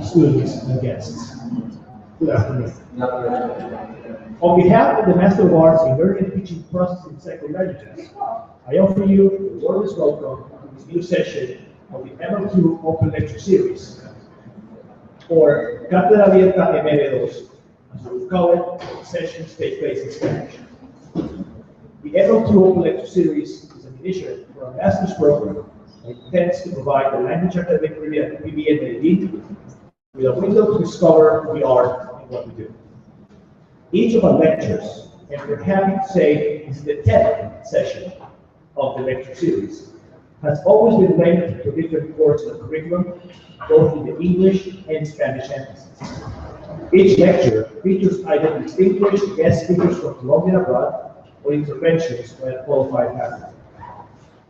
students, and guests. Good afternoon. On behalf of the Master of Arts in Learning and Teaching Process in Second Languages, I offer you the warmest welcome to this new session of the ML2 Open Lecture Series, or Cátedra Abierta ML2, as we would call it. Sessions take place in Spanish. The ML2 Open Lecture Series is an initiative for a master's program that intends to provide the language academic community at PB and Medellin with a window to discover who we are and what we do. Each of our lectures, and we're happy to say this is the 10th session of the lecture series, has always been linked to different courses of curriculum, both in the English and Spanish emphasis. Each lecture features either distinguished guest speakers from Colombia and abroad, or interventions by a qualified faculty.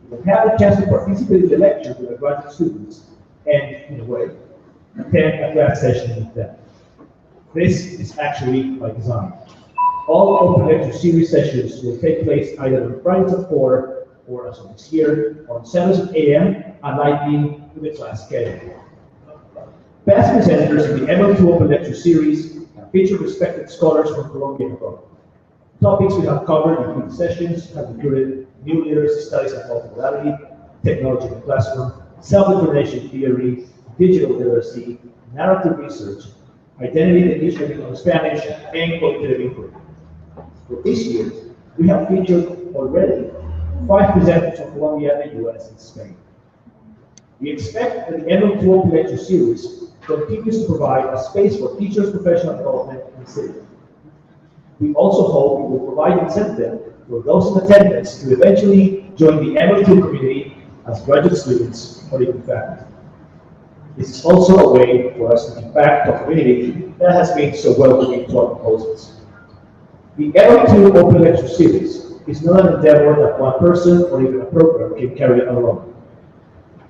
You will have the chance to participate in the lecture with our graduate students, and, in a way, attend a class session with them. This is actually by design. All open lecture series sessions will take place either on Fridays at 4, or as of this year, on Saturdays at 8 a.m. aligning with the class schedule. Past presenters in the ML2 Open Lecture Series have featured respected scholars from Colombia and abroad. Topics we have covered in previous sessions have included new literacy studies and multimodality, technology in the classroom, self-determination theory, digital literacy, narrative research, identity and dictionary of Spanish, and qualitative inquiry. For this year, we have featured already 5 presenters from Colombia, the US, and Spain. We expect that the ML2 Open Lecture Series continues to provide a space for teachers' professional development and citizenship. We also hope it will provide incentive for those in attendance to eventually join the ML2 community as graduate students or even faculty. This is also a way for us to impact our community that has been so welcoming to our proposals. The ML2 Open Lecture Series is not an endeavor that one person or even a program can carry alone.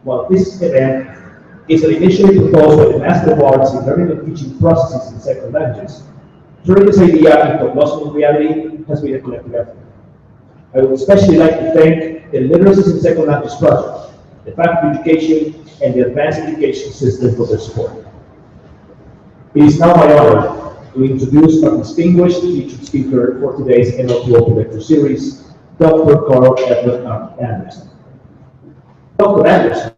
While this event is an initiative proposed by the Master of Arts in Learning and Teaching Processes in Second Languages, turning this idea into a possible reality has been a collective effort. I would especially like to thank the Literacies in Second Languages Project, the Faculty Education, and the Advanced Education System for their support. It is now my honor to introduce our distinguished featured speaker for today's ML2 Open Lecture Series, Dr. Carl Edward Anderson. Dr. Anderson,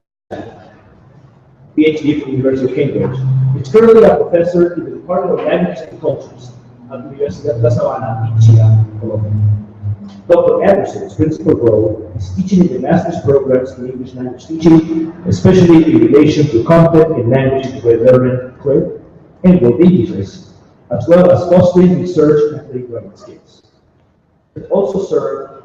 PhD from the University of Cambridge, is currently a professor in the Department of Languages and Cultures at the University of La Sabana in Chile, Colombia. Dr. Anderson's principal role is teaching in the master's programs in English language teaching, especially in relation to content and language integrated learning and well-being interests, as well as fostering research and playwriting skills. He also served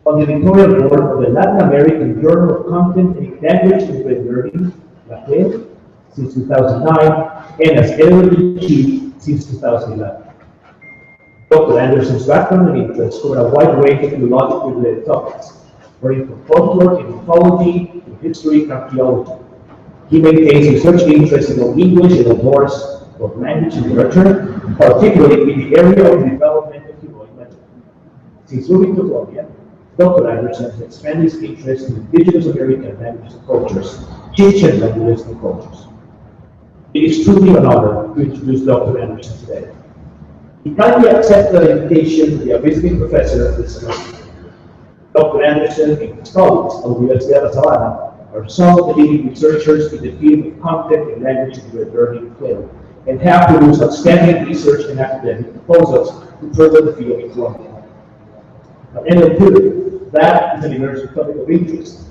on the editorial board of the Latin American Journal of Content and Language Integrated Learning, LACLEL, since 2009, and as editor-in-chief since 2011. Dr. Anderson's background and interests cover a wide range of philologically related topics, ranging from folklore to mythology to history and archaeology. He maintains research interests in Old English and Old Norse, both language and literature, particularly in the area of the development of heroic legend. Since moving to Colombia, Dr. Anderson has expanded his interest in indigenous American languages and cultures, Chichen languages and cultures. It is truly an honor to introduce Dr. Anderson today. He kindly accepted an invitation to be a visiting professor this semester. Dr. Anderson and his colleagues at the University of La Sabana are some of the leading researchers in the field of content and language integrated learning and have produced outstanding research and academic proposals to further the field in Colombia. At ML2, that is an emerging topic of interest,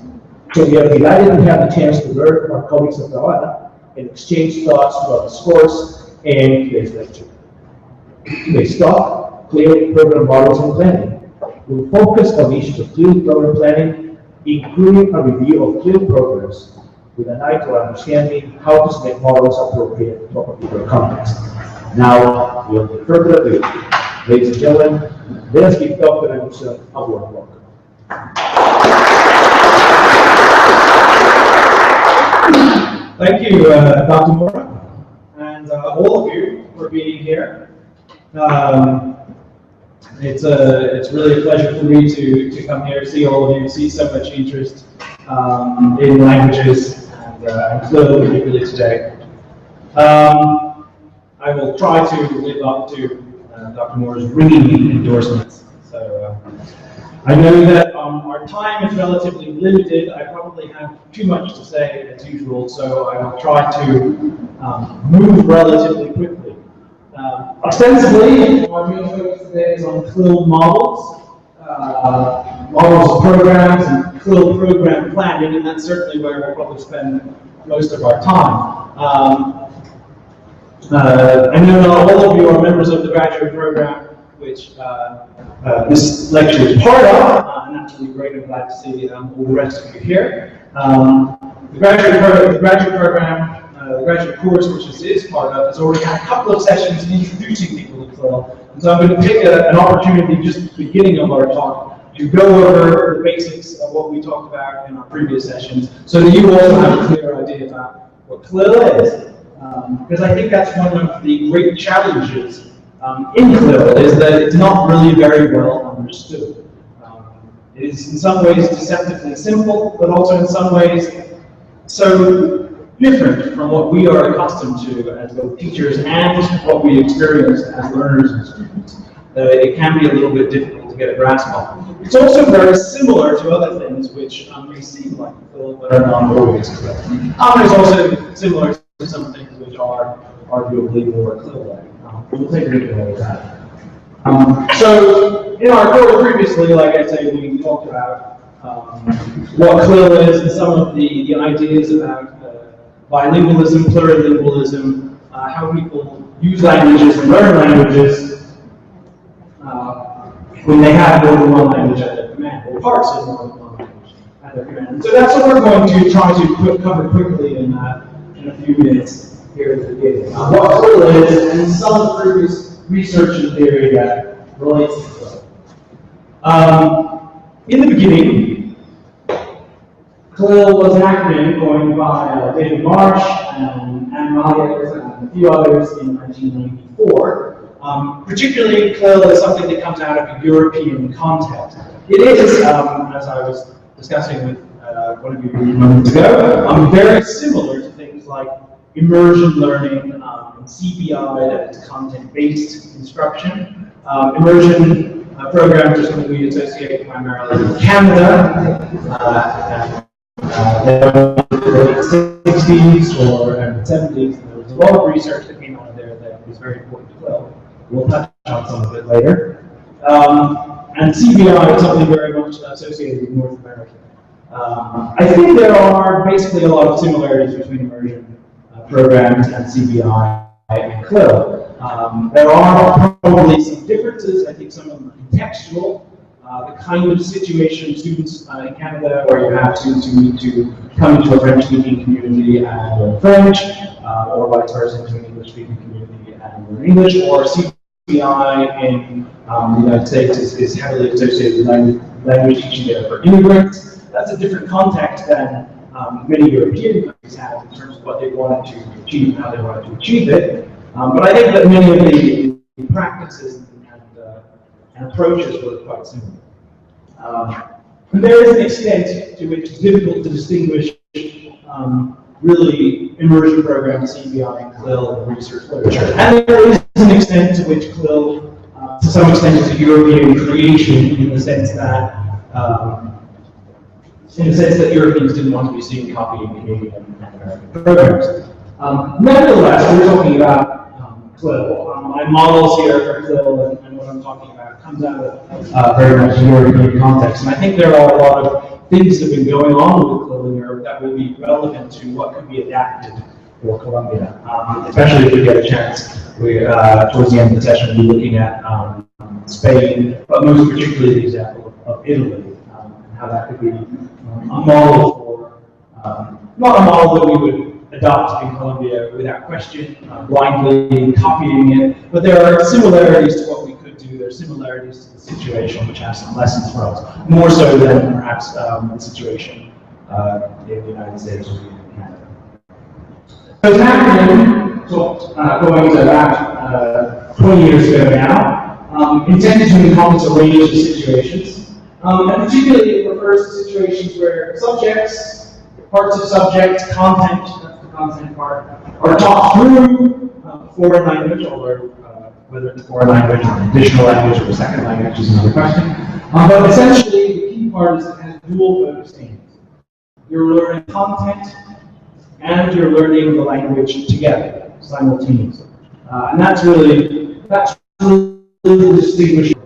so we are delighted to have the chance to learn from our colleagues at La Sabana and exchange thoughts about this course and today's lecture. Today's talk, Clear Program Models and Planning, will focus on issues of clear program planning, including a review of clear programs with an eye to understanding how to select models appropriate to a particular context. Now, without further ado, ladies and gentlemen, let us give Dr. Anderson a warm welcome. Thank you, Dr. Mora, and all of you for being here. It's really a pleasure for me to come here, see all of you, see so much interest in languages, and and CLIL particularly today. I will try to live up to Dr. Moore's ringing endorsements. So I know that our time is relatively limited. I probably have too much to say as usual, so I will try to move relatively quickly. Ostensibly, our main focus today is on CLIL models, models of programs, and CLIL program planning, and that's certainly where we'll probably spend most of our time. I know not all of you are members of the graduate program, which this lecture is part of, and that's really great. I'm glad to see all the rest of you here. The graduate program, the graduate course, which this is part of, has already had a couple of sessions introducing people to CLIL. And so I'm going to take an opportunity just at the beginning of our talk to go over the basics of what we talked about in our previous sessions, so that you also have a clear idea about what CLIL is. Because I think that's one of the great challenges in CLIL, is that it's not really very well understood. It is in some ways deceptively simple, but also in some ways so different from what we are accustomed to as both teachers and what we experience as learners and students, that it can be a little bit difficult to get a grasp on. It's also very similar to other things which may seem like CLIL, but are not always CLIL. It's also similar to some things which are arguably more CLIL-like. We'll take a look at all of that. So, in our course previously, like I say, we talked about what CLIL is and some of the ideas about bilingualism, plurilingualism, how people use languages and learn languages when they have more than one language at their command, or parts of more than one language at their command. So that's what we're going to try to cover quickly in a few minutes here at the beginning. What CLIL is, and some of the previous research and theory that relates to CLIL. In the beginning, CLIL was an acronym coined by David Marsh and Anne Myers and a few others in 1994. Particularly, CLIL is something that comes out of a European context. It is, as I was discussing with one of you moments ago, very similar to things like immersion learning, CBI, that is content-based instruction. Immersion programs are something we associate primarily with Canada. In the 60s or 70s, there was a lot of research that came out of there that was very important to CLIL. We'll touch on some of it later. And CBI is something very much associated with North America. I think there are basically a lot of similarities between immersion programs and CBI and CLIL. There are probably some differences. I think some of them are contextual. The kind of situation students in Canada where you have students who need to come into a French-speaking community and learn French, or vice versa into an English-speaking community and learn English, or CBI in the United States is heavily associated with language teaching there for immigrants. That's a different context than many European countries have in terms of what they wanted to achieve and how they wanted to achieve it. But I think that many of the practices and approaches were quite similar. And there is an extent to which it's difficult to distinguish really immersion programs, CBI, and CLIL, and research literature. And there is an extent to which CLIL, to some extent, is a European creation in the sense that Europeans didn't want to be seen copying Canadian and American programs. Nevertheless, we're talking about CLIL. My models here for CLIL and what I'm talking about comes out of very much European context. And I think there are a lot of things that have been going on with CLIL in Europe that will be relevant to what could be adapted for Colombia. Especially if we get a chance, towards the end of the session, we'll be looking at Spain, but most particularly the example of Italy, and how that could be a model for, not a model that we would adopt in Colombia without question, blindly copying it, but there are similarities to what we could do. There are similarities to the situation which have some lessons for us, more so than perhaps the situation in the United States or in Canada. So it's happening, going to about 20 years ago now, intended to encompass a range of situations. And particularly it refers to situations where subjects parts of subjects, content, that's the content part, are taught through foreign language, although whether it's foreign language or additional language or a second language is another question. But essentially, the key part is it has dual focus aims. You're learning content and you're learning the language together, simultaneously. And that's really distinguishing.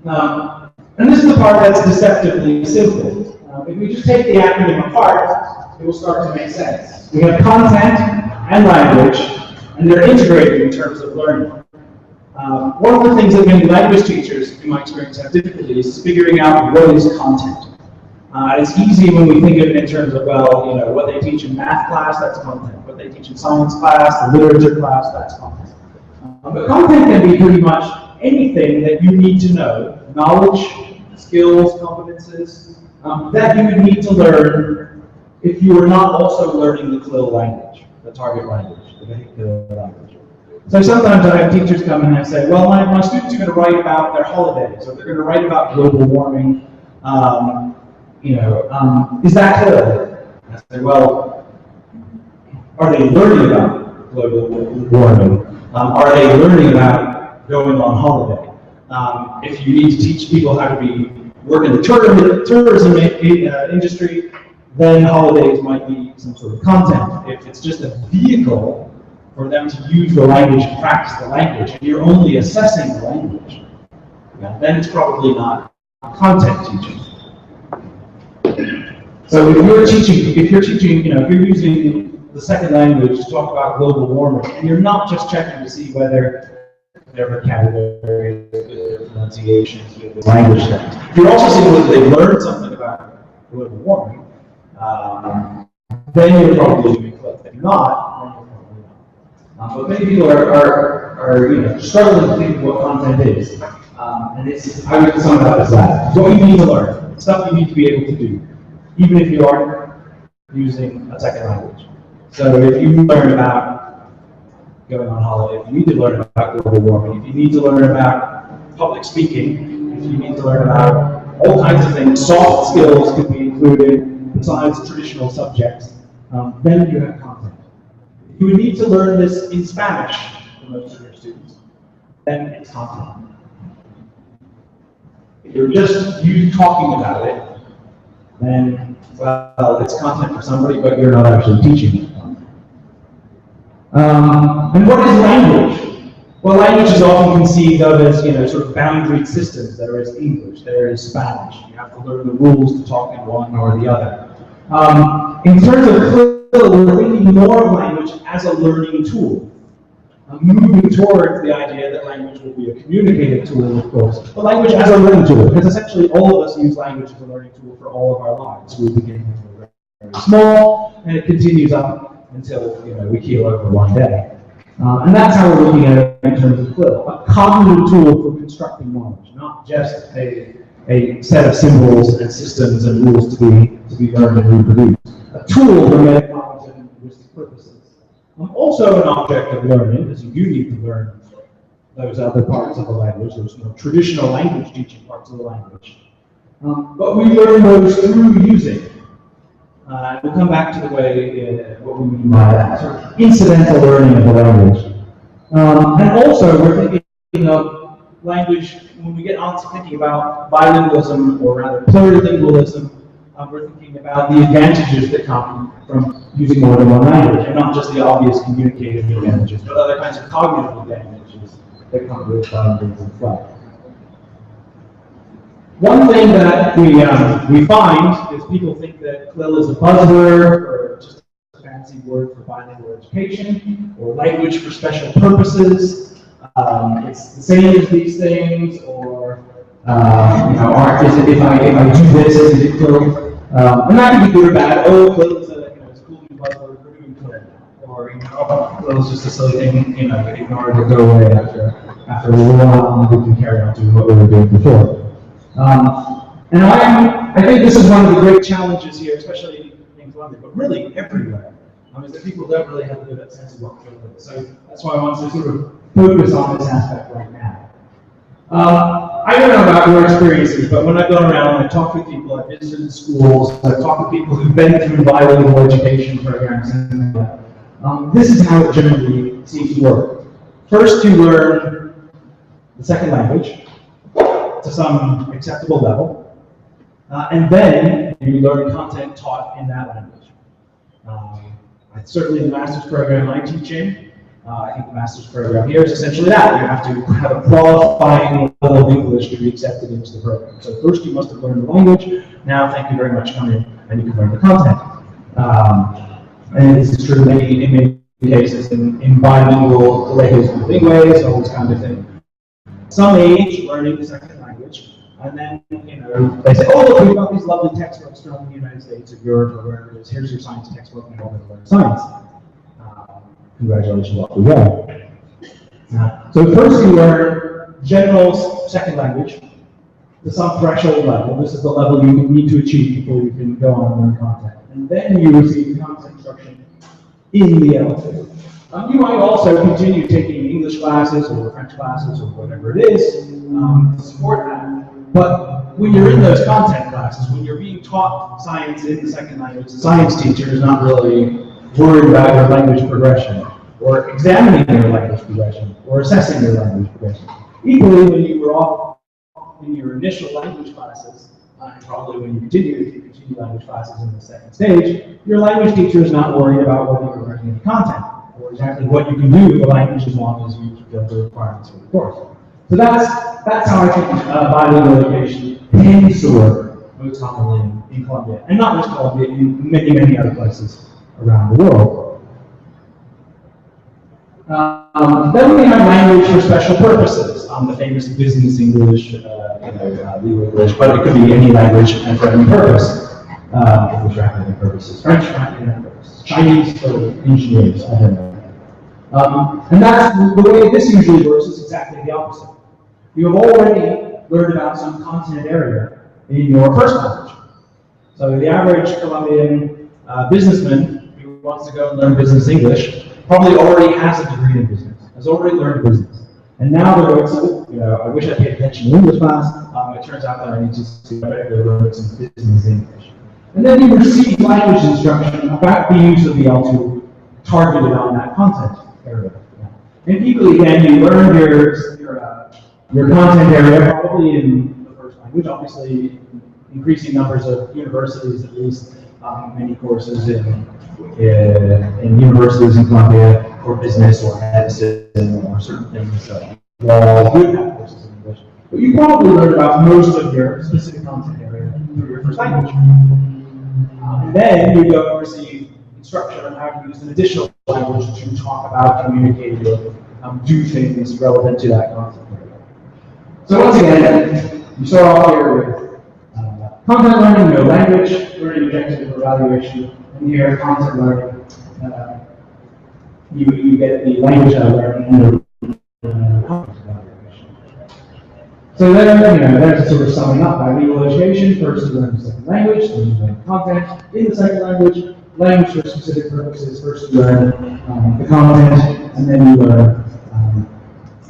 And this is the part that's deceptively simple. If we just take the acronym apart, it will start to make sense. We have content and language, and they're integrated in terms of learning. One of the things that many language teachers, in my experience, have difficulty is figuring out what is content. It's easy when we think of it in terms of, well, you know, what they teach in math class, that's content. What they teach in science class, the literature class, that's content. But content can be pretty much anything that you need to know, knowledge, skills, competences, that you would need to learn if you were not also learning the CLIL language, the target language, the vehicular language. So sometimes I have teachers come in and say, well, my students are going to write about their holidays, or they're going to write about global warming. Is that CLIL? I say, well, are they learning about global warming? Are they learning about going on holiday? If you need to teach people how to work in the tourism industry, then holidays might be some sort of content. If it's just a vehicle for them to use the language and practice the language, and you're only assessing the language, then it's probably not content teaching. So if you're using the second language to talk about global warming, and you're not just checking to see whether their vocabulary, their pronunciations, their language things. You're also seeing whether they've learned something about global warming, then you're probably doing CLIL. If not, then you're probably not. But many people are struggling to think of what content is. And I would sum it up as that. What you need to learn, stuff you need to be able to do, even if you aren't using a second language. So if you learn about going on holiday, if you need to learn about global warming, if you need to learn about public speaking, if you need to learn about all kinds of things, soft skills could be included besides traditional subjects, then you have content. If you would need to learn this in Spanish for most of your students, then it's content. If you're just you talking about it, then, well, it's content for somebody, but you're not actually teaching it. And what is language? Well, language is often conceived of as, sort of boundaried systems. There is English, there is Spanish. You have to learn the rules to talk in one or the other. In terms of CLIL, we're thinking more of language as a learning tool. Moving towards the idea that language will be a communicative tool, of course, but language as a learning tool, because essentially all of us use language as a learning tool for all of our lives. We begin when we're very small, and it continues up until we keel over one day. And that's how we're looking at it in terms of CLIL, a cognitive tool for constructing knowledge, not just a set of symbols and systems and rules to be learned and reproduced. A tool for metacognitive and linguistic purposes. Also an object of learning, because you do need to learn those other parts of the language, those traditional language teaching parts of the language. But we learn those through using. We'll come back to the way, what we mean by that, sort of incidental learning of the language. And also we're thinking of language, when we get on to thinking about bilingualism, or rather plurilingualism, we're thinking about the advantages that come from using more than one language, and not just the obvious communicative advantages, but other kinds of cognitive advantages that come with bilingualism as well. One thing that we find is people think that CLIL is a buzzword, or just a fancy word for bilingual education, or language for special purposes. It's the same as these things, or if I do this, is it CLIL? And that can be good or bad. Oh, CLIL is it's a cool new buzzword, we're doing CLIL. Or CLIL is just a silly thing, ignore it or go away after a little while, and we can carry on doing what we were doing before. And I think this is one of the great challenges here, especially in Colombia, but really everywhere, is that people don't really have a good sense of what CLIL is. So that's why I want to sort of focus on this aspect right now. I don't know about your experiences, but when I've gone around, I've talked with people, I've visited schools, I've talked with people who've been through bilingual education programs, and this is how it generally seems to work. First, you learn the second language to some acceptable level, and then you learn content taught in that language. Certainly the master's program I teach in, I think the master's program here is essentially that. You have to have a qualifying level of English to be accepted into the program. So first you must have learned the language. Now, thank you very much, come in and you can learn the content. And this is true in many cases in bilingual colegios bilingües, all this kind of thing. Some age learning the second language, and then they say, oh, look, we've got these lovely textbooks from the United States or Europe or wherever it is. Here's your science textbook, and you're going to learn science. Congratulations, off we go. So first you learn general second language to some threshold level. This is the level you need to achieve before you can go on and learn content. And then you receive content instruction in the L2. You might also continue taking English classes or French classes or whatever it is to support that. But when you're in those content classes, when you're being taught science in the second language, the science teacher is not really worried about your language progression, or examining your language progression, or assessing your language progression. Equally, when you were off in your initial language classes, and probably when you continue language classes in the second stage, your language teacher is not worried about whether you're learning any content, or exactly what you can do with the language as long as you fulfill the requirements for the course. So that's how I think bilingual education tends to work most commonly in Colombia, and not just Colombia, in many other places around the world. Then we have language for special purposes. The famous business English, legal English, but it could be any language and for any purpose. English for academic purposes, French for academic purposes, Chinese for engineers, I don't know. And that's the way this usually works is exactly the opposite. You have already learned about some content area in your first language. So the average Colombian businessman who wants to go and learn business English probably already has a degree in business, has already learned business. And now they're going, so, I wish I paid attention in English class. It turns out that I need to learn some business English. And then you receive language instruction about the use of the L2 targeted on that content area. And equally, again, you learn your content area probably in the first language. Obviously, increasing numbers of universities, at least many courses in universities in Colombia for business or medicine or certain things. Law would have courses in English. But you probably learned about most of your specific content area through your first language. And then you go and receive instruction on how to use an additional language to talk about, communicate with, do things relevant to that content area. So once again, you start off here with content learning, language, learning objective evaluation, and here content learning. You get the language learning and content evaluation. So then, there's a sort of summing up bilingual education. First, you learn the second language, then you learn content in the second language, language for specific purposes. First, you learn the content, and then you learn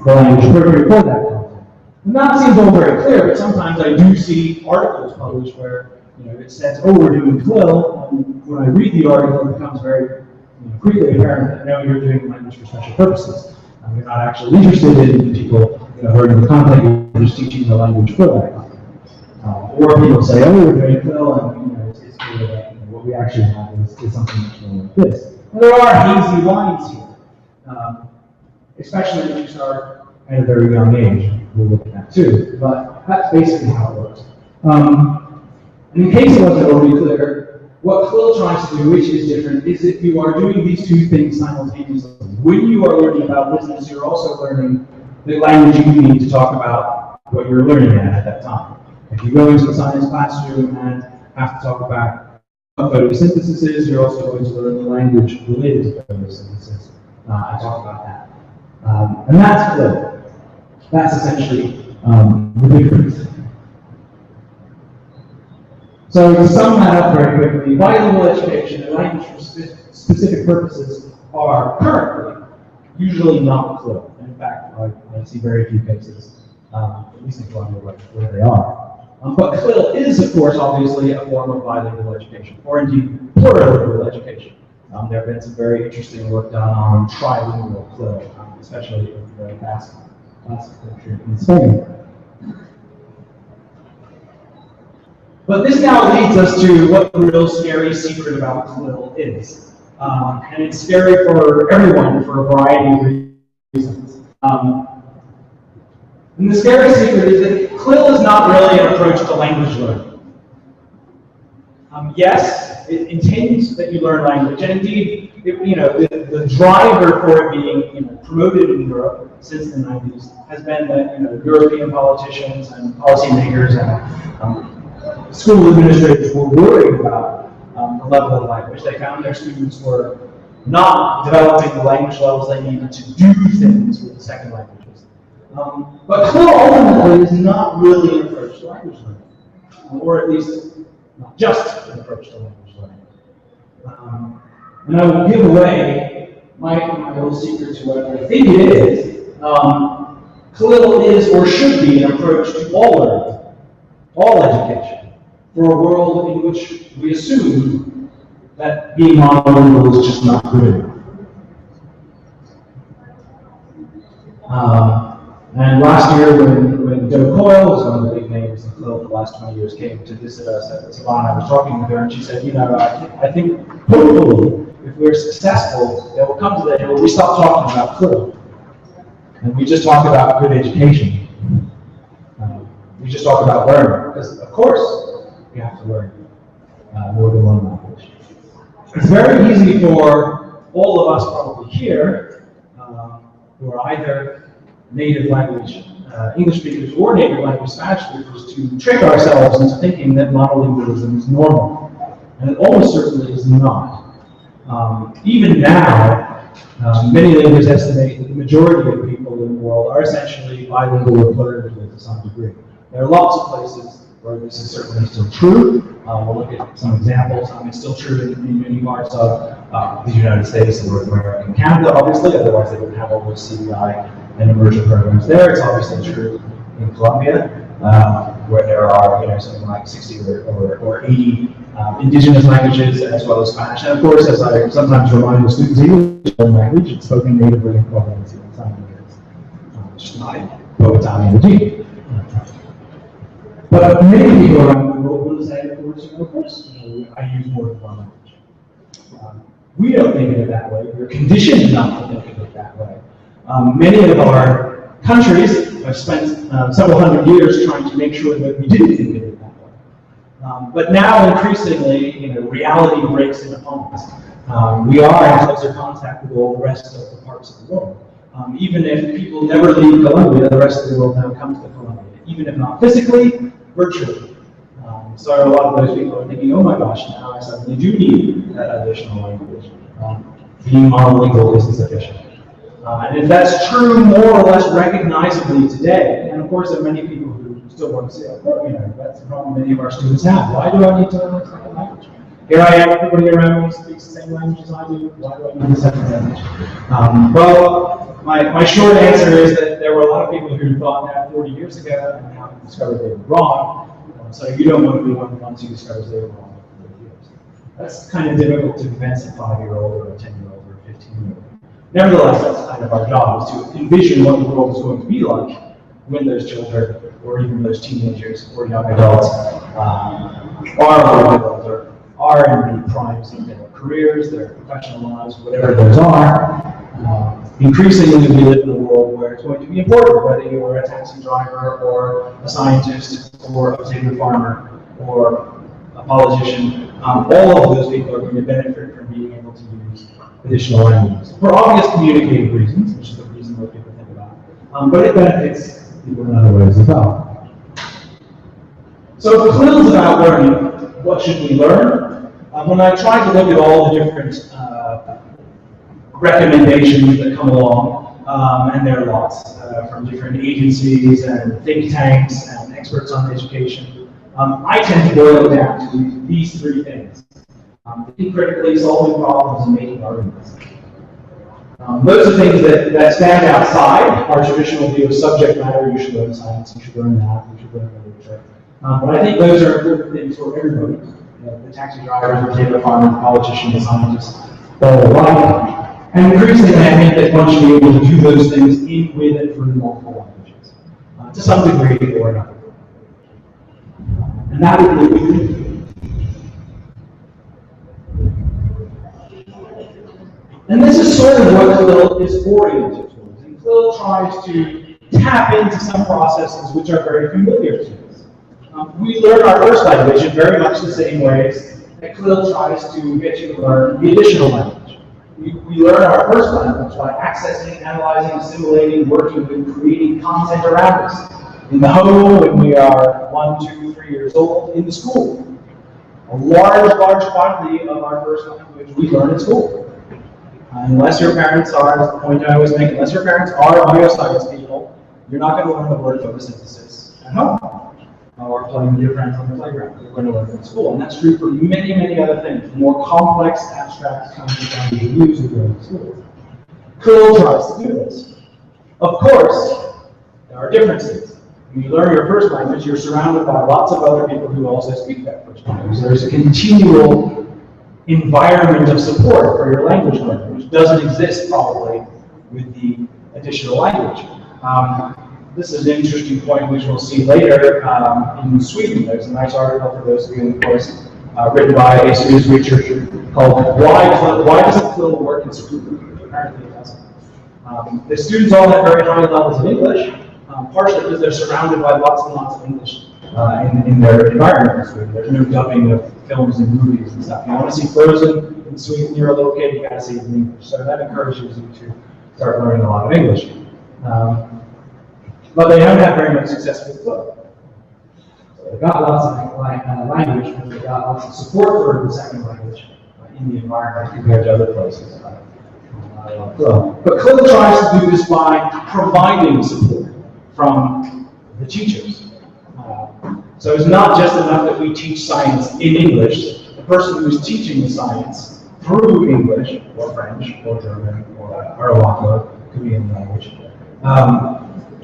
the language appropriate for that content. And that seems all very clear, but sometimes I do see articles published where it says, oh, we're doing CLIL, and when I read the article, it becomes very quickly apparent that no, you're doing language for special purposes. You're not actually interested in people learning the content, you're just teaching the language for that content. Or people say, oh, we're doing CLIL, and it's clear that what we actually have is something much more like this. And there are hazy lines here, especially if you start at a very young age. We'll look at that too, but that's basically how it works. In case it wasn't already clear, what CLIL tries to do, which is different, is if you are doing these two things simultaneously. When you are learning about business, you're also learning the language you need to talk about what you're learning at that time. If you go into a science classroom and have to talk about what photosynthesis is, you're also going to learn the language related to photosynthesis and talk about that. And that's CLIL. That's essentially the difference. So to sum that up very quickly, bilingual education and language for specific purposes are currently usually not CLIL. In fact, I see very few cases at least in Colombia where they are. But CLIL is, of course, obviously a form of bilingual education, or indeed plurilingual education. There have been some very interesting work done on trilingual CLIL, especially in the Basque country in Spain. But this now leads us to what the real scary secret about CLIL is. And it's scary for everyone for a variety of reasons. And the scary secret is that CLIL is not really an approach to language learning. Yes, it intends that you learn language, and indeed, the driver for it being promoted in Europe since the 90s has been that European politicians and policymakers and school administrators were worried about the level of language. They found their students were not developing the language levels they needed to do things with the second languages. But CLIL ultimately is not really an approach to language learning, or at least not just an approach to language learning. And I will give away my little secret to what I think it is. CLIL is or should be an approach to all learning, all education, for a world in which we assume that being monolingual is just not good enough. And last year, when Doe Coyle, was one of the big names in CLIL for the last 20 years, came to visit us at Savannah, I was talking with her, and she said, I think hopefully, if we're successful, there will come to the day where we stop talking about CLIL, and we just talk about good education. We just talk about learning, because of course, we have to learn more than one language. It's very easy for all of us probably here, who are either native language English speakers or native language Spanish speakers, to trick ourselves into thinking that monolingualism is normal. And it almost certainly is not. Even now, many linguists estimate that the majority of people in the world are essentially bilingual or plurilingual to some degree. There are lots of places where this is certainly still true. We'll look at some examples. It's still true in many parts of the United States and North America and Canada, obviously, otherwise they wouldn't have all those CBI and immersion programs there. It's obviously true in Colombia, where there are something like 60 or 80 indigenous languages as well as Spanish. And of course, as I sometimes remind the students, English is a language. It's spoken natively in Colombia. It's just not in Bogota, Medellin. But many people around the world will say, of course, I use more than one language. We don't think of it that way. We're conditioned not to think of it that way. Many of our countries have spent several hundred years trying to make sure that we didn't think of it that way. But now, increasingly, reality breaks in upon us. We are in closer contact with all the rest of the parts of the world. Even if people never leave Colombia, the rest of the world now comes to Colombia. Even if not physically, virtually. So a lot of those people are thinking, oh my gosh, now I suddenly do need that additional language. Being monolingual isn't sufficient. And if that's true more or less recognizably today, and of course there are many people who still want to say, oh, that's the problem many of our students have. Why do I need to learn a second language? Here I am, everybody around me speaks the same language as I do. Why do I need a second language? Well, my short answer is that there were a lot of people who thought that 40 years ago and now discovered they were wrong. So you don't want to be one of the ones who discovers they were wrong in 40 years. That's kind of difficult to convince a 5-year-old or a 10-year-old or a 15-year-old. Nevertheless, that's kind of our job, is to envision what the world is going to be like when those children, or even those teenagers or young adults, are in the primes of their careers, their professional lives, whatever those are. Increasingly, we live in a world where it's going to be important, whether you're a taxi driver or a scientist or a potato farmer or a politician. All of those people are going to benefit from being able to use additional languages for obvious communicative reasons, which is the reason most people think about. But it benefits people in other ways as well. So if CLIL is about learning, what should we learn? When I try to look at all the different recommendations that come along, and there are lots from different agencies and think tanks and experts on education, I tend to boil it down to these three things. Thinking critically, solving problems, and making arguments. Those are things that stand outside our traditional view of subject matter. You should learn science, you should learn math, you should learn literature. But I think those are important things for everybody. The taxi drivers, the potato farmers, the politicians, the scientists, all alike. And increasingly, I think that one should be able to do those things in, with, and through multiple languages, to some degree or another. And that would be and this is sort of what CLIL is oriented towards. And CLIL tries to tap into some processes which are very familiar to us. We learn our first language in very much the same ways that CLIL tries to get you to learn the additional language. We learn our first language by accessing, analyzing, assimilating, working with, creating content around us. In the home, when we are 1, 2, 3 years old, in the school. A large quantity of our first language we learn at school. Unless your parents are, as the point I always make, unless your parents are bioscience people, you're not going to learn the word photosynthesis at home. Or playing with your friends on the playground. You're going to learn it at school. And that's true for many, many other things. The more complex, abstract kinds of use we learn at school. CLIL tries to do this. Of course, there are differences. When you learn your first language, you're surrounded by lots of other people who also speak that first language. There's a continual environment of support for your language learning, which doesn't exist probably with the additional language. This is an interesting point which we'll see later in Sweden. There's a nice article for those of you in the course written by a Swedish researcher called Why Doesn't CLIL Work in Sweden? Apparently it doesn't. The students all have very high levels of English, partially because they're surrounded by lots and lots of English in their environment in Sweden. There's no dubbing of films and movies and stuff. You want to see Frozen in Sweden, you're a little kid, you got to see it in English. So that encourages you to start learning a lot of English. But they don't have very much success with CLIL. So they've got lots of language, but they've got lots of support for the second language in the environment compared to other places. But CLIL tries to do this by providing support from the teachers. So it's not just enough that we teach science in English. The person who is teaching the science through English, or French, or German, or a lot could be any language,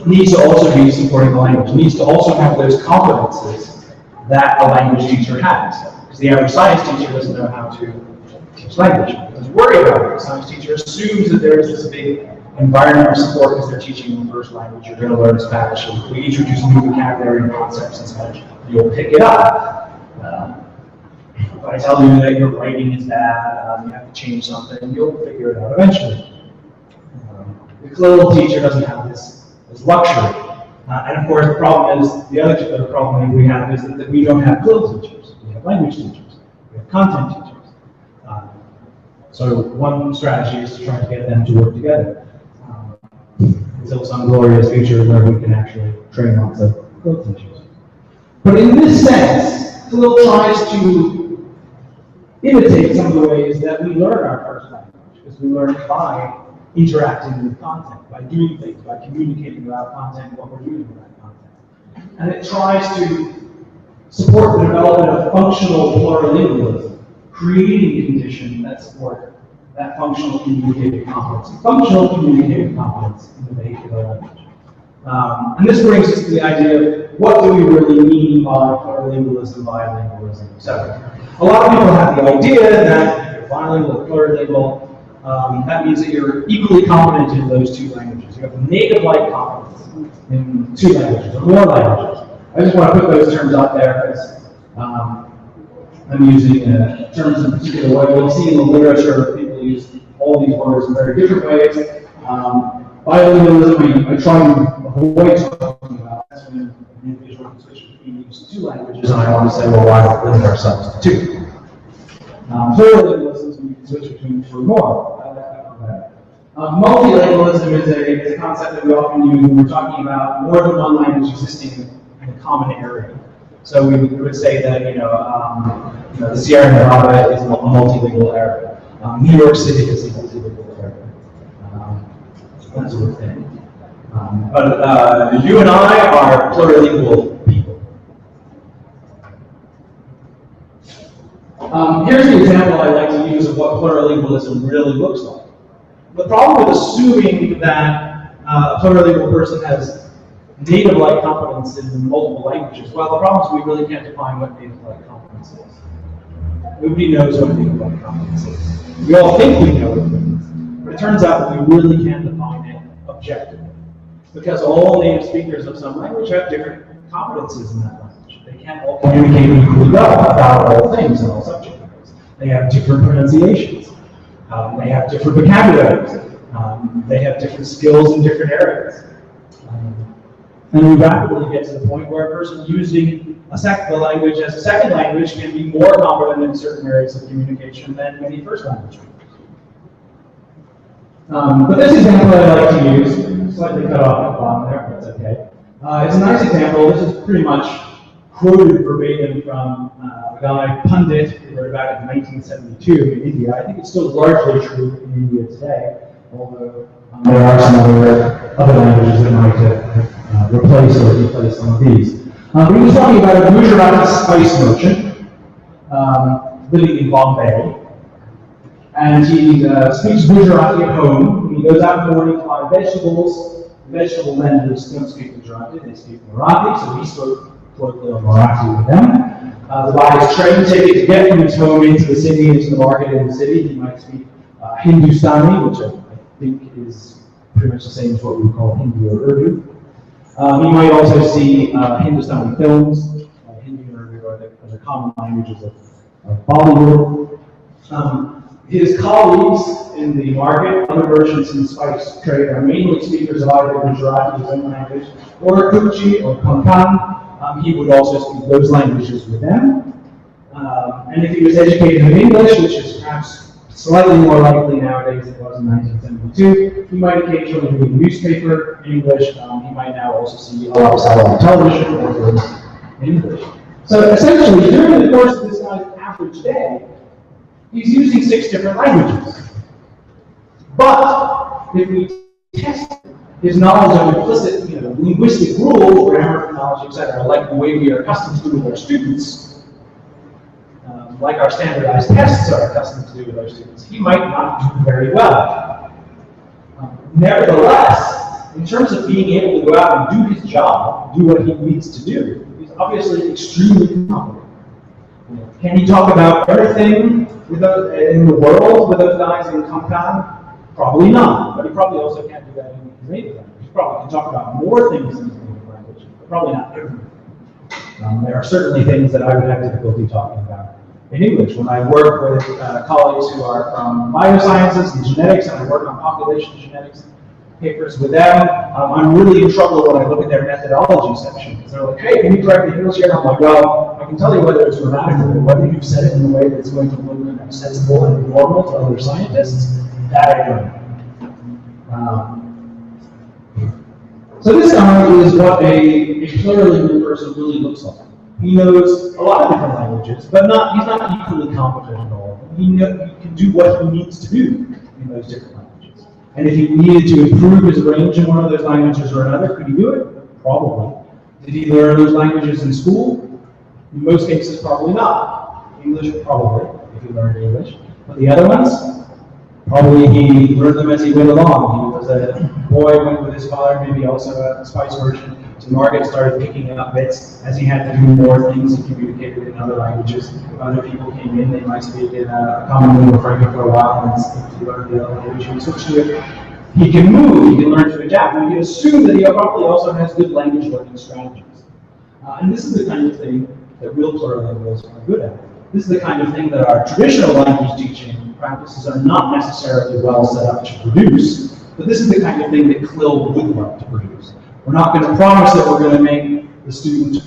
needs to also be supporting the language, needs to also have those competences that a language teacher has. Because the average science teacher doesn't know how to teach language. Doesn't worry about it. The science teacher assumes that there is this big environment of support because they're teaching the first language. You're going to learn Spanish. And if we introduce new vocabulary and concepts in Spanish, you'll pick it up. If I tell you that your writing is bad, you have to change something, you'll figure it out eventually. The CLIL teacher doesn't have this luxury. And of course, the problem is, the other problem we have is that we don't have CLIL teachers. We have language teachers. We have content teachers. So one strategy is to try to get them to work together until some glorious future where we can actually train lots of CLIL teachers. But in this sense, CLIL tries to imitate some of the ways that we learn our first language, because we learn by interacting with content, by doing things, by communicating about content, what we're doing with that content. And it tries to support the development of functional plurilingualism, creating conditions that support that functional communicative competence. Functional communicative competence in the vehicular language. And this brings us to the idea of what do we really mean by plurilingualism, bilingualism, etc. A lot of people have the idea that if you're bilingual or plurilingual, that means that you're equally competent in those two languages. You have native-like competence in two languages or more languages. I just want to put those terms out there because I'm using terms in a particular way. We'll see in the literature people use all these words in very different ways. Bilingualism, I try to avoid talking about. That's when an individual can switch between these two languages, and I want to say, well, why not limit ourselves to two? Plurilingualism, we can switch between two or more. Multilingualism is a concept that we often use when we're talking about more than one language existing in a common area. So we would say that the Sierra Nevada is a multilingual area. New York City is a multilingual area. That sort of thing. But you and I are plurilingual people. Here's the example I like to use of what plurilingualism really looks like. The problem with assuming that a plurilingual person has native-like competence in multiple languages, well, the problem is we really can't define what native-like competence is. Nobody knows what native-like competence is. We all think we know what it means, but it turns out that we really can't define it objectively. Because all native speakers of some language have different competencies in that language. They can't all communicate equally well about all things and all subject matters. They have different pronunciations. They have different vocabularies. They have different skills in different areas. And we rapidly get to the point where a person using the language as a second language can be more competent in certain areas of communication than many first language speakers. But this example I like to use, slightly cut off at the bottom there, but that's okay. It's a nice example. This is pretty much quoted verbatim from a guy, Pundit, who wrote about it in 1972 in India. I think it's still largely true in India today, although there are some other languages that might have replaced some of these. But he was talking about a Gujarati spice merchant living in Bombay. And he speaks Gujarati at home. He goes out in the morning to buy vegetables. The vegetable vendors don't speak Gujarati, they speak Marathi, so he spoke colloquial Marathi with them. To buy his train ticket to get from his home into the city, into the market in the city, he might speak Hindustani, which I think is pretty much the same as what we would call Hindi or Urdu. He might also see Hindustani films. Hindi and Urdu are the common languages of Bollywood. His colleagues in the market, other merchants in the spice trade, are mainly speakers of either Gujarati, his own language, or Kutchi or Konkan. He would also speak those languages with them. And if he was educated in English, which is perhaps slightly more likely nowadays than it was in 1972, he might occasionally read a newspaper in English. He might now also see a lot of television or films in English. So essentially, during the course of this guy's average day, he's using 6 different languages. But if we test his knowledge of implicit, linguistic rules, grammar, phonology, etc., like the way we are accustomed to do with our students, like our standardized tests are accustomed to do with our students, he might not do very well. Nevertheless, in terms of being able to go out and do his job, do what he needs to do, he's obviously extremely competent. Can he talk about everything in the world with those guys in Konkan? Probably not, but he probably also can't do that in his native language. He probably can talk about more things in his native language, but probably not everything. There are certainly things that I would have difficulty talking about in English. When I work with colleagues who are from biosciences and genetics, and I work on population genetics papers with them, I'm really in trouble when I look at their methodology section. Because they're like, hey, can you correct the English here? And I'm like, well, I can tell you whether it's grammatical, or whether you've said it in a way that's going to look sensible and normal to other scientists. That I don't. So this guy is what a plurilingual person really looks like. He knows a lot of different languages, but he's not equally competent in all of them. He can do what he needs to do in those different languages. And if he needed to improve his range in one of those languages or another, could he do it? Probably. Did he learn those languages in school? In most cases, probably not. English, probably, if he learned English. But the other ones, probably he learned them as he went along. He was a boy, went with his father, maybe also a spice merchant, to market, started picking up bits as he had to do more things. He communicated in other languages. If other people came in, they might speak in a common lingua franca for a while, and if he learned the other language, he would switch to it. He can move, he can learn to adapt, and we can assume that he probably also has good language learning strategies. And this is the kind of thing that real plurilinguals are good at. This is the kind of thing that our traditional language teaching practices are not necessarily well set up to produce, but this is the kind of thing that CLIL would like to produce. We're not going to promise that we're going to make the student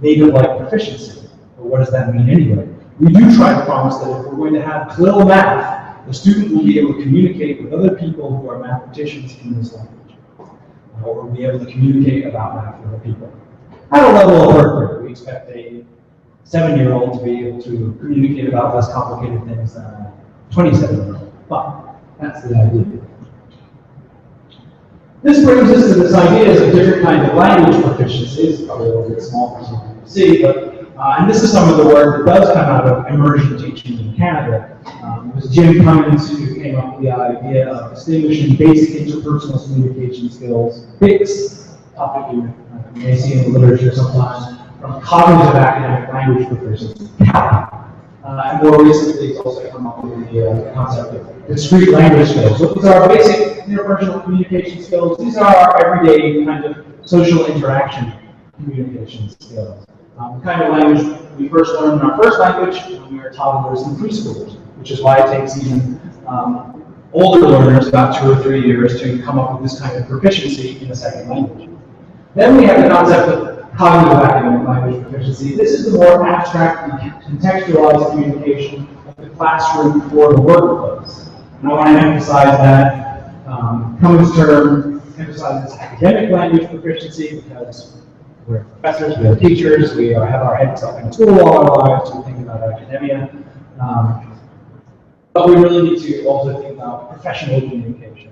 native-like proficiency, but what does that mean anyway? We do try to promise that if we're going to have CLIL math, the student will be able to communicate with other people who are mathematicians in this language, or will be able to communicate about math with other people. At a level of third grade, we expect a 7-year-old to be able to communicate about less complicated things than a 27-year-old, but that's the idea. This brings us to this idea of different kinds of language proficiencies. Probably a little bit small for some people to see, but And this is some of the work that does come out of immersion teaching in Canada. It was Jim Cummins who came up with the idea of distinguishing basic interpersonal communication skills, BICS, topic you may see in the literature sometimes, from cognitive academic language proficiency, CAP. And more recently, it's also come up with the concept of discrete language skills. So these are basic interpersonal communication skills. These are our everyday kind of social interaction communication skills. The kind of language we first learned in our first language when we were toddlers and preschoolers, which is why it takes even older learners about 2 or 3 years to come up with this kind of proficiency in a second language. Then we have the concept of cognitive academic language proficiency. This is the more abstract and contextualized communication of the classroom or the workplace. And I want to emphasize that Cummins' term emphasizes academic language proficiency because we're professors, we're teachers, we have our heads up in school all our lives, we think about academia. But we really need to also think about professional communication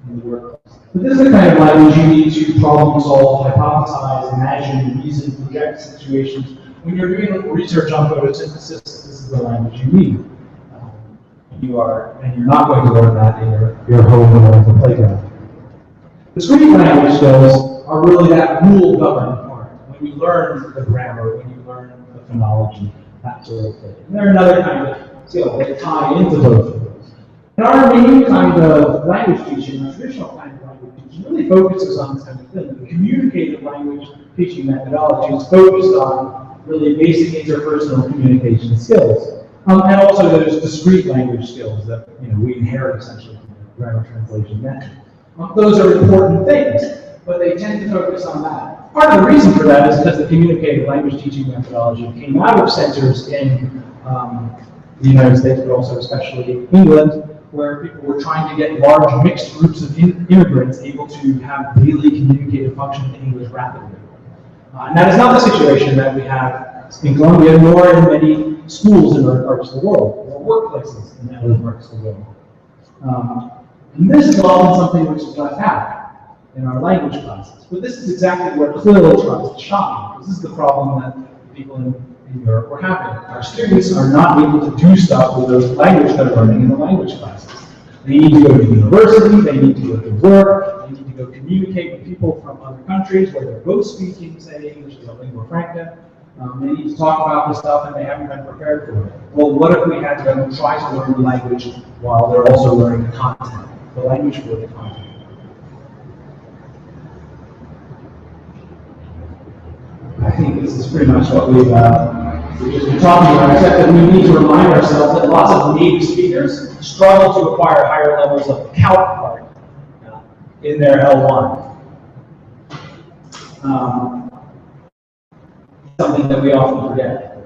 in the workplace. But this is the kind of language you need to problem solve, hypothesize, imagine, reason, project situations. When you're doing research on photosynthesis, this is the language you need. And you're not going to learn that in your home or the playground. Discrete language skills are really that rule-governed part. When you learn the grammar, when you learn the phonology, that sort of thing. And they're another kind of skill that tie into both of those. And our main kind of language teaching, our traditional kind of language teaching, really focuses on this kind of thing. The communicative language teaching methodology is focused on really basic interpersonal communication skills. And also those discrete language skills that we inherit essentially from the grammar translation method. Those are important things, but they tend to focus on that. Part of the reason for that is because the communicative language teaching methodology came out of centers in the United States, but also especially England, where people were trying to get large mixed groups of immigrants able to have daily communicative function in English rapidly. And that is not the situation that we have in Colombia, nor in many schools in other parts of the world, or workplaces in other parts of the world. And this is often something which is left out in our language classes. But this is exactly where CLIL tries to shine. This is the problem that people in Europe were having. Our students are not able to do stuff with the language they're learning in the language classes. They need to go to university, they need to go to work, they need to go communicate with people from other countries where they're both speaking, say, English is a lingua franca. They need to talk about this stuff and they haven't been prepared for it. Well, what if we had to try to learn the language while they're also learning the content? The language for the content. I think this is pretty much what we've just been talking about, except that we need to remind ourselves that lots of native speakers struggle to acquire higher levels of counterpart in their L1. Something that we often forget.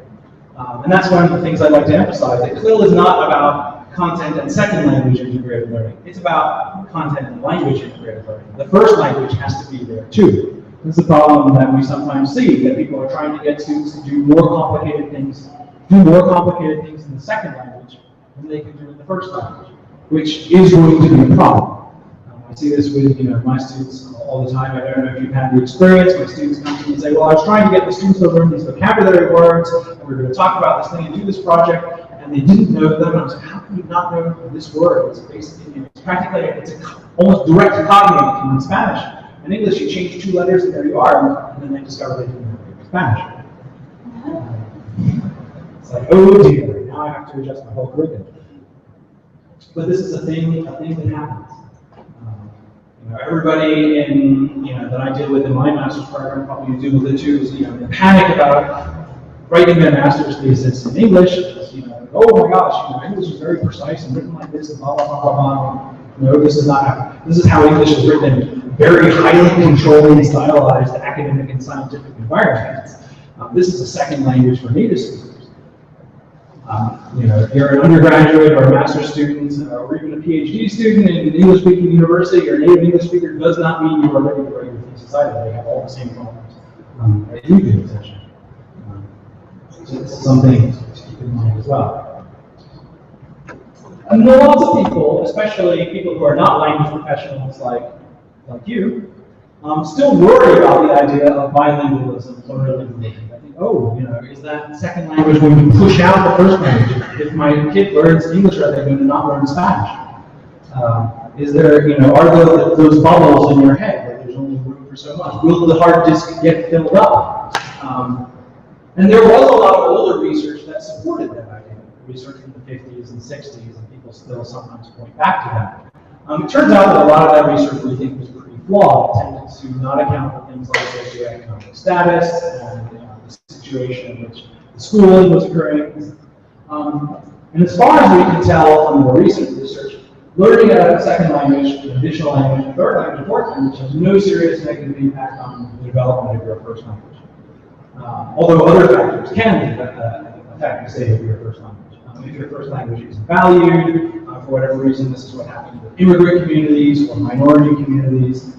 And that's one of the things I'd like to emphasize, that CLIL is not about content and second language integrated learning. It's about content and language integrated learning. The first language has to be there too. This is a problem that we sometimes see, that people are trying to get students to do more complicated things in the second language than they can do in the first language, which is going to be a problem. I see this with my students all the time. I don't know if you've had the experience. My students come to me and say, well, I was trying to get the students to learn these vocabulary words, and we're going to talk about this thing and do this project, and they didn't know them. And I was like, how can you not know this word? It's basically, it's practically, it's almost direct cognative in Spanish. In English, you change 2 letters and there you are, and then they discover they didn't know Spanish. It's like, oh dear, now I have to adjust my whole curriculum. But this is a thing that happens. Everybody that I deal with in my master's program probably deal with it too. Is they panic about writing their master's thesis in English. Oh my gosh, English is very precise and written like this and blah blah blah blah. No, this is not how. This is how English is written. Very highly controlled and stylized academic and scientific environments. This is a second language for native speakers. If you're an undergraduate or a master's student or even a PhD student in an English-speaking university, or a native English speaker does not mean you are ready to write your thesis either. They have all the same problems that you do, essentially. So this is something to keep in mind as well. And there are lots of people, especially people who are not language professionals like you, still worry about the idea of bilingualism, plurilingualism. I think oh, is that second language going to push out the first language? If my kid learns English, are they going to not learn Spanish? Is there, are those bubbles in your head where there's only room for so much? Will the hard disk get filled up? And there was a lot of older research that supported that idea. Research from the 50s and 60s, and people still sometimes point back to that. It turns out that a lot of that research we think was pretty flawed. It tended to not account for things like socioeconomic status and the situation in which the schooling was occurring. And as far as we can tell from the more recent research, learning a second language, an additional language, a third language, a fourth language has no serious negative impact on the development of your first language. Although other factors can affect the state of your first language. If your first language isn't valued, for whatever reason, this is what happens with immigrant communities or minority communities.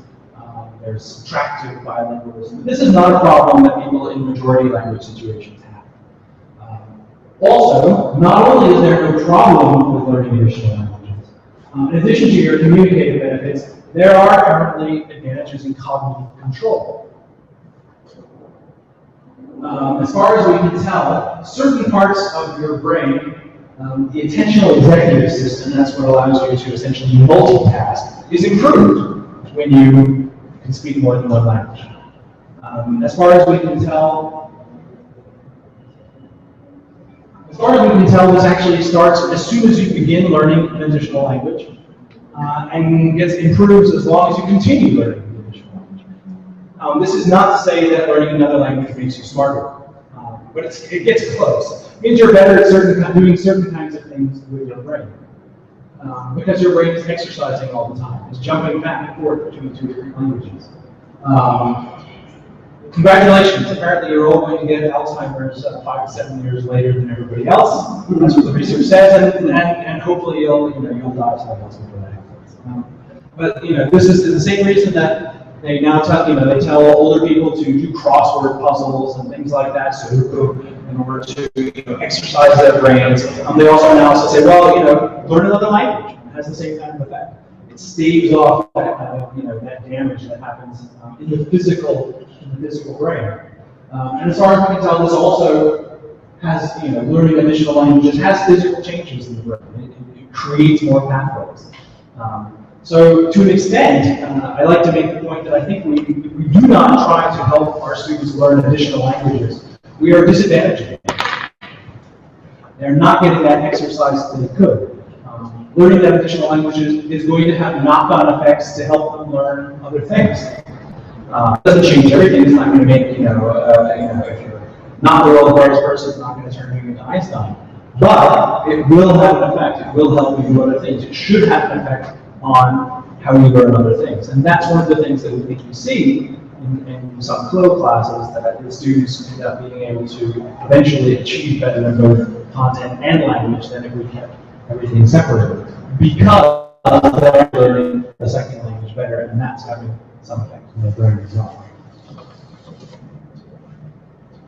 There's subtractive bilingualism. This is not a problem that people in majority language situations have. Also, not only is there no problem with learning additional languages, in addition to your communicative benefits, there are currently advantages in cognitive control. As far as we can tell, certain parts of your brain, the attentional executive system, that's what allows you to essentially multitask, is improved when you can speak more than one language. As far as we can tell, this actually starts as soon as you begin learning an additional language, and improves as long as you continue learning the additional language. This is not to say that learning another language makes you smarter, but it gets close. It means you're better at doing certain kinds of things with your brain. Because your brain is exercising all the time. It's jumping back and forth between two different languages. Congratulations, apparently you're all going to get Alzheimer's 5 to 7 years later than everybody else. That's what the research says, and hopefully you'll die somebody else before that happens. But this is the same reason that they now tell older people to do crossword puzzles and things like that, so in order to exercise their brains. They also now say, well, learn another language. It has the same kind of effect. It staves off that that damage that happens in the physical brain. And as far as we can tell, this also has learning additional languages has physical changes in the brain. It creates more pathways. So to an extent, I like to make the point that I think if we do not try to help our students learn additional languages, we are disadvantaging them. They're not getting that exercise that they could. Learning that additional languages is going to have knock-on effects to help them learn other things. It doesn't change everything. It's not going to make, if you're not the world's brightest person, it's not going to turn you into Einstein. But it will have an effect. It will help you do other things. It should have an effect on how you learn other things. And that's one of the things that we think you see in some flow classes, that the students end up being able to eventually achieve better in both content and language than if we kept everything separated. Because they're learning the second language better, and that's having some effect on their brain as well.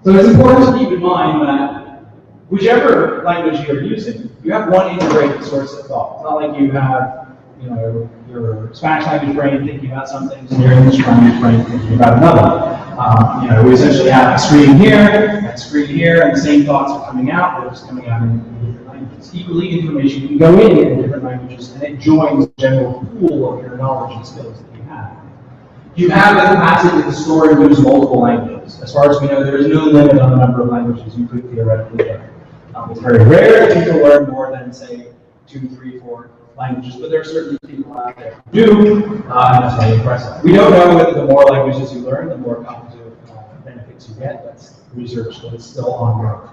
So it's important to keep in mind that whichever language you're using, you have one integrated source of thought. It's not like you have your Spanish language brain thinking about some things and your English language brain thinking about another. We essentially have a screen here, and the same thoughts are coming out, they're just coming out in different languages. Equally, information can go in different languages, and it joins the general pool of your knowledge and skills that you have. You have the capacity to store and use multiple languages. As far as we know, there is no limit on the number of languages you could theoretically learn. It's very rare that people learn more than, say, 2, 3, 4 languages, but there are certainly people out there who do, and that's very impressive. We don't know whether the more languages you learn, the more cognitive benefits you get. That's research that is still ongoing.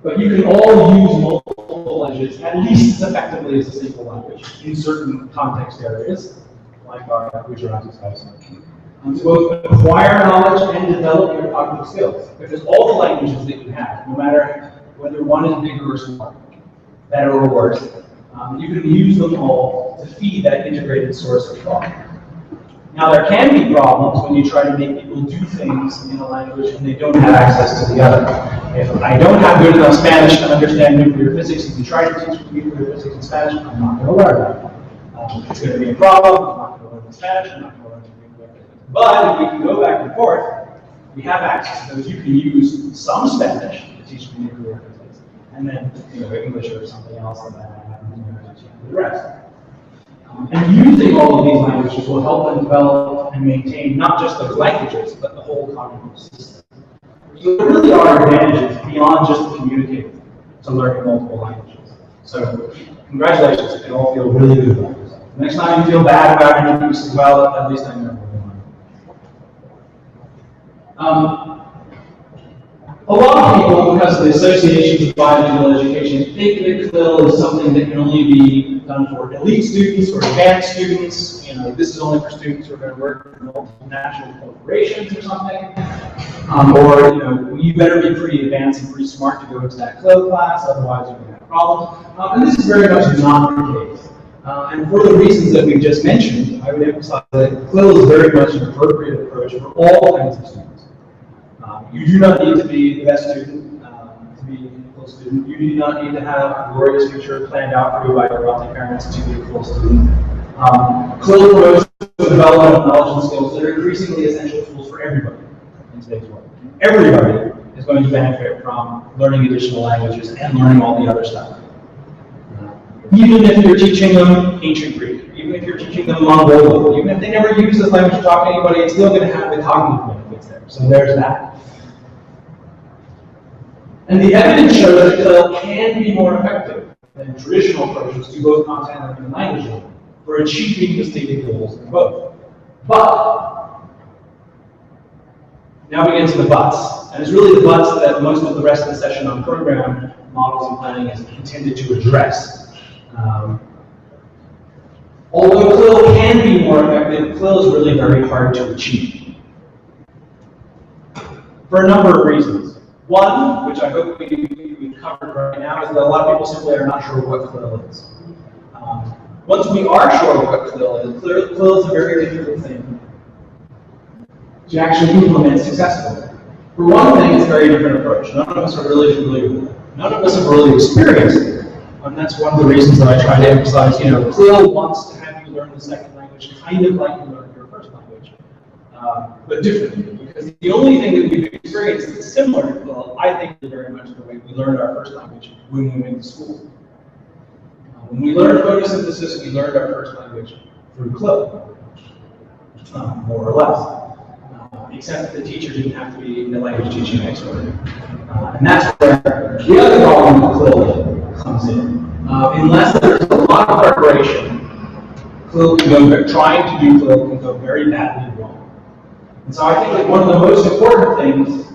But you can all use multiple languages at least as effectively as a single language in certain context areas, like our Gujarati studies. To both acquire knowledge and develop your cognitive skills. Because all the languages that you have, no matter whether one is bigger or smaller, better or worse, you can use them all to feed that integrated source of thought. Now, there can be problems when you try to make people do things in a language and they don't have access to the other. If I don't have good enough Spanish to understand nuclear physics, if you try to teach me nuclear physics in Spanish, I'm not going to learn that. It's going to be a problem. I'm not going to learn the Spanish. I'm not going to learn the nuclear physics. But if we can go back and forth, we have access to those. You can use some Spanish to teach community references, and then English or something else that I have to teach the rest. And using all of these languages will help them develop and maintain not just those languages, but the whole cognitive system. So there really are advantages beyond just communicating to learning multiple languages. So congratulations, you can all feel really good about yourself. The next time you feel bad about anything as well, at least I know what you're A lot of people, because of the associations of bilingual education, think that CLIL is something that can only be done for elite students or advanced students. This is only for students who are going to work for multinational corporations or something. Or, you better be pretty advanced and pretty smart to go into that CLIL class, otherwise you're going to have problems. And this is very much not the case. And for the reasons that we just mentioned, I would emphasize that CLIL is very much an appropriate approach for all kinds of students. You do not need to be the best student to be a full student. You do not need to have a glorious future planned out for you by your wealthy parents to be a full student. CLIL promotes the development of knowledge and skills that are increasingly essential tools for everybody in today's world. Everybody is going to benefit from learning additional languages and learning all the other stuff. Even if you're teaching them ancient Greek, even if you're teaching them Mongolian, even if they never use this language to talk to anybody, it's still going to have the cognitive benefits there. So there's that. And the evidence shows that CLIL can be more effective than traditional approaches to both content learning and language learning for achieving the stated goals in both. But, now we get to the buts. And it's really the buts that most of the rest of the session on program models and planning is intended to address. Although CLIL can be more effective, CLIL is really very hard to achieve. For a number of reasons. One, which I hope we've covered right now, is that a lot of people simply are not sure what CLIL is. Once we are sure what CLIL is, CLIL is a very difficult thing to actually implement successfully. For one thing, it's a very different approach. None of us are really familiar with it. None of us have really experienced it. And that's one of the reasons that I try to emphasize, CLIL wants to have you learn the second language kind of like you learned your first language, but differently. Because the only thing that we've experienced that's similar to CLIL, I think, is very much the way we learned our first language when we went to school. When we learned photosynthesis, we learned our first language through CLIL, more or less. Except that the teacher didn't have to be a language teaching expert. And that's where the other problem with CLIL comes in. Unless there's a lot of preparation, trying to do CLIL can go very badly wrong. And so I think that one of the most important things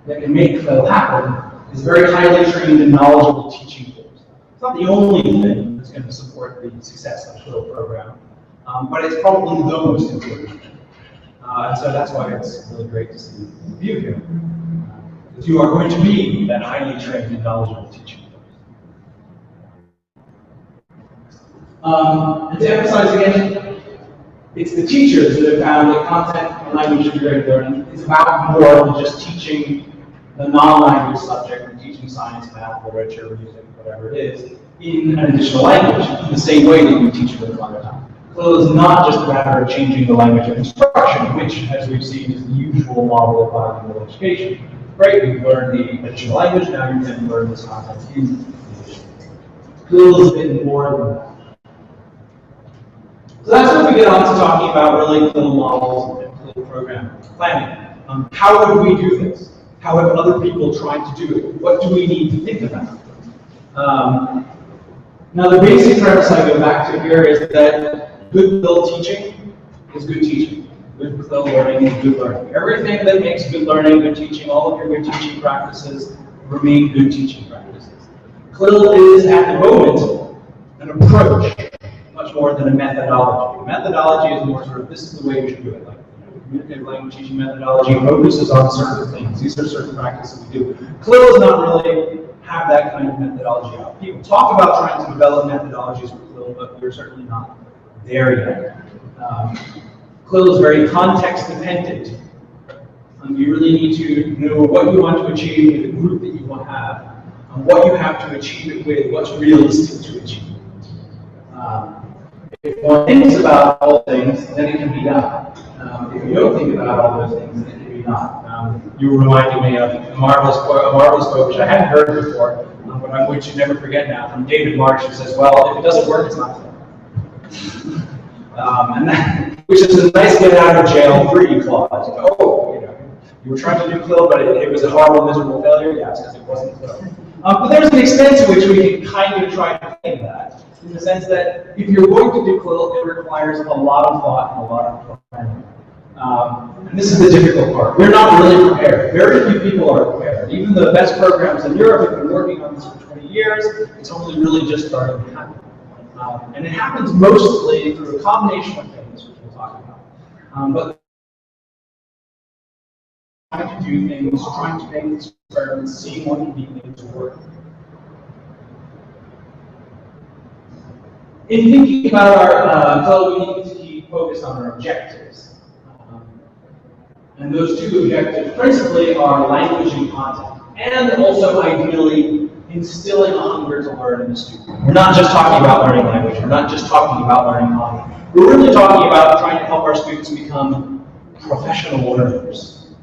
that can make CLIL happen is very highly trained and knowledgeable teaching tools. It's not the only thing that's going to support the success of the CLIL program, but it's probably the most important. And so that's why it's really great to see you here. Because you are going to be that highly trained and knowledgeable teaching. And to emphasize again, it's the teachers that have found that content and language integrated learning is about more than just teaching the non-language subject and teaching science, math, literature, music, whatever it is, in an additional language, in the same way that we teach it in the mother tongue. CLIL is not just a matter of changing the language of instruction, which, as we've seen, is the usual model of bilingual education. Great, we've learned the additional language, now you can learn this content in English. CLIL is a bit more than that. So that's when we get on to talking about really CLIL models and CLIL program planning. How would we do this? How have other people tried to do it? What do we need to think about? Now the basic premise I go back to here is that good CLIL teaching is good teaching. Good CLIL learning is good learning. Everything that makes good learning good teaching, all of your good teaching practices remain good teaching practices. CLIL is, at the moment, an approach, much more than a methodology. A methodology is more sort of, this is the way we should do it. Like, communicative language teaching methodology focuses on certain things. These are certain practices we do. CLIL does not really have that kind of methodology out. People talk about trying to develop methodologies for CLIL, but we're certainly not there yet. CLIL is very context dependent. You really need to know what you want to achieve with the group that you want to have, and what you have to achieve it with, what's realistic to achieve. If one thinks about all things, then it can be done. If you don't think about all those things, then it can be not. You were reminding me of a marvelous quote, which I hadn't heard before, but I'm going to never forget now, from David Marsh, who says, well, if it doesn't work, it's not fun. Which is a nice get out of jail free clause. You were trying to do CLIL, but it was a horrible, miserable failure. Yes, because it wasn't CLIL. But there's an extent to which we can kind of try to claim that, in the sense that if you're going to do CLIL, it requires a lot of thought and a lot of planning. And this is the difficult part. We're not really prepared. Very few people are prepared. Even the best programs in Europe have been working on this for 20 years. It's only really just starting to happen. And it happens mostly through a combination of things, which we'll talk about. But trying to do things, trying to make experiments, seeing what can be made to work. In thinking about our CLIL, we need to keep focused on our objectives. And those two objectives principally are language and content, and also ideally instilling a hunger to learn in the student. We're not just talking about learning language, we're not just talking about learning content. We're really talking about trying to help our students become professional learners.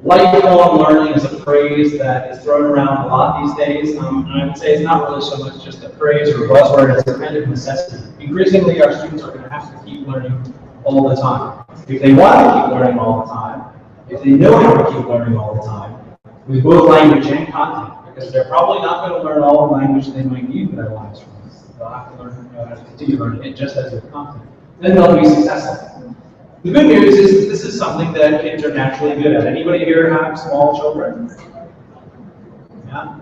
Lifelong learning is a phrase that is thrown around a lot these days, and I would say it's not really so much just a phrase or a buzzword, it's a kind of necessity. Increasingly, our students are going to have to keep learning all the time. If they want to keep learning all the time, if they know how to keep learning all the time, with both language and content, because they're probably not going to learn all the language they might need in their lives from this. They'll have to learn how to continue learning it just as their content. Then they'll be successful. The good news is that this is something that kids are naturally good at. Anybody here have small children? Yeah?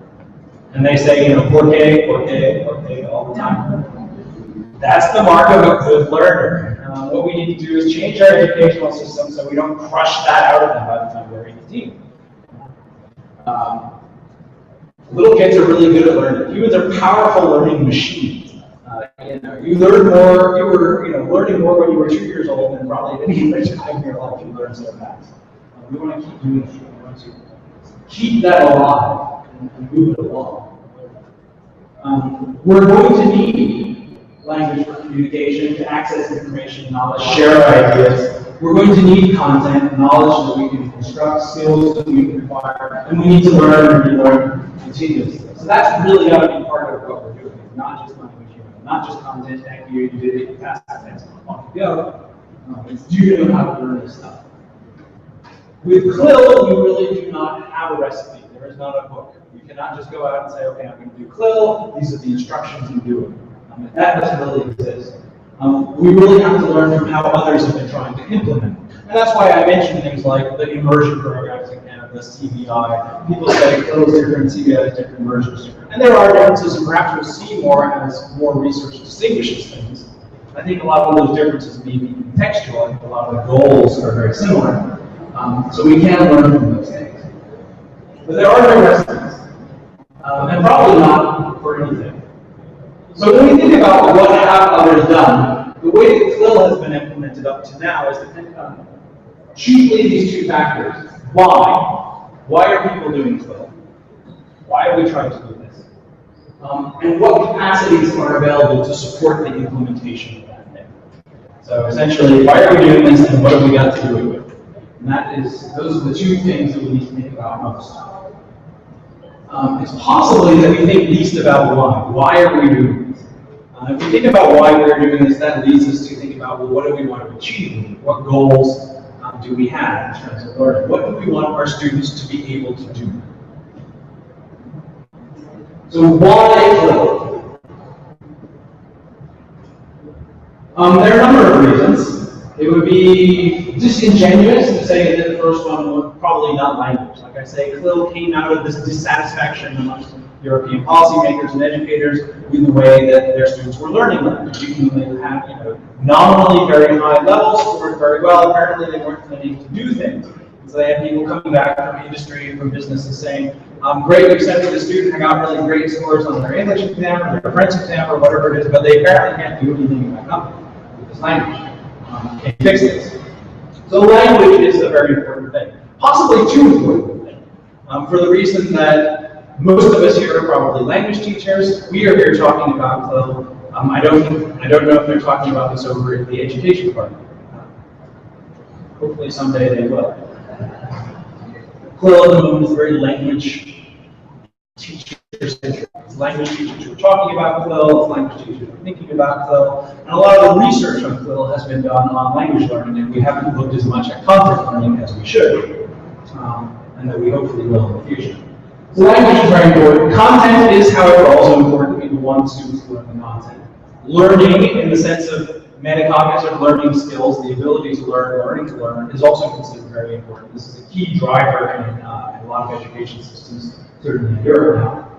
And they say, porque all the time. That's the mark of a good learner. What we need to do is change our educational system so we don't crush that out of them by the time they're 18. Little kids are really good at learning. Humans are powerful learning machines. You learn more. You were, learning more when you were 2 years old than probably at any other time in your life. You learn so fast. We want to keep doing it. We want to keep that alive and move it along. We're going to need language for communication, to access information, knowledge, share ideas. We're going to need content, knowledge that we can construct, skills that we can acquire, and we need to learn and relearn continuously. So that's really got to be part of what we're doing, not just language, not just content. Thank you, you did it, you passed that test, off you go. It's do you know how to learn this stuff? With CLIL, we really do not have a recipe. There is not a book. You cannot just go out and say, okay, I'm going to do CLIL. These are the instructions you do it. That doesn't really exist. We really have to learn from how others have been trying to implement. And that's why I mentioned things like the immersion programs in Canada, CBI. People say CLIL is different, CBI is different, immersion is different. And there are differences, and perhaps we'll see more as more research distinguishes things. I think a lot of those differences may be contextual. I think a lot of the goals are very similar. So we can learn from those things. But there are no recipes. And probably not for anything. So when we think about what have others done, the way that CLIL has been implemented up to now is dependent on chiefly these two factors. Why? Why are people doing CLIL? Why are we trying to do this? And what capacities are available to support the implementation of that thing? So essentially, why are we doing this and what have we got to do it with? And those are the two things that we need to think about most. It's possibly that we think least about why. Why are we doing this? If we think about why we're doing this, that leads us to think about, well, what do we want to achieve? What goals do we have in terms of learning? What do we want our students to be able to do? So why CLIL? There are a number of reasons. It would be disingenuous to say that the first one was probably not language. Like I say, CLIL came out of this dissatisfaction amongst European policymakers and educators with the way that their students were learning language. Even though they had, nominally very high levels, scored very well, apparently they weren't planning to do things. So they had people coming back from industry and from businesses saying, great, we sent the student, I got really great scores on their English exam or their French exam or whatever it is, but they apparently can't do anything in my company with this language. Can't fix this. So language is a very important thing. Possibly too important thing. For the reason that most of us here are probably language teachers. We are here talking about CLIL. I don't know if they're talking about this over at the education department. Hopefully someday they will. CLIL at the moment is very language teacher-centric. It's language teachers who are talking about CLIL, it's language teachers who are thinking about CLIL, and a lot of the research on CLIL has been done on language learning, and we haven't looked as much at content learning as we should, and that we hopefully will in the future. So language is very important. Content is, however, also important to be the one students learn the content. Learning, in the sense of metacognitive learning skills, the ability to learn, learning to learn, is also considered very important. This is a key driver in a lot of education systems, certainly in Europe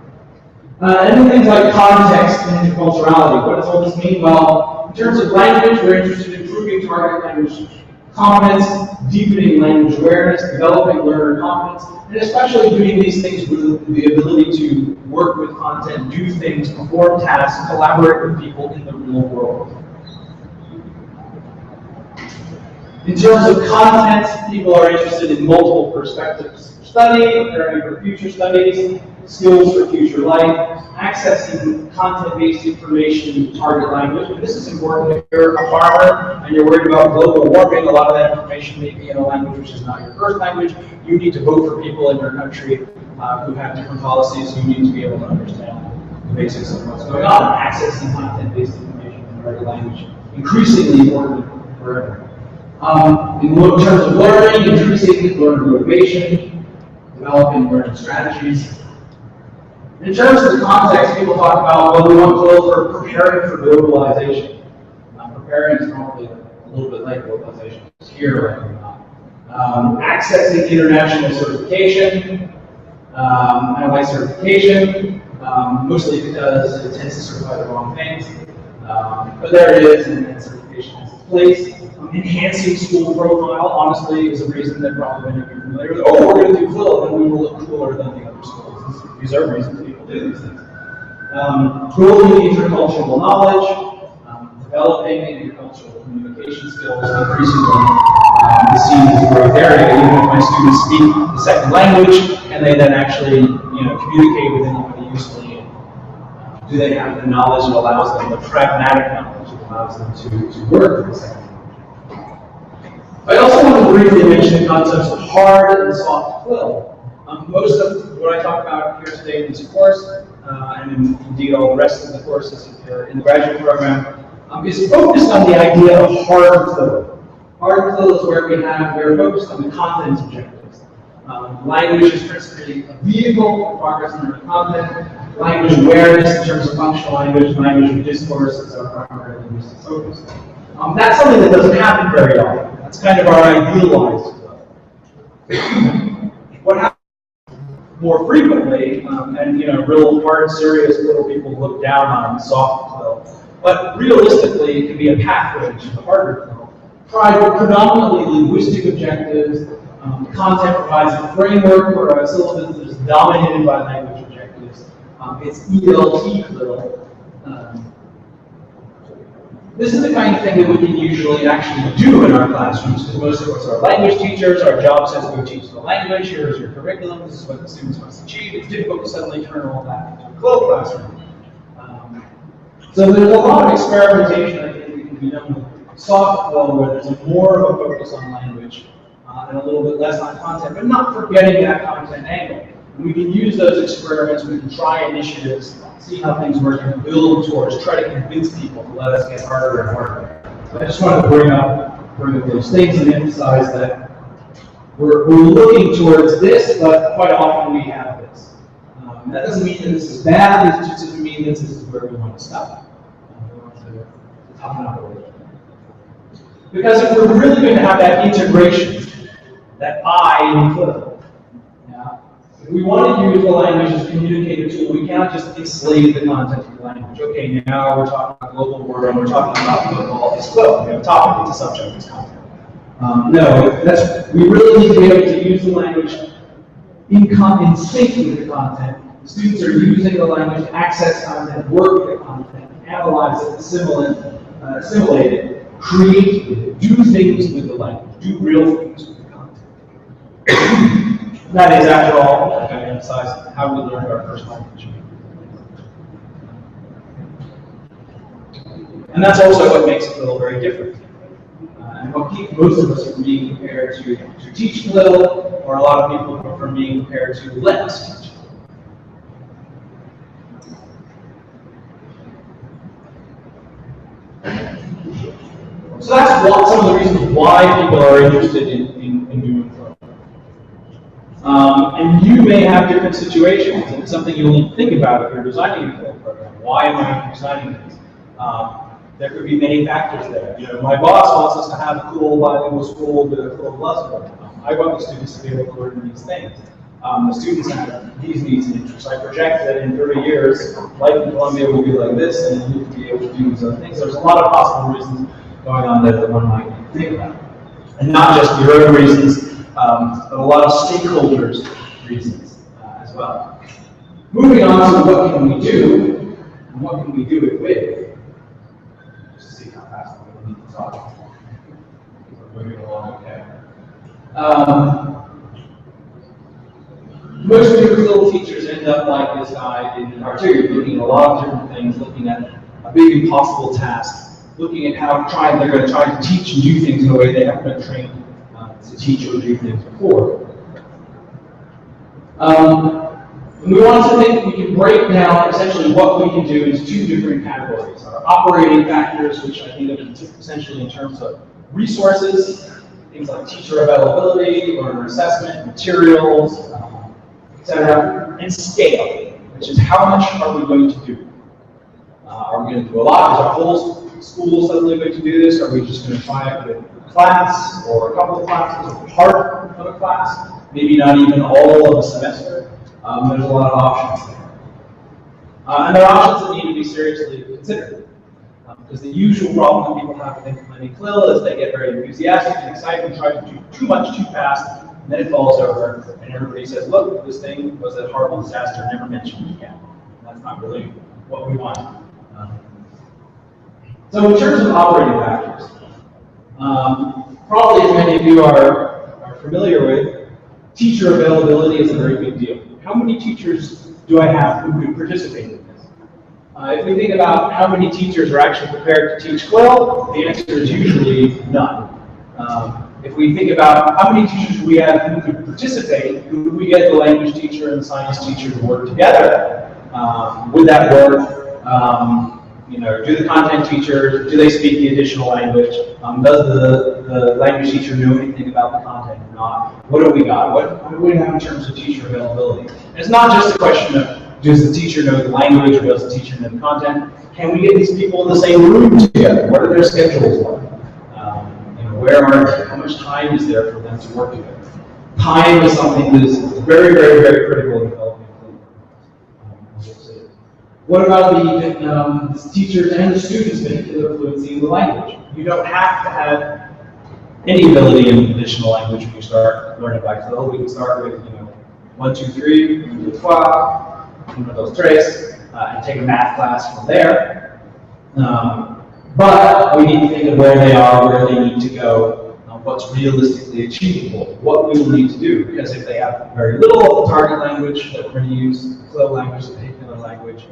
now. And then things like context and interculturality. What does all this mean? Well, in terms of language, we're interested in improving target language competence, deepening language awareness, developing learner competence, and especially doing these things with the ability to work with content, do things, perform tasks, collaborate with people in the real world. In terms of content, people are interested in multiple perspectives for study, preparing for future studies, skills for future life, accessing content-based information in target language. And this is important if you're a farmer and you're worried about global warming. A lot of that information may be in a language which is not your first language. You need to vote for people in your country who have different policies. You need to be able to understand the basics of what's going on. Accessing content-based information in target language, increasingly important for everyone. In terms of learning, increasing learner motivation, developing learning strategies. In terms of the context, people talk about, well, we want CLIL for preparing for globalization. Preparing is normally a little bit like globalization. It's here, right or not. Accessing international certification. I like certification, mostly because it tends to certify the wrong things. But there it is, and certification has its place. Enhancing school profile, honestly, is a reason that probably many of you are familiar with. Oh, we're going to do CLIL, and we will look cooler than the other schools. These are reasons people do these things. Building intercultural knowledge, developing intercultural communication skills, increasingly is seen as a growth area. Even if my students speak the second language, and they then actually, communicate with anybody usefully, do they have the knowledge that allows them, the pragmatic knowledge that allows them to work with the second language? I also want to briefly mention the concepts of hard and soft CLIL. Most of what I talk about here today in this course, and indeed all the rest of the courses in the graduate program, is focused on the idea of hard CLIL. Hard CLIL is where we're focused on the content objectives. Language is principally a vehicle for progress in learning content. Language awareness in terms of functional language of discourse is our primary linguistic focus. That's something that doesn't happen very often. That's kind of our idealized CLIL. What happens more frequently, and real hard, serious CLIL people look down on soft CLIL, but realistically, it can be a pathway to the harder CLIL. Predominantly linguistic objectives. Content provides a framework for a syllabus that is dominated by language objectives. It's ELT CLIL. This is the kind of thing that we can usually actually do in our classrooms, because most of us are language teachers. Our job says go teach the language. Here is your curriculum. This is what the students must achieve. It's difficult to suddenly turn all that into a CLIL classroom. So there's a lot of experimentation I think that can be done with soft CLIL, where there's more of a focus on language and a little bit less on content, but not forgetting that content angle. And we can use those experiments. We can try initiatives, see how things work, and build towards, try to convince people to let us get harder and harder. So I just wanted to bring up those things and emphasize that we're looking towards this, but quite often we have this. That doesn't mean that this is bad, it just doesn't mean that this is where we want to stop. We want to toughen up a little bit. Because if we're really going to have that integration, that I in CLIL, if we want to use the language as a communicator tool, we can't just enslave the content of the language. Okay, now we're talking about global warming, we're talking about football, it's CLIL. We have a topic, it's a subject, it's content. No, we really need to be able to use the language in sync with the content. The students are using the language to access content, work with the content, analyze it, assimilate it, create it, do things with the language, do real things with the content. That is, after all, like I emphasized, how we learned our first language. And that's also what makes CLIL very different. And what keeps most of us from being prepared to teach CLIL, or or a lot of people from being prepared to let us teach. So that's some of the reasons why people are interested in doing flow. And you may have different situations, and it's something you'll need to think about if you're designing a flow program. Why am I designing this? There could be many factors there. You know, my boss wants us to have a cool bilingual school with a cool lesson. I want the students to be able to learn these things. The students have these needs and interests. I project that in 30 years, life in Colombia will be like this, and you will be able to do these other things. There's a lot of possible reasons going on there that one might think about. And not just your own reasons, but a lot of stakeholders' reasons as well. Moving on to what can we do, and what can we do it with. Just to see how fast we need to talk. We're moving along okay. Most of your little teachers end up like this guy in the cartoon, looking at a lot of different things, looking at a big impossible task, looking at how they're going to try to teach and do things in a way they haven't been trained to teach or do things before. We want to think we can break down essentially what we can do into two different categories. Our operating factors, which I think of essentially in terms of resources, things like teacher availability, learner assessment, materials, etc., and scale, which is how much are we going to do? Are we going to do a lot? Is our whole school suddenly going to do this? Are we just going to try it with a class, or a couple of classes, or part of a class? Maybe not even all of a semester. There's a lot of options there. And there are options that need to be seriously considered. Because the usual problem that people have with implementing CLIL is they get very enthusiastic and excited and try to do too much too fast, and then it falls over, and everybody says, look, this thing was a horrible disaster, never mentioned again. And that's not really what we want. So in terms of operating factors, probably as many of you are familiar with, teacher availability is a very big deal. How many teachers do I have who could participate in this? If we think about how many teachers are actually prepared to teach CLIL, the answer is usually none. If we think about how many teachers we have who could participate, could we get the language teacher and the science teacher to work together? Would that work? You know, do the content teachers, do they speak the additional language? Does the language teacher know anything about the content or not? What do we got? What do we have in terms of teacher availability? And it's not just a question of, does the teacher know the language or does the teacher know the content? Can we get these people in the same room together? What are their schedules like? You know, where are they? How much time is there for them to work together? Time is something that is very, very, very critical in developing What about the teachers and the students' vehicular fluency in the language? You don't have to have any ability in additional language when you start learning by CLIL. We can start with, 1, 2, 3, 1, 2, 3, 1 of those tres, and take a math class from there. But we need to think of where they are, where they need to go, what's realistically achievable, what we will need to do. Because if they have very little of the target language that we're going to use, the CLIL language, the vehicular language,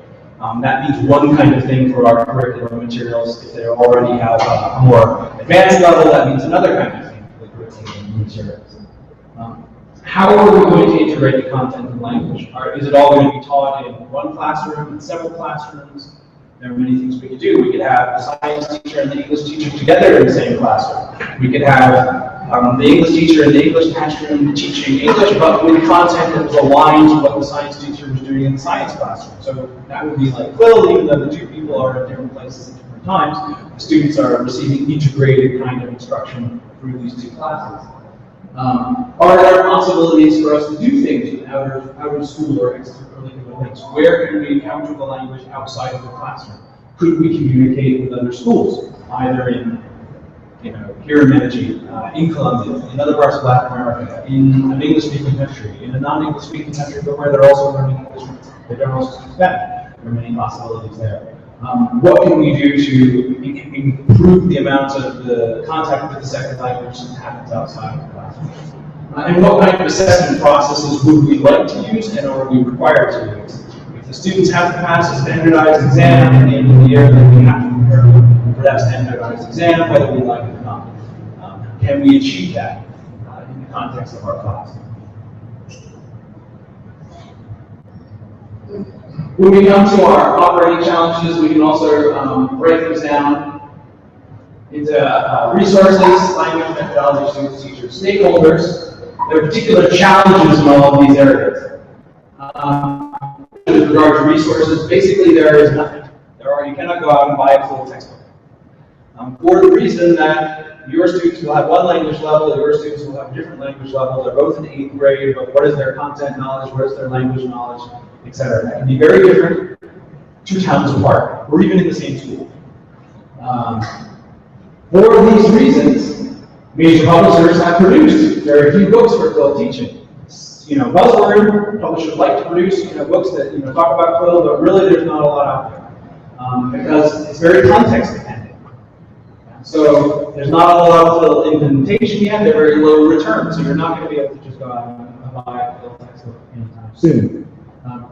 that means one kind of thing for our curriculum materials. If they already have a more advanced level, that means another kind of thing for the curriculum materials. How are we going to integrate the content and language? Is it all going to be taught in one classroom, in several classrooms? There are many things we could do. We could have the science teacher and the English teacher together in the same classroom. We could have the English teacher and the English classroom teaching English, but with content that was aligned to what the science teacher was doing in the science classroom. So that would be like CLIL, even though the two people are in different places at different times, the students are receiving integrated kind of instruction through these two classes. Are there possibilities for us to do things with out of school or extracurricular things? Where can we encounter the language outside of the classroom? Could we communicate with other schools, either in here in Medellin, in Colombia, in other parts of Latin America, in an English-speaking country, in a non-English-speaking country, but where they're also learning English, they don't also speak Spanish. There are many possibilities there. What can we do to improve the amount of the contact with the second language that happens outside of the classroom? And what kind of assessment processes would we like to use and are we required to use? If the students have to pass a standardized exam at the end of the year, then we have to prepare them for that standardized exam, whether we like it or not. Can we achieve that in the context of our class? When we come to our operating challenges, we can also break these down into resources, language, methodology, students, teachers, stakeholders. There are particular challenges in all of these areas. With regard to resources, basically there is nothing. You cannot go out and buy a full textbook. For the reason that your students will have one language level, your students will have a different language level, they're both in 8th grade, but what is their content knowledge, what is their language knowledge, etc. That can be very different 2 towns apart, or even in the same school. For these reasons, major publishers have produced very few books for Quill teaching. Buzzword, publishers like to produce books that talk about Quill, but really there's not a lot out there because it's very context dependent. So there's not a lot of Quill implementation yet. They're very low return, so you're not going to be able to just go out and buy a Quill textbook anytime soon.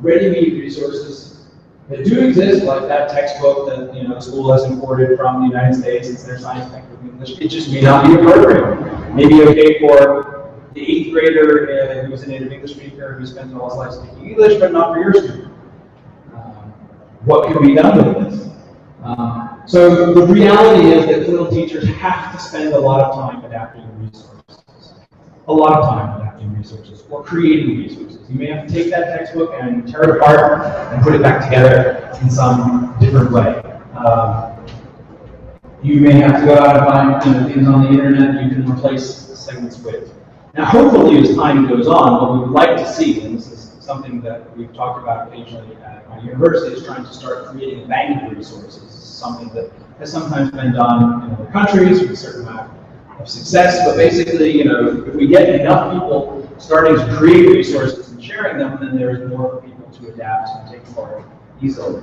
Ready-made resources that do exist, like that textbook that the school has imported from the United States. It's their science textbook in English. It just may not be appropriate. Maybe okay for the 8th grader who is a native English speaker who spends all his life speaking English, but not for your student. What can be done with this? So the reality is that Quill teachers have to spend a lot of time adapting resources. A lot of time adapting resources or creating resources. You may have to take that textbook and tear it apart and put it back together in some different way. You may have to go out and find things on the internet that you can replace segments with. Now, hopefully, as time goes on, what we would like to see, and this is something that we've talked about occasionally at my university, is trying to start creating a bank of resources. This is something that has sometimes been done in other countries with a certain amount of success. But basically, if we get enough people starting to create resources and sharing them, then there's more people to adapt and take part easily.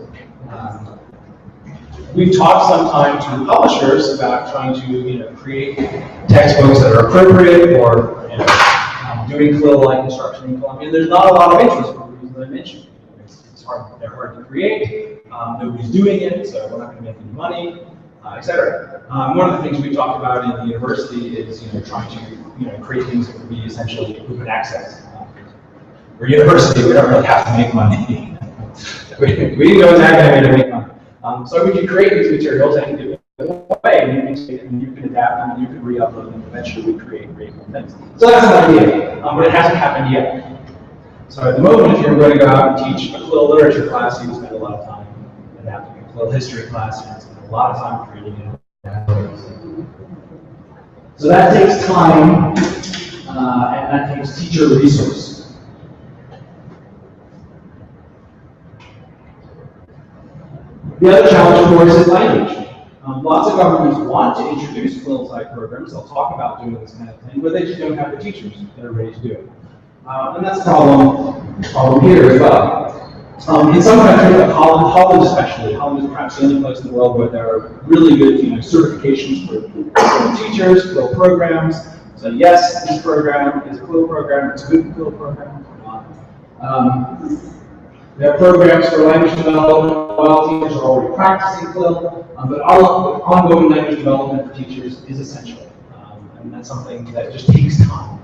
We've talked sometimes to the publishers about trying to create textbooks that are appropriate or doing Quill-like instruction in Columbia. There's not a lot of interest for the reasons I mentioned. It's hard; they're hard to create. Nobody's doing it, so we're not going to make any money, etc. One of the things we talked about in the university is trying to create things that would be essentially open access. For university, we don't really have to make money. we know exactly how to make money. So we can create these materials and give them away, and you can take it and you can adapt them and you can re-upload them. Eventually, we create great things. So that's an idea, but it hasn't happened yet. So at the moment, if you're going to go out and teach a Quill literature class, you spend a lot of time adapting. A Quill history class, you spend a lot of time creating it. So that takes time, and that takes teacher resource. The other challenge, of course, is language. Lots of governments want to introduce Quill-type programs. They'll talk about doing this kind of thing, but they just don't have the teachers that are ready to do it. And that's a problem here as well. In some countries, like Holland especially, Holland is perhaps the only place in the world where there are really good certifications for teachers, Quill programs. So yes, this program is a Quill program, it's a good Quill program. There are programs for language development while teachers are already practicing Quill, but ongoing language development for teachers is essential. And that's something that just takes time.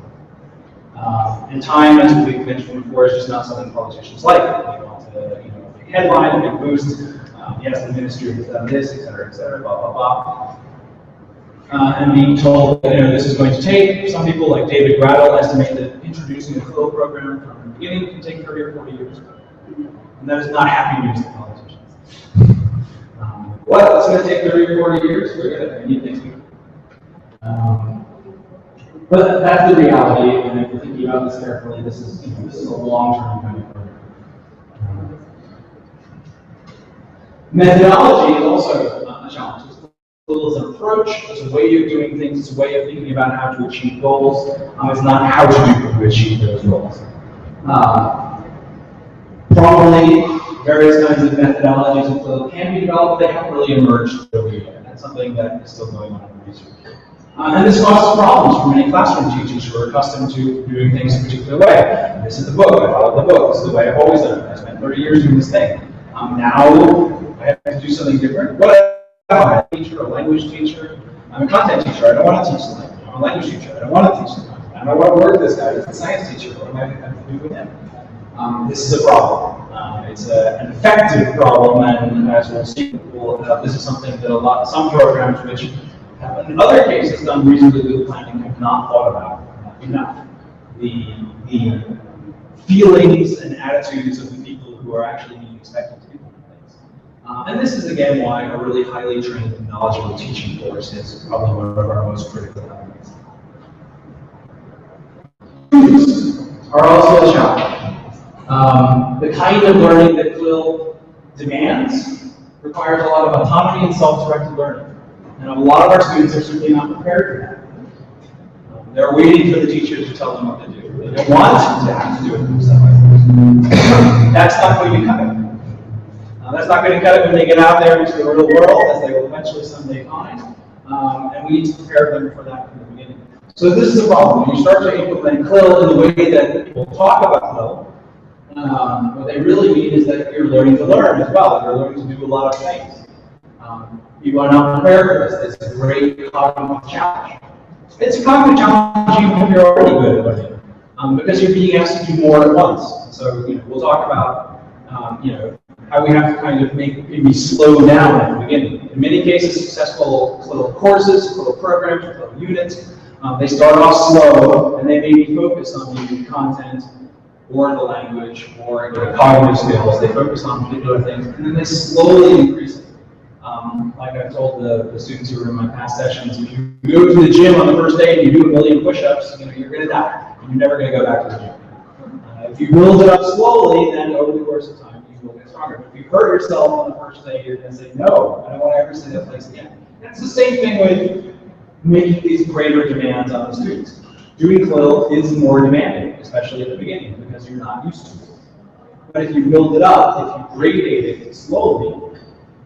And time, as we mentioned before, is just not something politicians like. They want a big headline, a big boost. Yes, the ministry has done this, et cetera, blah, blah, blah. And being told that this is going to take, some people like David Grattel estimate that introducing a Quill program from the beginning can take 30 or 40 years. And that is not happy news to politicians. What? It's going to take 30 or 40 years? Forget it. We need things to But that's the reality, and if you're thinking about this carefully, this is a long-term kind of program. Methodology is also a challenge. It's an approach, it's a way of doing things, it's a way of thinking about how to achieve goals. It's not how to achieve those goals. Probably various kinds of methodologies in Quill can be developed, but they haven't really emerged really yet. That's something that is still going on in research. And this causes problems for many classroom teachers who are accustomed to doing things a particular way. This is the book, I followed the book, this is the way I've always done it. I spent 30 years doing this thing. Now I have to do something different. What I'm a teacher, a language teacher, I'm a content teacher, I don't want to teach the language. I'm a language teacher, I don't want to teach the language. I don't want to work with this guy, he's a science teacher, what am I going to have to do with him? This is a problem. It's an effective problem, and as we'll see, this is something that some programs which have in other cases done reasonably good planning have not thought about enough. The feelings and attitudes of the people who are actually being expected to do things. And this is again why a really highly trained and knowledgeable teaching force is probably one of our most critical elements. Students are also a challenge. The kind of learning that CLIL demands requires a lot of autonomy and self-directed learning. And a lot of our students are simply not prepared for that. They're waiting for the teachers to tell them what to do. They don't want to have to do it themselves. That's not going to cut it. That's not going to cut it when they get out there into the real world, as they will eventually someday find. And we need to prepare them for that from the beginning. So this is a problem. When you start to implement CLIL in the way that people talk about CLIL, what they really mean is that you're learning to learn as well. You're learning to do a lot of things. People are not prepared for this. It's a great cognitive challenge. It's a cognitive challenge even if you're already good at learning, because you're being asked to do more at once. So we'll talk about how we have to kind of maybe slow down at the beginning. In many cases, successful CLIL courses, CLIL programs, CLIL units, they start off slow and they may be focused on the content or the language or cognitive skills. They focus on particular things and then they slowly increase it. Like I've told the students who were in my past sessions, if you go to the gym on the first day and you do 1 million push-ups, you're going to die. You're never going to go back to the gym. If you build it up slowly, then over the course of time, you will get stronger. But if you hurt yourself on the first day, you're going to say, no, I don't want to ever see that place again. And it's the same thing with making these greater demands on the students. Doing CLIL is more demanding, especially at the beginning, because you're not used to it. But if you build it up, if you gradate it slowly,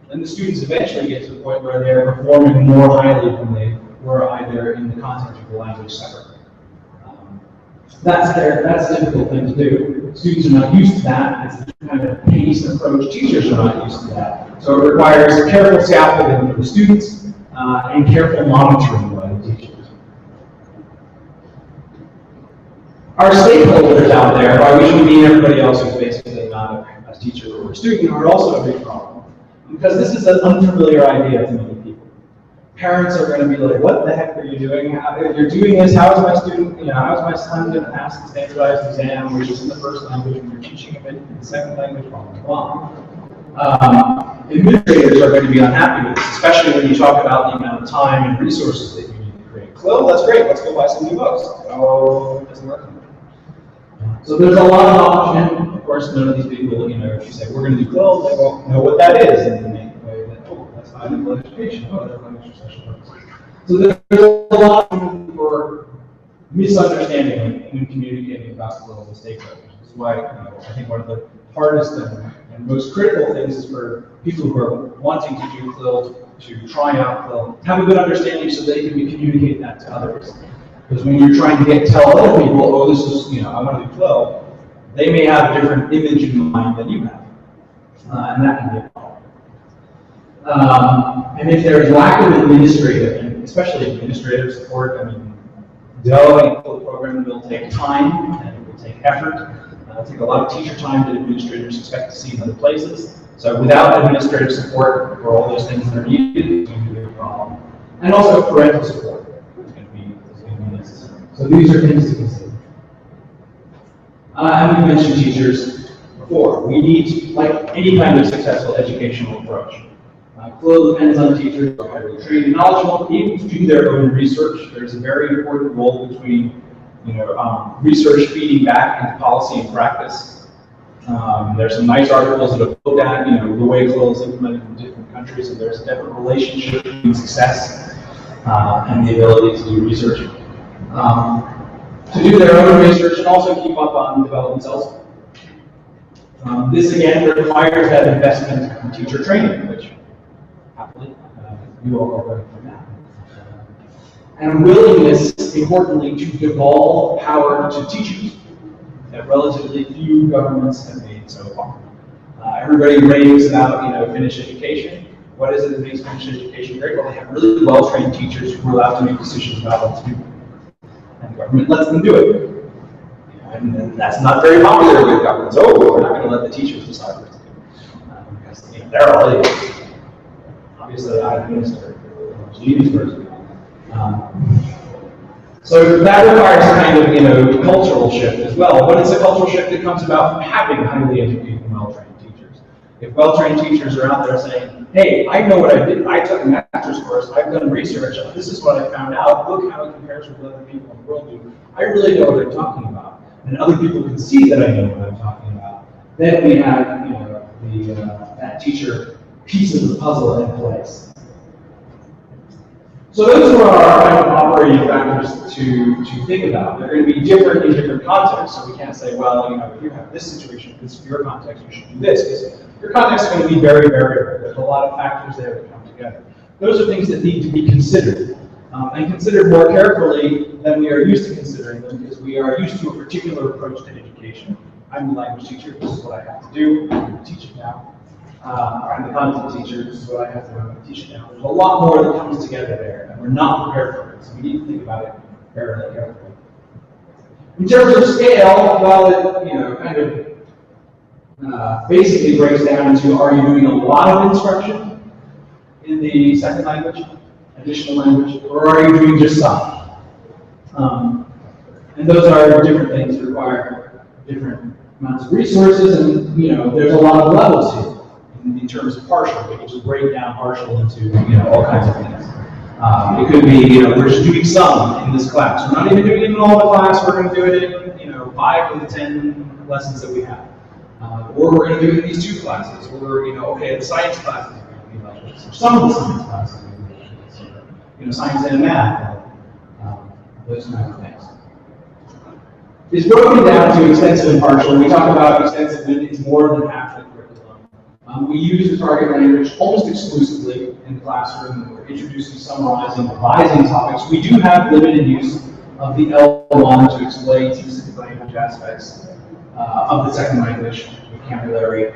then the students eventually get to the point where they're performing more highly than they were either in the content or the language separately. That's a difficult thing to do. Students are not used to that. It's the kind of paced approach. Teachers are not used to that. So it requires careful scaffolding for the students and careful monitoring by the teachers. Our stakeholders out there, by which we mean everybody else who's basically not a teacher or a student, are also a big problem. Because this is an unfamiliar idea to many people. Parents are going to be like, what the heck are you doing? If you're doing this, how is my student, how is my son going to pass the standardized exam, which is in the first language, when you're teaching him in the second language, blah, blah, blah. Administrators are going to be unhappy with this, especially when you talk about the amount of time and resources that you need to create. CLIL, that's great, let's go buy some new books. Oh, it doesn't work. So there's a lot of option. Of course, none of these people, if you say, we're going to do CLIL, they won't know what that is. And they way that, oh, that's high level education. Oh, that's language for special purposes. So there's a lot of room for misunderstanding when communicating about CLIL with stakeholders. This is why I think one of the hardest and most critical things is for people who are wanting to do CLIL, to try out CLIL, have a good understanding so they can communicate that to others. Because when you're trying to tell other people, oh, this is, I want to do CLIL, they may have a different image in mind than you have. And that can be a problem. And if there's lack of administrative, and especially administrative support, developing a CLIL program will take time, and it will take effort. It'll take a lot of teacher time that administrators expect to see in other places. So without administrative support for all those things that are needed, it's going to be a problem. And also parental support. So these are things to consider. And we mentioned teachers before. We need, like any kind of successful educational approach. CLIL depends on teachers who are highly trained and knowledgeable, even to do their own research. There's a very important role between research feeding back into policy and practice. There's some nice articles that have looked at the way CLIL is implemented in different countries, and there's a different relationship between success and the ability to do research. To do their own research and also keep up on developments elsewhere. This again requires that investment in teacher training, which happily you all are learning from that. And willingness, importantly, to devolve power to teachers that relatively few governments have made so far. Everybody raves about Finnish education. What is it that makes Finnish education great? Well, they have really well-trained teachers who are allowed to make decisions about what to do. And the government lets them do it. And that's not very popular with governments. Oh, we're not going to let the teachers decide what to do. Because they're all idiots. Obviously, I administer a genius person. So that requires a kind of cultural shift as well. But it's a cultural shift that comes about from having highly educated and well-trained teachers. If well-trained teachers are out there saying, hey, I know what I did, I took a master's course, I've done research, this is what I found out, look how it compares with what other people in the world do, I really know what I'm talking about, and other people can see that I know what I'm talking about, then we have that teacher piece of the puzzle in place. So those are our kind of operating factors to think about. They're going to be different in different contexts, so we can't say, well, if you have this situation, this is your context, you should do this, because your context is going to be very variable. There's a lot of factors there that come together. Those are things that need to be considered, and considered more carefully than we are used to considering them, because we are used to a particular approach to education. I'm a language teacher, this is what I have to do, I'm going to teach it now. I'm the content teacher, this is what I have to teach it now. There's a lot more that comes together there, and we're not prepared for it, so we need to think about it very carefully. In terms of scale, well, it kind of basically breaks down into, are you doing a lot of instruction in the second language, additional language, or are you doing just some? And those are different things that require different amounts of resources, and there's a lot of levels here. In terms of partial, we can just break down partial into all kinds of things. It could be we're just doing some in this class. We're not even doing it in all the class. We're going to do it in 5 of the 10 lessons that we have, or we're going to do it in these 2 classes. Or okay, the science classes are going to be like this. Or some of the science classes are going to be like this. Science and math, those kinds of things. It's broken down to extensive and partial. When we talk about extensive, it's more than half the curriculum. We use the target language almost exclusively in the classroom. We're introducing, summarizing, revising topics. We do have limited use of the L1 to explain specific language aspects of the second language vocabulary.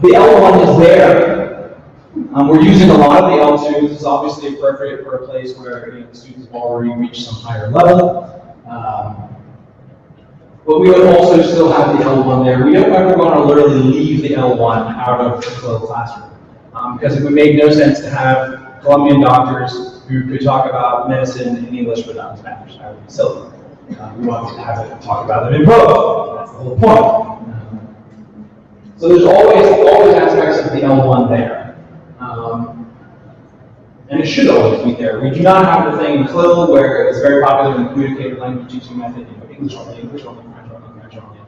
The L1 is there. We're using a lot of the L2. This is obviously appropriate for a place where the students have already reached some higher level. But we would also still have the L1 there. We don't ever want to literally leave the L1 out of the classroom. Because it would make no sense to have Colombian doctors who could talk about medicine in English but not in Spanish. That would be silly. We want to have it talk about them in both. That's the whole point. So there's always aspects of the L1 there. And it should always be there. We do not have the thing in CLIL where it's very popular in the communicative language teaching method, English only, French only,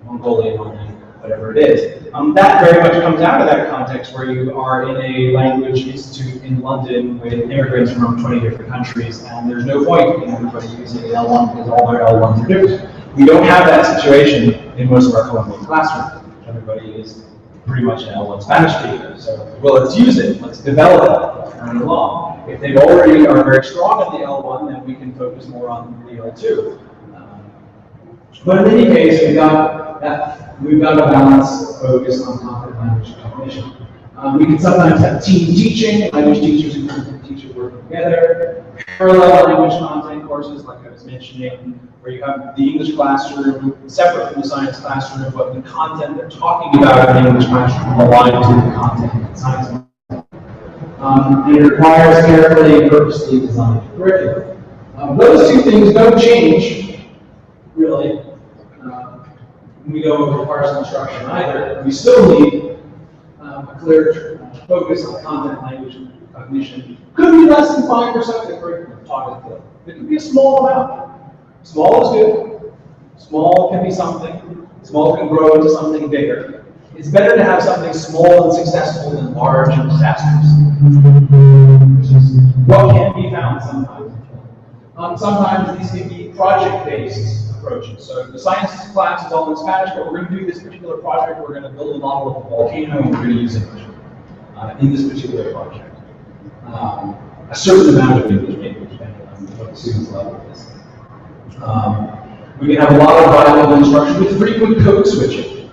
Mongolian only, whatever it is. That very much comes out of that context where you are in a language institute in London with immigrants from 20 different countries, and there's no point in everybody using the L1 because all their L1s are different. We don't have that situation in most of our Colombian classrooms. Everybody is pretty much an L1 Spanish speaker, so well, let's use it, let's develop it, let's turn it along. If they already are very strong in the L1, then we can focus more on the L2. But in any case, we've got a balance focus on content language cognition. We can sometimes have team teaching, language teachers and content teachers working together. Parallel language content courses, like I was mentioning, where you have the English classroom separate from the science classroom, but the content they're talking about in the English classroom aligned to the content in the science classroom. And it requires carefully and purposely designed curriculum. Those 2 things don't change, really. When we go over partial instruction either, we still need a clear focus on content language cognition. Could be less than 5% of the curriculum taught at CLIL. It could be a small amount. Small is good. Small can be something. Small can grow into something bigger. It's better to have something small and successful than large and disastrous, which is what can be found sometimes. Sometimes these can be project-based approaches. So the science class is all in Spanish, but we're going to do this particular project. We're going to build a model of a volcano, and we're going to use English in this particular project. A certain amount of English, maybe, depending on what the student's level is. We can have a lot of bilingual instruction with frequent code switching.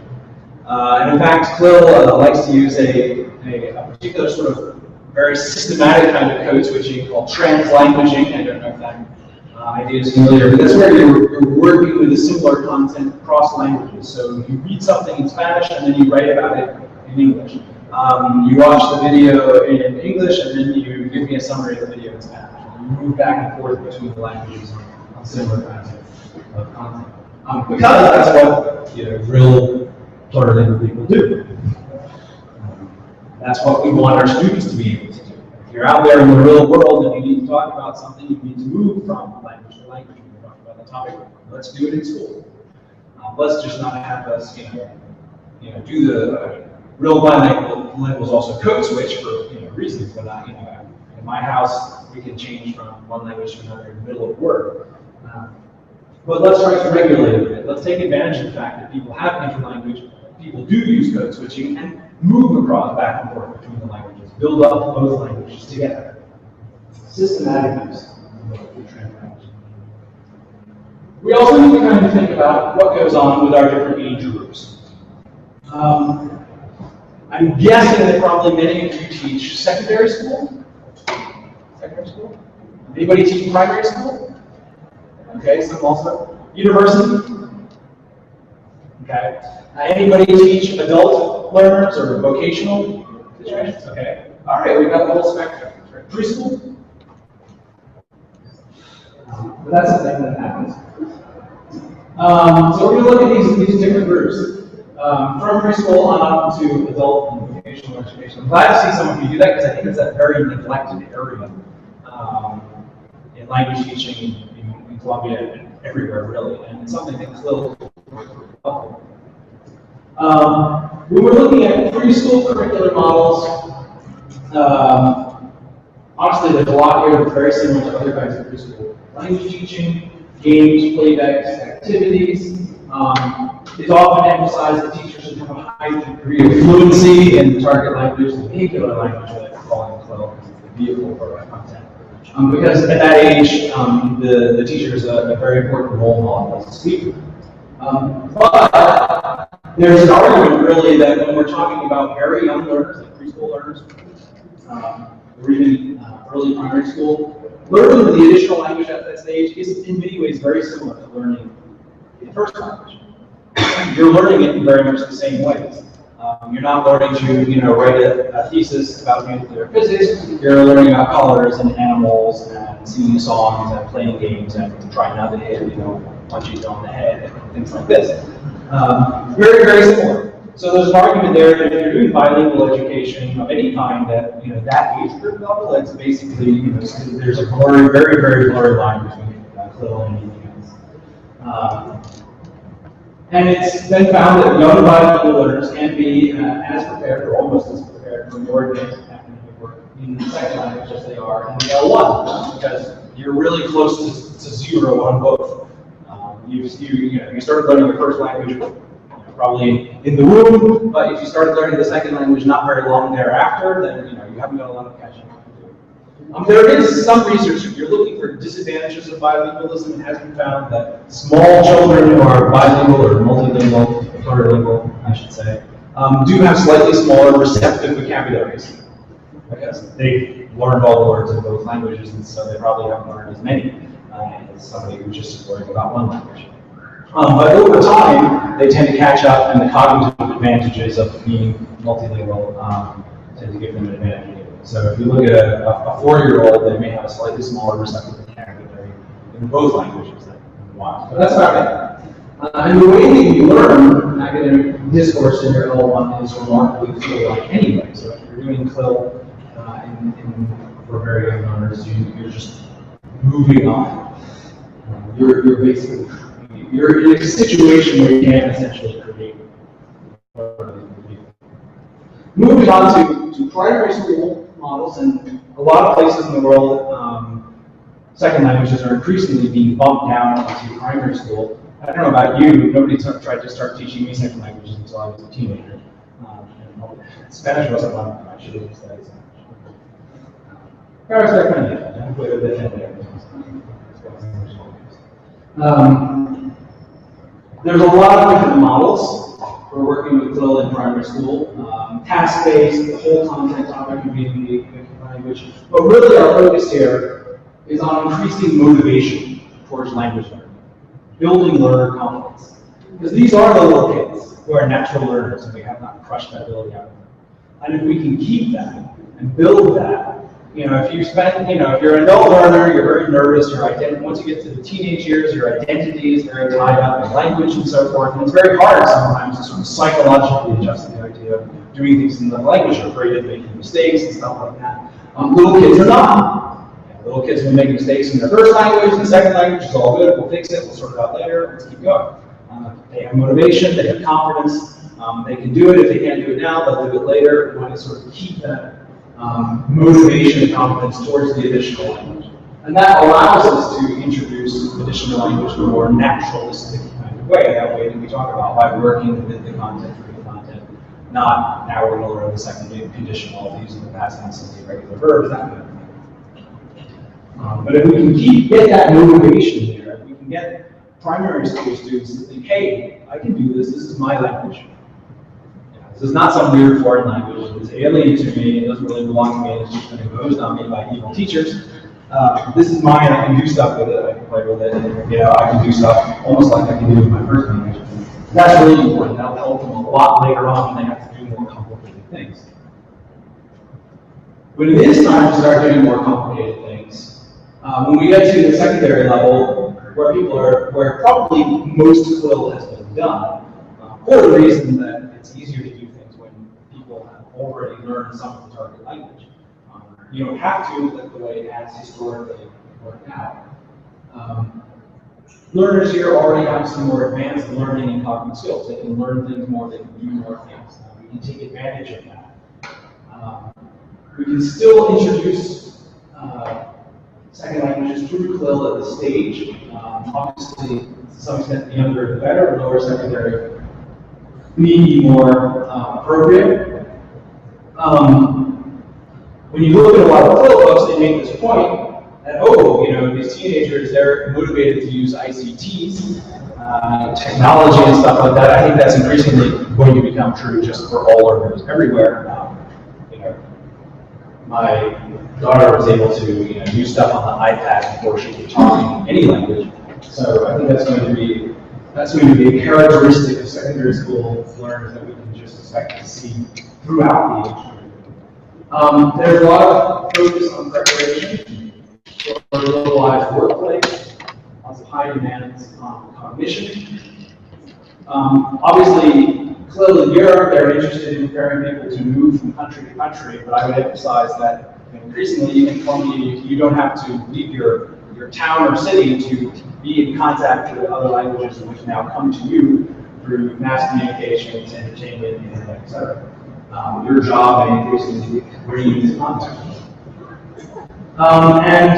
And in fact, CLIL likes to use a particular sort of very systematic kind of code switching called translanguaging. I don't know if that ideas familiar, but that's where you're working with a similar content across languages. So you read something in Spanish and then you write about it in English. You watch the video in English and then you give me a summary of the video in Spanish. You move back and forth between the languages on similar kinds of content. Because that's what real plurilingual people do. That's what we want our students to be able to do. If you're out there in the real world and you need to talk about something, you need to move from language to language. When you're talking about the topic, let's do it in school. Let's just not have us, do the real bilinguals also code switch for reasons. But not, in my house, we can change from one language to another in the middle of work. But let's try to regulate it a bit. Let's take advantage of the fact that people have interlanguage, people do use code switching, and move across back and forth between the languages. Build up both languages together. Systematic use. We also need to kind of think about what goes on with our different age groups. I'm guessing that probably many of you teach secondary school. Secondary school? Anybody teach primary school? Okay, some also. University? Okay. Anybody teach adult learners or vocational situations? Okay. All right, we've got the whole spectrum. Right. Preschool? But that's the thing that happens. So we're going to look at these different groups. From preschool on up to adult and vocational education. I'm glad to see some of you do that because I think it's a very neglected area in language teaching in Columbia and everywhere really, and it's something that's a little helpful. When we're looking at preschool curricular models, honestly there's a lot here that's very similar to other kinds of preschool. Language teaching, games, playbacks, activities. It's often emphasized that teachers should have a high degree of fluency in the target language, the vehicular language that we're calling CLIL, the vehicle for our content. Because at that age, the teacher is a very important role model as a speaker. But there's an argument really that when we're talking about very young learners, like preschool learners, or even early primary school, learning the additional language at that stage is in many ways very similar to learning the first language. You're learning it in very much the same ways. You're not learning to write a thesis about nuclear physics. You're learning about colors and animals and singing songs and playing games and trying not to hit punch each other on the head and things like this. Very, very similar. So there's an argument there that if you're doing bilingual education of any kind, that that age group level, it's basically there's a blurry, very, very blurry line between CLIL and anything else. And it's been found that young bilingual learners can be as prepared, or almost as prepared, for more advanced academic work in the second language as they are in the L1, because you're really close to zero on both. You started learning your first language probably in the room, but if you started learning the second language not very long thereafter, then you haven't got a lot of catching up to do. There is some research, if you're looking for disadvantages of bilingualism, it has been found that small children who are bilingual or multilingual, plurilingual, I should say, do have slightly smaller receptive vocabularies because they've learned all the words in both languages, and so they probably haven't learned as many as somebody who's just learning about one language. But over time, they tend to catch up, and the cognitive advantages of being multilingual tend to give them an advantage. So if you look at a 4-year-old, they may have a slightly smaller receptive vocabulary in both languages than one. But that's about it. And the way that you learn academic discourse in your L1 is remarkably CLIL-like anyway. So if you're doing CLIL for very young learners, you're just moving on. You're basically you're in a situation where you can essentially create. Moving on to primary school models, and a lot of places in the world, second languages are increasingly being bumped down into primary school. I don't know about you, nobody tried to start teaching me second languages until I was a teenager. Spanish wasn't one of them, I should have studied Spanish. There's a lot of different models for working with CLIL in primary school. Task-based, the whole content topic can be in the language. But really our focus here is on increasing motivation towards language learning, building learner confidence. Because these are the little kids who are natural learners, and we have not crushed that ability out of them. And if we can keep that and build that, if you spend, if you're an adult learner, you're very nervous, once you get to the teenage years, your identity is very tied up in language and so forth, and it's very hard sometimes to sort of psychologically adjust to the idea of doing things in the language. You're afraid of making mistakes and stuff like that. Little kids are not. Little kids will make mistakes in their first language, the second language is all good, we'll fix it, we'll sort it out later, let's keep going. They have motivation, they have confidence, they can do it. If they can't do it now, they'll do it later. We want to sort of keep that motivation and confidence towards the additional language. And that allows us to introduce additional language in a more naturalistic kind of way, that way that we talk about by working with the content, through the content, not now we're going to learn the second conditional using the past tense and the irregular verbs, that kind of thing. But if we can get that motivation there, if we can get primary school students to think, hey, I can do this is my language. This is not some weird foreign language, it's alien to me, it doesn't really belong to me, it's just been imposed on me by evil teachers. This is mine, I can do stuff with it, I can play with it, and I can do stuff almost like I can do with my first language. That's really important, that'll help them a lot later on when they have to do more complicated things. When it is time to start doing more complicated things, when we get to the secondary level, where probably most CLIL has been done, for the reason that it's easier to do things when people have already learned some of the target language. You don't have to, like the way it has historically worked out. Learners here already have some more advanced learning and cognitive skills. They can learn things more, they can do more things. We can take advantage of that. We can still introduce second languages through CLIL at the stage. Obviously, to some extent, the younger the better, lower secondary may be more appropriate. When you look at a lot of CLIL books, they make this point that, these teenagers, they're motivated to use ICTs, technology and stuff like that. I think that's increasingly going to become true just for all learners everywhere. My daughter was able to use stuff on the iPad before she could talk in any language. So I think that's going to be a characteristic of secondary school learners that we can just expect to see throughout the age group. There's a lot of focus on preparation for a localized workplace, lots of high demands on cognition. Obviously, CLIL in Europe, they're interested in preparing people to move from country to country, but I would emphasize that increasingly in Columbia, you don't have to leave your town or city to be in contact with other languages which now come to you through mass communications, entertainment, internet, etc. Your job may increasingly bring you into contact. And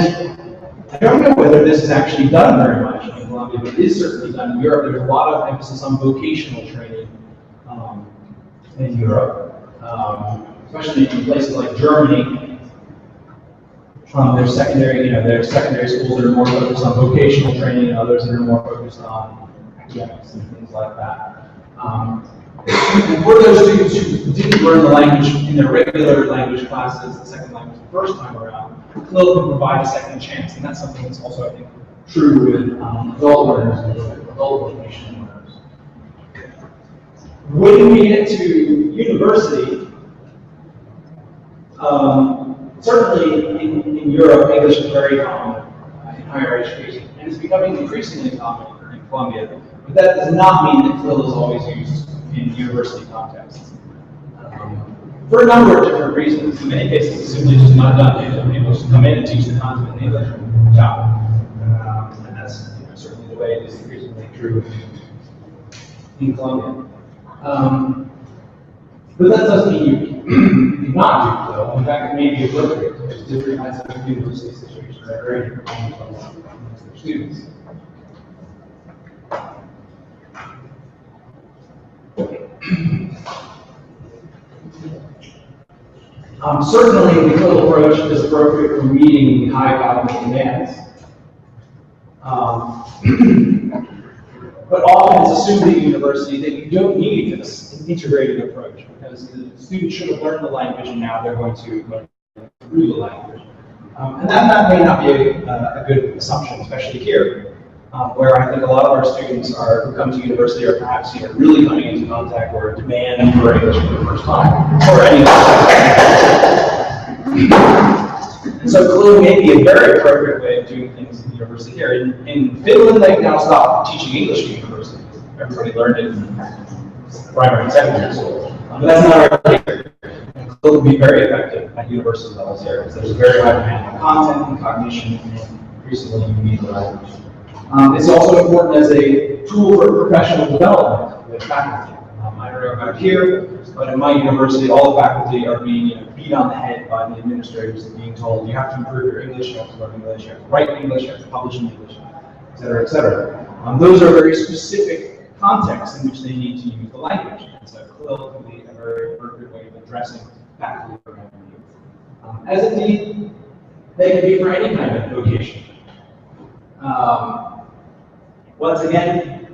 I don't know whether this is actually done very much in Columbia, but it is certainly done in Europe. There's a lot of emphasis on vocational training in Europe, especially in places like Germany. There's secondary schools that are more focused on vocational training, and others that are more focused on academics and things like that. And for those students who didn't learn the language in their regular language classes, the second language the first time around, CLIL can provide a second chance, and that's something that's also, I think, true with adult learners and adult vocational learners. When we get to university, certainly in Europe, English is very common in higher education, and it's becoming increasingly common in Columbia. But that does not mean that CLIL is always used in university contexts. For a number of different reasons. In many cases, it's simply just not done. People just come in and teach the content in English. And that's certainly the way it is increasingly true in Columbia. But that doesn't mean you cannot do CLIL. In fact, it may be appropriate. There's different kinds of university situations that are very different for students. Certainly, the CLIL approach is appropriate for meeting high cognitive demands. But often it's assumed at university that you don't need this integrated approach because the students should have learned the language and now they're going to learn through the language. And that may not be a good assumption, especially here. where I think a lot of our students who come to university are perhaps really coming into contact or a demand for English for the first time, or any And so CLIL may be a very appropriate way of doing things in the university here. In Finland, they've now stopped teaching English in universities. Everybody learned it in primary and secondary school. But that's not our case here. And CLIL would be very effective at university levels here, because there's a very high demand on content and cognition, and increasingly you need the language. It's also important as a tool for professional development with faculty. I don't know about here, but in my university, all the faculty are being beat on the head by the administrators and being told you have to improve your English, you have to learn English, you have to write in English, you have to publish in English, et cetera, et cetera. Those are very specific contexts in which they need to use the language. And so CLIL can be a very appropriate way of addressing faculty programming needs. As indeed, they can be for any kind of vocation. Once again,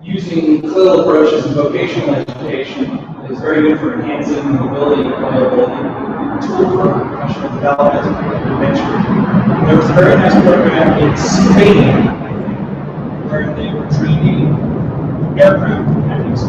using CLIL approaches in vocational education is very good for enhancing mobility and employability. A tool for professional development, like I mentioned. There was a very nice program in Spain where they were training aircraft mechanics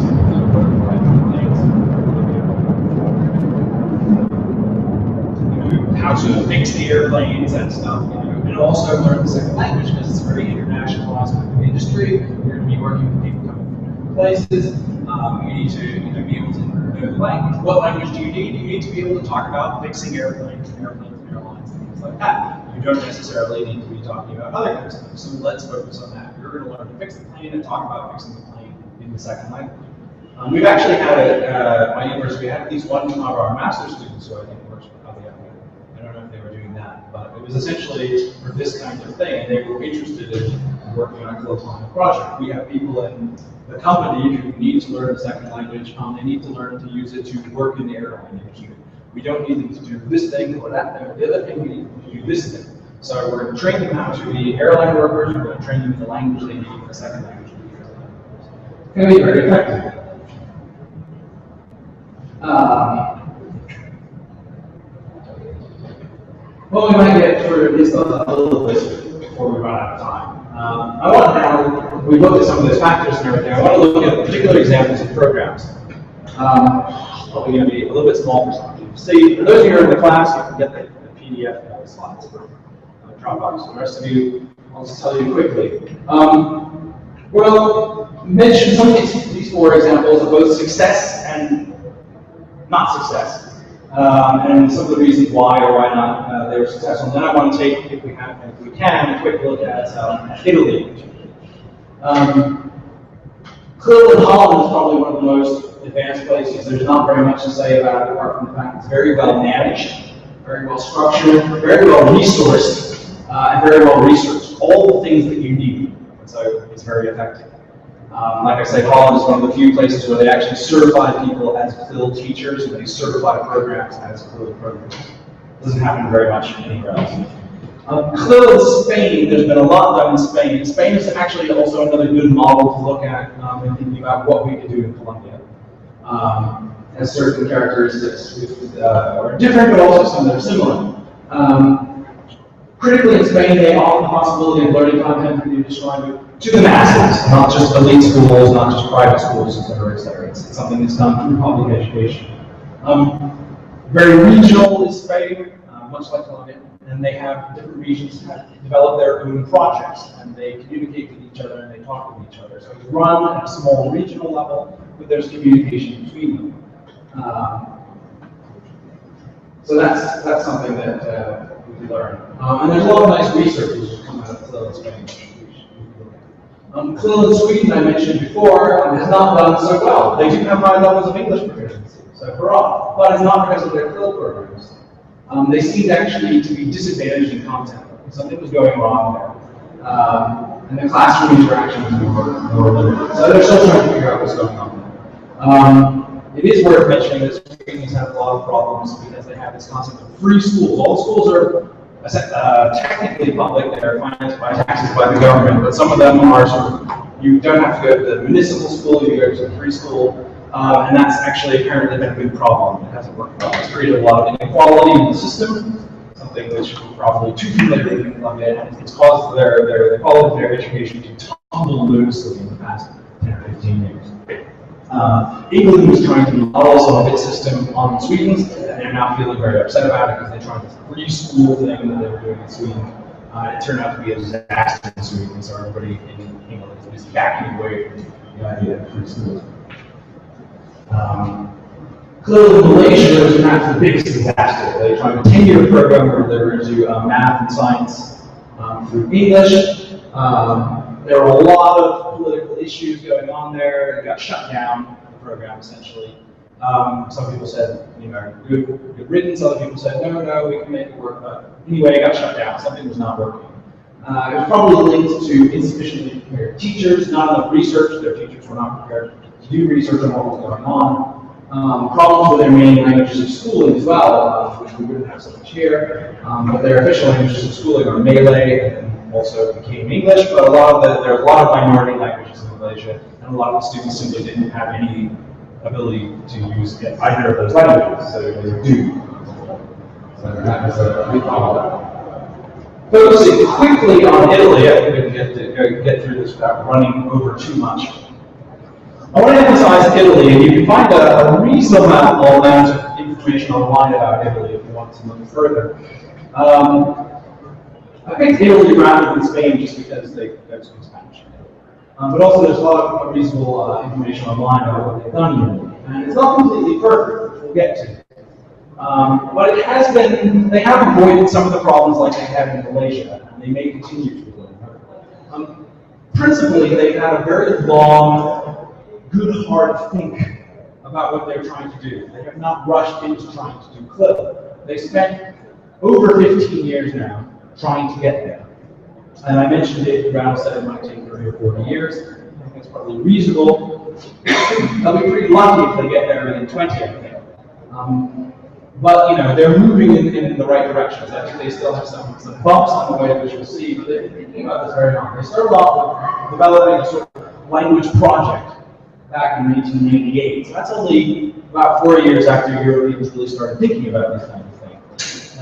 how to fix the airplanes and stuff, and also learn the second language because it's a very international aspect of the industry. You're going to be working with people coming from different places. You need to be able to know the language. What language do you need? You need to be able to talk about fixing airplanes and airlines and things like that. You don't necessarily need to be talking about other kinds of things. So let's focus on that. You're going to learn to fix the plane and talk about fixing the plane in the second language. We've actually had at my university, we had at least one of our master's students who I think works for Aviaca. I don't know if they were doing that, but it was essentially for this kind of thing. They were interested in working on a CLIL project. We have people in the company who need to learn a second language. They need to learn to use it to work in the airline industry. We don't need them to do this thing or that thing or the other thing. We need them to do this thing. So we're going to train them how to be airline workers. We're going to train them in the language they need, the second language to be airline workers. It's going to be very effective. Well, we might get through at least a little bit before we run out of time. I want to now, we looked at some of those factors and everything, I want to look at particular examples of programs. Probably going to be a little bit small for some of you. See, for those of you who are in the class, you can get the PDF slides from Dropbox. For the rest of you, I'll just tell you quickly. Well, mention some of these four examples of both success and not success. And some of the reasons why or why not they were successful. And then I want to take, if we can, a quick look at Italy. CLIL in Holland is probably one of the most advanced places. There's not very much to say about it, apart from the fact it's very well managed, very well structured, very well resourced, and very well researched. All the things that you need. And so it's very effective. Like I said, Holland is one of the few places where they actually certify people as CLIL teachers, and they certify programs as CLIL programs. It doesn't happen very much anywhere else. CLIL in Spain, there's been a lot done in Spain. Spain is actually also another good model to look at in thinking about what we could do in Colombia. Has certain characteristics that are different, but also some that are similar. Critically in Spain, they offer the possibility of learning content that you described to the masses, not just elite schools, not just private schools, et cetera, et cetera. It's something that's done through public education. Very regional is Spain, much like Colombia, and they have different regions that develop their own projects, and they communicate with each other and they talk with each other. So it's run at a small regional level, but there's communication between them. So that's something that we can learn. And there's a lot of nice research which has come out of CLIL in Spain. CLIL in Sweden, I mentioned before, has not done so well. They do have high levels of English proficiency, so hurrah, but it's not because of their CLIL programs. They seemed actually to be disadvantaged in content. Something was going wrong there. And the classroom interaction was more limited. So they're still trying to figure out what's going on there. It is worth mentioning that Sweden has had a lot of problems because they have this concept of free schools. All schools are technically public, they're financed by taxes by the government, but some of them are sort of, you don't have to go to the municipal school, you go to the free school, and that's actually apparently been a big problem. It hasn't worked well. It's created a lot of inequality in the system, something something which probably too familiar in Columbia, and it's caused their quality of their education to tumble loosely in the past 10 or 15 years. England was trying to model some of its system on Sweden's, and they're now feeling very upset about it because they're trying this free school thing that they were doing in Sweden. It turned out to be a disaster in Sweden, so everybody in England is backing away from the idea of free schools. Clearly, Malaysia was perhaps the biggest disaster. They tried a 10-year program where they were going to do math and science through English. There were a lot of political issues going on there. It got shut down, the program, essentially. Some people said, good riddance. Other people said, no, we can make it work. But anyway, it got shut down. Something was not working. It was probably linked to insufficiently prepared teachers, not enough research. Their teachers were not prepared to do research on what was going on. Problems with their main languages of schooling as well, which we wouldn't have so much here. But their official languages of schooling are Malay, and also became English. But there are a lot of minority languages in Malaysia, and a lot of the students simply didn't have any ability to use either of those languages, so they were doomed. So that was a big problem. Focusing quickly on Italy, I think we can get through this without running over too much. I want to emphasize Italy, and you can find a reasonable amount of information online about Italy if you want to look further. I picked Italy rather than Spain just because they speak Spanish. But also there's a lot of reasonable information online about what they've done in Italy. And it's not completely perfect, which we'll get to. But it has been, they have avoided some of the problems like they have in Malaysia, and they may continue to avoid them. Principally, they've had a very long, good hard think about what they're trying to do. They have not rushed into trying to do CLIL. They spent over 15 years now trying to get there. And I mentioned it, Brown said it might take 30 or 40 years. I think it's probably reasonable. They'll be pretty lucky if they get there within 20, I think. But they're moving in the right direction. I think they still have some bumps on the way, which we'll see, but they're thinking about this very long. They started off with developing a sort of language project back in 1998. So that's only about 4 years after Europeans really started thinking about these kinds of things.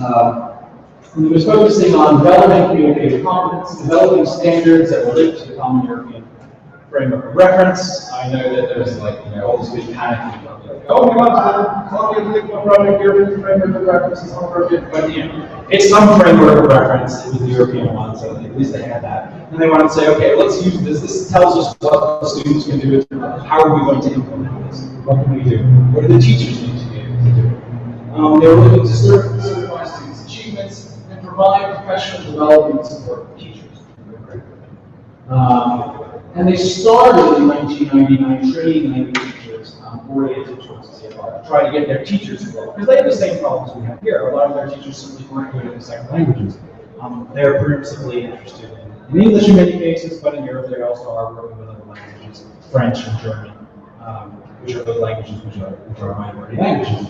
And it was focusing on developing communicative competence, developing standards that were linked to the common European framework of reference. I know that there's all this big panic about oh, we want to Columbia project, European framework of reference is not appropriate, but it's some framework of reference. It was the European one, so at least they had that. And they wanted to say, okay, let's use this. This tells us what the students can do. How are we going to implement this? What can we do? What do the teachers need to be able to do? They were looking to certify students' achievements and provide professional development support for teachers. And they started in 1999 training language teachers oriented towards CFR, trying to get their teachers involved. Because they have the same problems we have here. A lot of their teachers simply weren't good at the second languages. They're principally interested in English in many cases, but in Europe they also are working with other languages, French and German, which are those languages which are minority languages.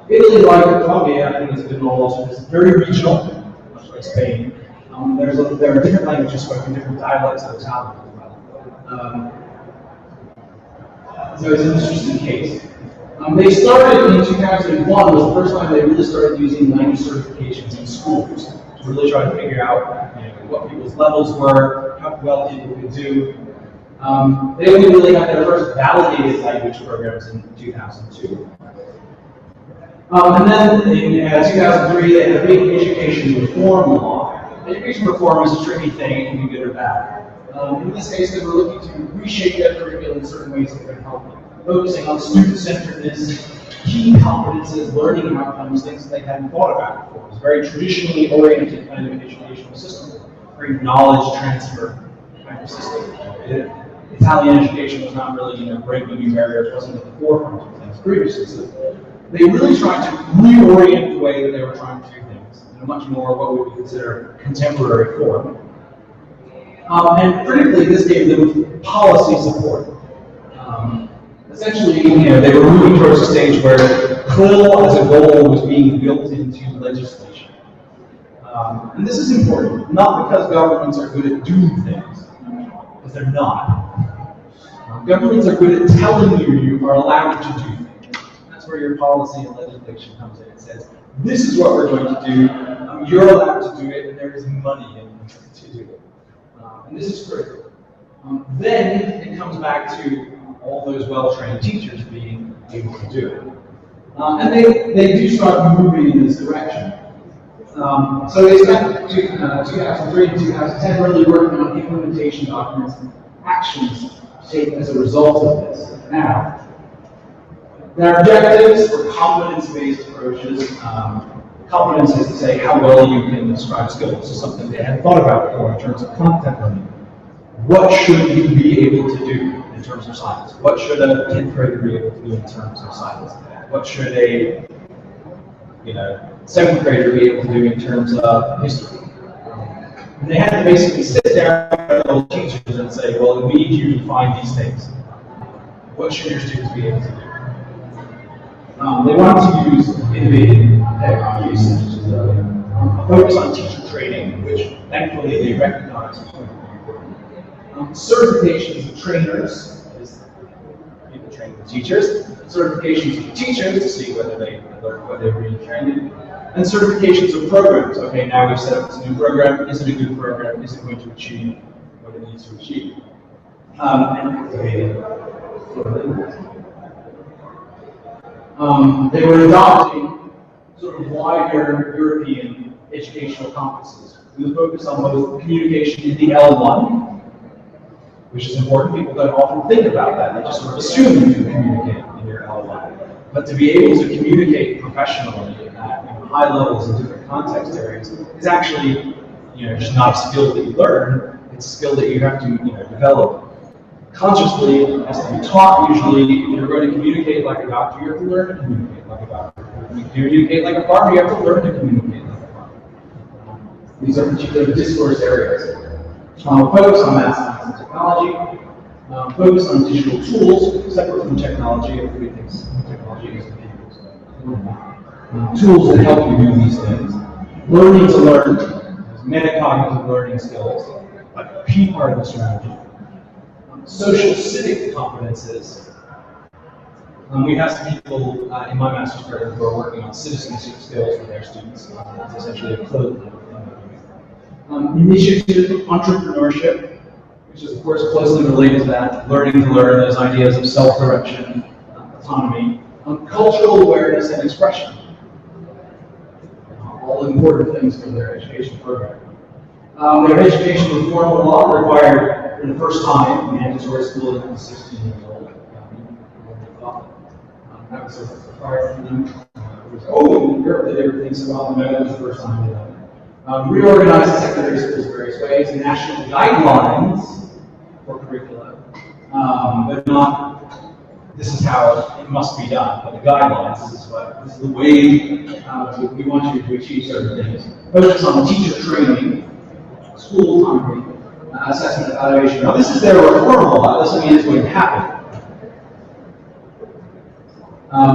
Italy, like Columbia, I think has been also very regional, much like Spain. There are different languages spoken, different dialects of Italian as well. So it's an interesting case. They started in 2001, was the first time they really started using language certifications in schools to really try to figure out what people's levels were, how well people could do. They only really had their first validated language programs in 2002. And then in 2003, they had a big education reform law. Education reform is a tricky thing, it can be good or bad. In this case, they were looking to reshape their curriculum in certain ways that could help them, focusing on student-centeredness, key competences, learning outcomes, things that they hadn't thought about before. It was a very traditionally oriented kind of educational system, very knowledge transfer kind of system. Italian education was not really, breaking new barriers, wasn't at the forefront of things previously. So they really tried to reorient the way that they were trying to do things in a much more what we would consider contemporary form. And critically, this gave them policy support. Essentially, they were moving towards a stage where CLIL as a goal was being built into legislation. And this is important, not because governments are good at doing things, because they're not. Governments are good at telling you you are allowed to do things. That's That's where your policy and legislation comes in. It says, this is what we're going to do. You're allowed to do it, and there is money in to do it. And this is critical. Then it comes back to all those well-trained teachers being able to do it. And they do start moving in this direction. So they spent 2003 and 2010 really working on implementation documents and actions taken as a result of this. Now, their objectives were competence-based approaches. Competence is to say how well you can describe skills. This is something they hadn't thought about before in terms of content learning. What should you be able to do in terms of science? What should a 10th grader be able to do in terms of science? What should a 7th grader be able to do in terms of history? And they had to basically sit down with all the teachers and say, well, we need you to find these things. What should your students be able to do? They wanted to use innovative technologies such as a focus on teacher training, which thankfully they recognize was going to be important. Certifications of trainers, that is, people training the teachers. Certifications of teachers to see whether they're really trained in. And certifications of programs. Okay, now we've set up this new program. Is it a good program? Is it going to achieve what it needs to achieve? They were adopting sort of wider European educational competencies. We would focus on both communication in the L1, which is important. People don't often think about that. They just sort of assume you can communicate in your L1. But to be able to communicate professionally at high levels in different context areas is actually, just not a skill that you learn. It's a skill that you have to, develop consciously. It has to be taught. Usually, if you're going to communicate like a doctor, you have to learn to communicate like a doctor. If you communicate like a farmer, you have to learn to communicate like a farmer. These are particular discourse areas. Focus on math, science, and technology. Focus on digital tools, separate from technology. Everybody thinks technology is computers. Tools that help you do these things. Learning to learn, metacognitive learning skills, a key part of the strategy. Social civic competences. We have some people in my master's program who are working on citizenship skills for their students. It's essentially a code thing. Initiative entrepreneurship, which is of course closely related to that, learning to learn, those ideas of self-direction, autonomy, cultural awareness and expression. All important things for their education program. Their education reform law required, for the first time, mandatory schooling from 16 years old. That was required for them. In Europe they did things about the was the first time they did that. Reorganized secondary schools various ways, national guidelines for curricula, but not this is how it must be done, but the guidelines, this is the way we want you to achieve certain things. Focus on teacher training, school autonomy, assessment evaluation. Now this is their reform law, that doesn't mean it's going to happen.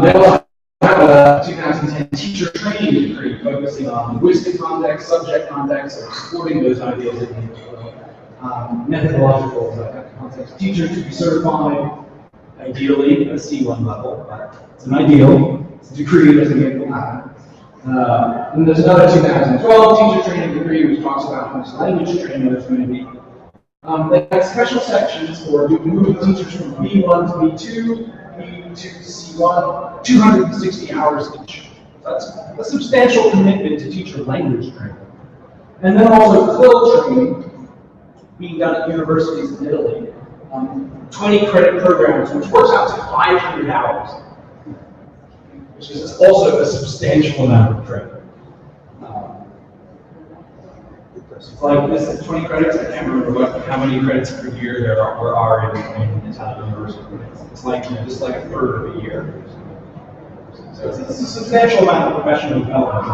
They also have a 2010 teacher training degree focusing on linguistic context, subject context, or supporting those ideas in methodological context. Teachers to be certified, ideally at a C1 level, but it's an ideal. It's a decree, doesn't make it happen. And there's another 2012 teacher training degree which talks about how much language training there's going to be. They have special sections for moving teachers from B1 to B2, B2 to C1, 260 hours each. That's a substantial commitment to teacher language training. And then also CLIL training being done at universities in Italy. 20 credit programs, which works out to 500 hours, which is also a substantial amount of training. It's like this is 20 credits. I can't remember how many credits per year there are in Italian university. It's like just like a third of a year. So it's a substantial amount of professional development.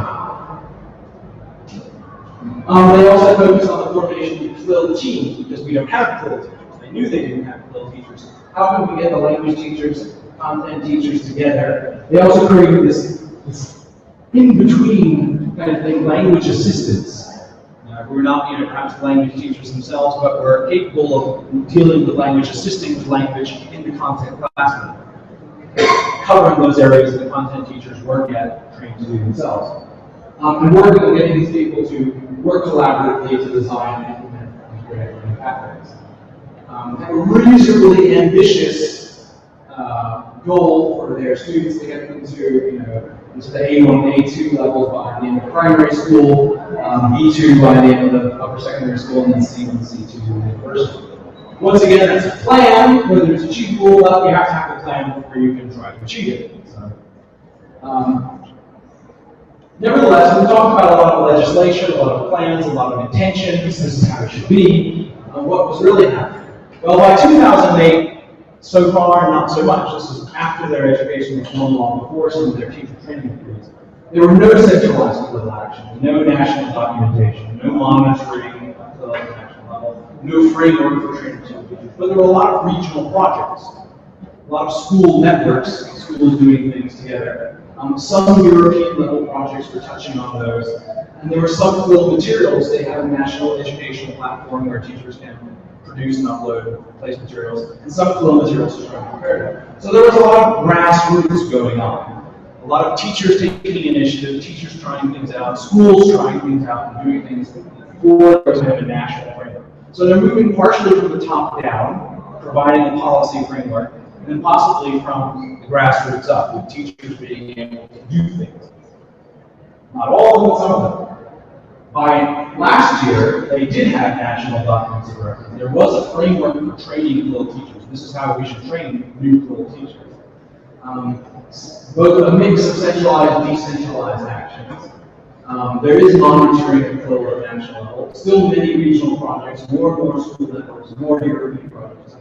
They also focus on the formation of CLIL teams because we don't have CLIL teachers. They knew they didn't have CLIL teachers. How can we get the language teachers, content teachers together? They also created this in-between kind of thing, language assistants. We're not, perhaps language teachers themselves, but we're capable of dealing with language, assisting with language in the content classroom. covering those areas that the content teachers weren't yet trained to do themselves. And working on getting these people to work collaboratively to design and implement these great learning pathways. Have a reasonably ambitious goal for their students to get them to, into the A1, A2 levels by the end of primary school, B2 by the end of the upper secondary school, and then C1, C2 in university. Once again, that's a plan. Whether it's achievable, but you have to have a plan before you can try to achieve it. So, nevertheless, we talked about a lot of legislation, a lot of plans, a lot of intentions. This is how it should be. What was really happening? Well, by 2008, so far, not so much. This is after their education reform law, before some of their teacher training periods. There were no centralized political action, no national documentation, no monitoring at the national level, no framework for training teachers. But there were a lot of regional projects, a lot of school networks, schools doing things together. Some European level projects were touching on those, and there were some quill materials. They have a national educational platform where teachers can produce and upload place materials, and some quill materials are trying to prepare. So there was a lot of grassroots going on. A lot of teachers taking initiative, teachers trying things out, schools trying things out and doing things before there was a national framework. So they're moving partially from the top down, providing a policy framework, and then possibly from the grassroots up, with teachers being able to do things. Not all of them, but some of them. By last year, they did have national documents of record. There was a framework for training quill teachers. This is how we should train new quill teachers. Both a mix of centralized and decentralized actions. There is monitoring of quill at national level. Still many regional projects, more and more school networks, more European projects.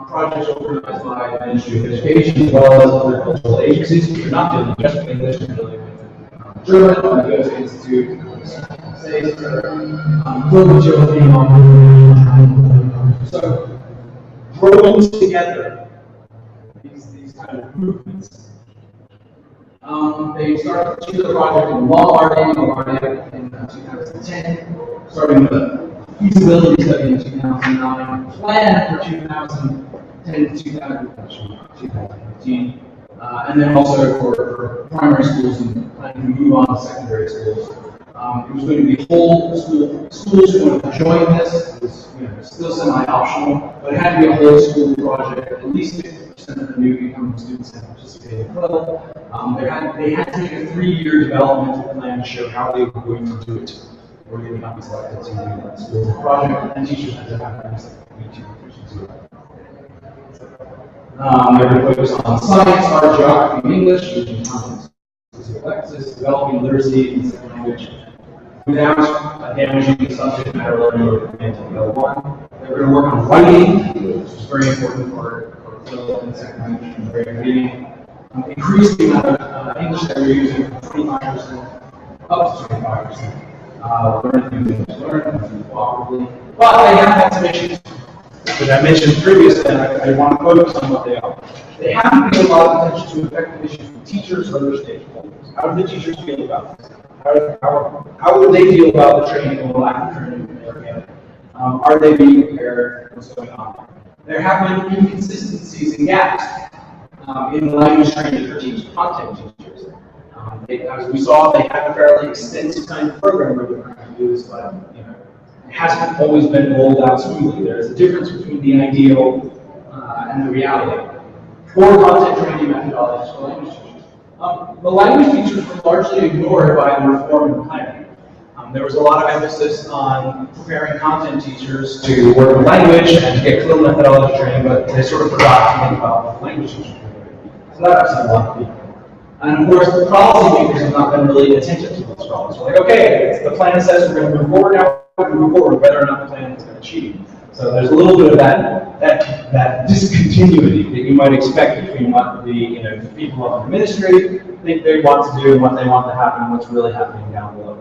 Projects organized by the Ministry of Education as well as other cultural agencies, which are not dealing just with English, they're dealing with German, the Goethe Institute, quill materials being on. So, growing together these kind of movements. They started the project in LSLP in 2010, starting with a feasibility study in 2009, plan for 2010 to 2015, and then also for primary schools and planning to move on to secondary schools. It was going to be whole schools who wanted to join this. It was still semi-optional, but it had to be a whole school project. At least 50% of the new incoming students had participated in level. They had to make a 3-year developmental plan to show how they were going to do it. Or they would not be selected to do that school project, and teachers had to have things like to do it. They were focused on science, art, geography, and English, using content-specific lexis, developing literacy in the second language, without damaging the subject matter learning or preventing L1. They were going to work on writing, which is very important for quill in the second language and very reading. Increase the amount of English that we're using from 25% up to 25%. Learning things cooperatively. But they have had some issues that I mentioned previously, and I want to focus on what they are. They haven't paid a lot of attention to effective issues from teachers or other stakeholders. How do the teachers feel about this? How would they feel about the training or lack of training in their area? Are they being prepared? What's going on? There have been inconsistencies and gaps in the language training for teachers, content teachers. As we saw, they have a fairly extensive kind of program where they're trying to do this, but it hasn't always been rolled out smoothly. There's a difference between the ideal and the reality. Poor content training methodologies for language teachers. The language teachers were largely ignored by the reform and planning. There was a lot of emphasis on preparing content teachers to work with language and to get quill methodology training, but they sort of forgot to think about what language teachers were doing. So that upset a lot of people. And of course, the policymakers have not been really attentive to those problems. We're like, okay, the plan says we're going to move forward now, we're going to move forward, whether or not the plan is going to achieve. So there's a little bit of that discontinuity that you might expect between what the people of the ministry think they want to do and what they want to happen and what's really happening down below.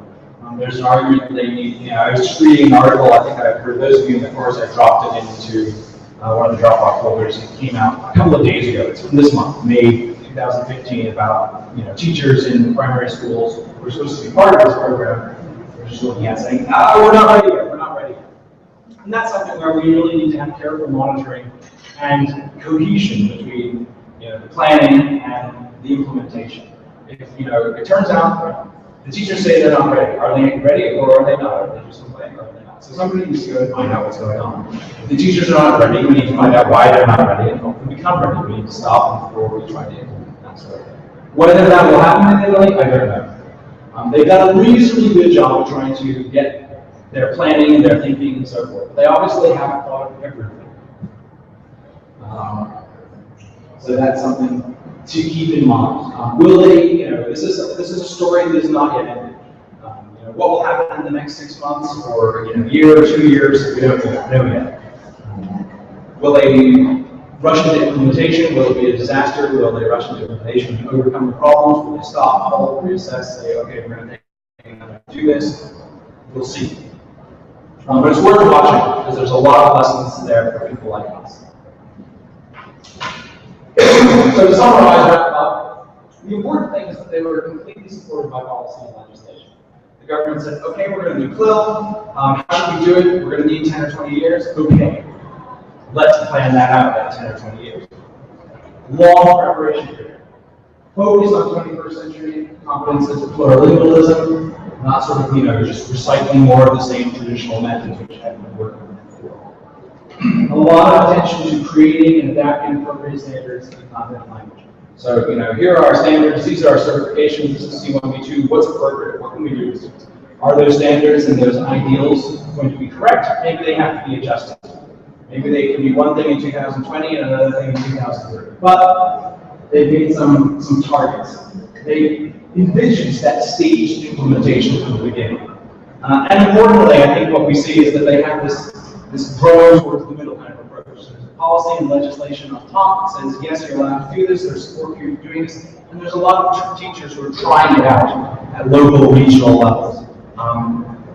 There's an argument that they need, I was just reading an article, I think for those of you in the course, I dropped it into one of the Dropbox folders. It came out a couple of days ago. It's from this month, May 2015, about teachers in primary schools who are supposed to be part of this program. We're just looking at saying, we're not ready yet, we're not ready yet. And that's something where we really need to have careful monitoring and cohesion between the planning and the implementation. If it turns out the teachers say they're not ready. Are they ready or are they not? Are they just complaining or are they not? So somebody needs to go and find out what's going on. If the teachers are not ready, we need to find out why they're not ready and help them become ready. We need to stop them before we try to implement that. So whether that will happen in Italy, I don't know. They've done a reasonably good job of trying to get their planning and their thinking and so forth. They obviously haven't thought of everything. So that's something to keep in mind. Will they, this is a story that is not yet ended. What will happen in the next 6 months or a year or 2 years, we don't know yet. Will they rush into implementation? Will it be a disaster? Will they rush into implementation and overcome the problems? Will they stop, halt, reassess, say, okay, we're going to take another to do this? We'll see. But it's worth watching because there's a lot of lessons there for people like us. So to summarize, wrap up, the important thing is that they were completely supported by policy and legislation. The government said, okay, we're going to do CLIL. How should we do it? We're going to need 10 or 20 years. Okay. Let's plan that out, that 10 or 20 years. Long preparation period. Focus on 21st century competences of plurilingualism, not sort of, just recycling more of the same traditional methods which had been working before. A lot of attention to creating and adapting appropriate standards in content and language. So, here are our standards, these are our certifications, this is C1B2, what's appropriate, what can we do? Are those standards and those ideals going to be correct? Maybe they have to be adjusted. Maybe they can be one thing in 2020 and another thing in 2030. But they made some targets. They envisioned that staged implementation from the beginning. And importantly, I think what we see is that they have this growing towards the middle kind of approach. There's a policy and legislation on top that says, yes, you're allowed to do this, there's support for you doing this, and there's a lot of teachers who are trying it out at local, regional levels.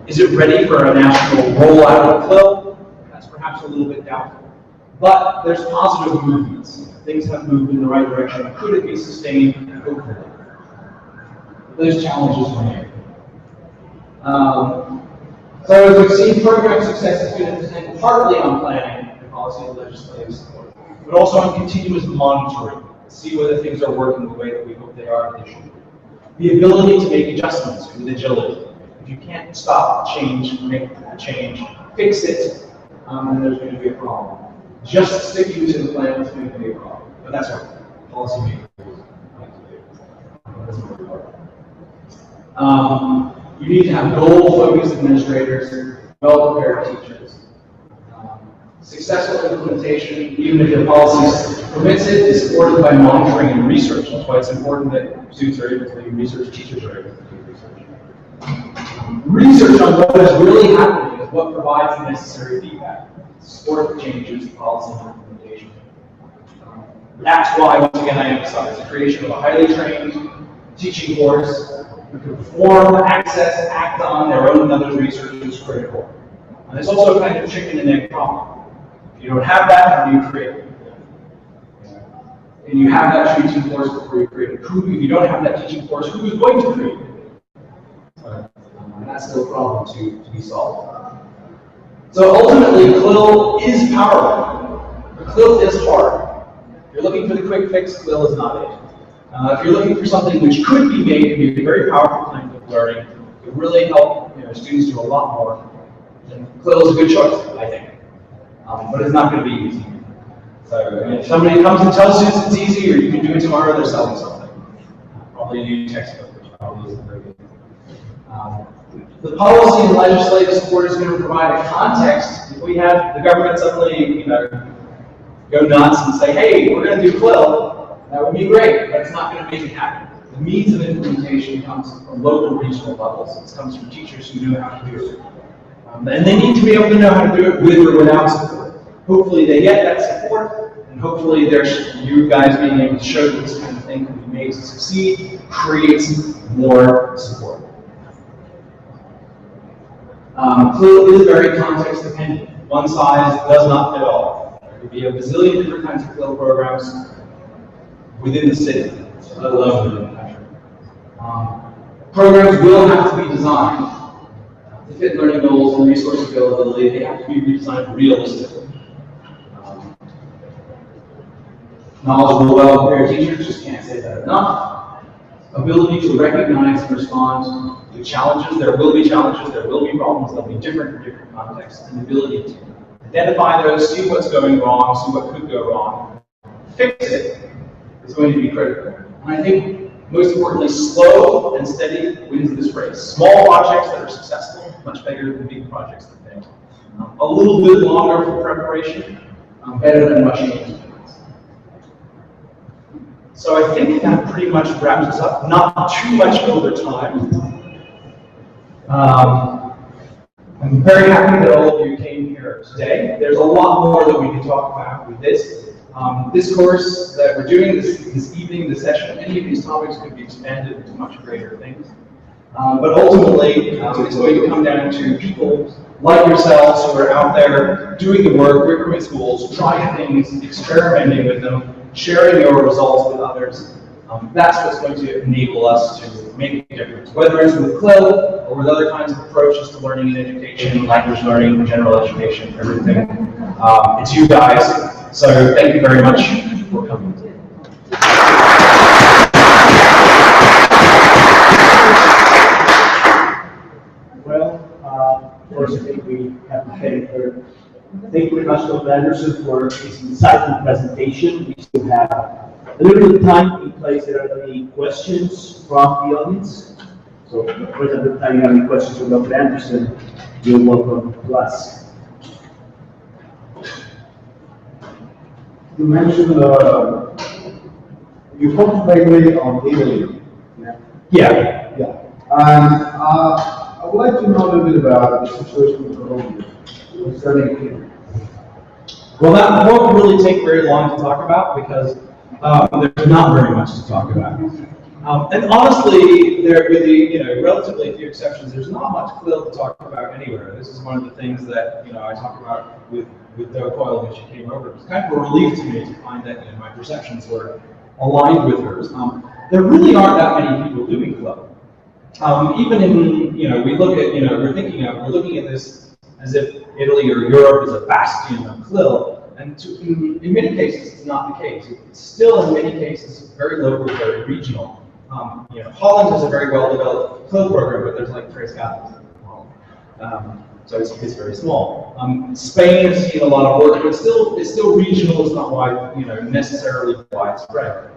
Is it ready for a national rollout of CLIL? That's perhaps a little bit doubtful. But there's positive movements. Things have moved in the right direction. Could it be sustained? Hopefully. Those challenges remain. So as we've seen, program success is going to depend partly on planning and policy and legislative support, but also on continuous monitoring to see whether things are working the way that we hope they are and they should. The ability to make adjustments with agility. If you can't stop change, make a change, fix it, then there's going to be a problem. Just sticking to the plan is going to be a problem. But that's what policymakers like to do. That's what we're You need to have goal-focused administrators, well-prepared teachers. Successful implementation, even if your policy permits it, is supported by monitoring and research. That's why it's important that students are able to do research, teachers are able to do research. Research on what is really happening is what provides the necessary feedback to support the changes in policy and implementation. That's why, once again, I emphasize the creation of a highly trained teaching force who can perform, access, act on their own and others' research is critical. And it's also a kind of chicken and egg problem. If you don't have that, how do you create it? And you have that teaching force before you create it. If you don't have that teaching force, who is going to create it? And that's still a problem to be solved. So ultimately, CLIL is powerful, but CLIL is hard. If you're looking for the quick fix, CLIL is not it. If you're looking for something which could be made to be a very powerful kind of learning, it would really help students do a lot more, then CLIL is a good choice, I think. But it's not going to be easy. So if somebody comes and tells you it's easy or you can do it tomorrow, they're selling something. Probably a new textbook, which probably isn't very good. The policy and legislative support is going to provide a context. If we have the government suddenly, go nuts and say, hey, we're going to do CLIL, that would be great, but it's not going to make it happen. The means of implementation comes from local, regional levels. It comes from teachers who know how to do it. And they need to be able to know how to do it with or without support. Hopefully they get that support, and hopefully you guys being able to show that this kind of thing can be made to succeed creates more support. CLIL is very context dependent. One size does not fit all. There could be a bazillion different kinds of CLIL programs within the city, let alone within the country. Programs will have to be designed to fit learning goals and resource availability. They have to be redesigned realistically. knowledgeable, well-prepared teachers, just can't say that enough. Ability to recognize and respond to challenges. There will be challenges, there will be problems, they'll be different in different contexts. And the ability to identify those, see what's going wrong, see what could go wrong, fix it is going to be critical. And I think, most importantly, slow and steady wins this race. Small projects that are successful, much better than big projects that fail. A little bit longer for preparation, better than rushing into it. So I think that pretty much wraps us up. Not too much over time. I'm very happy that all of you came here today. There's a lot more that we can talk about with this. This course that we're doing this evening, this session, any of these topics could be expanded into much greater things. But ultimately, it's going to come down to people like yourselves who are out there doing the work, working with schools, trying things, experimenting with them, sharing your results with others. That's what's going to enable us to make a difference, whether it's with CLIL or with other kinds of approaches to learning and education, language learning, general education, everything. It's you guys. So thank you very much for coming. Well, first I think we have to thank her. Thank you very much, Dr. Anderson, for this insightful presentation. We still have a little bit of time in case there are any questions from the audience. So, for example, if you have any questions for Dr. Anderson, you're welcome to ask. You mentioned you focused mainly on Italy. Yeah. Yeah. And I would like to know a little bit about the situation in Colombia concerning here. Well, that won't really take very long to talk about because there's not very much to talk about. And honestly, there with the relatively few exceptions, there's not much CLIL to talk about anywhere. This is one of the things that I talk about with Doe Coyle when she came over. It was kind of a relief to me to find that my perceptions were aligned with hers. There really aren't that many people doing CLIL. Even in we look at we're looking at this as if Italy or Europe is a bastion of CLIL. And in many cases, it's not the case. It's still, in many cases, very local, very regional. Holland has a very well-developed CLIL program, but there's like 3 scholars in Holland. So it's very small. Spain has seen a lot of work, but it's still regional. It's not necessarily widespread.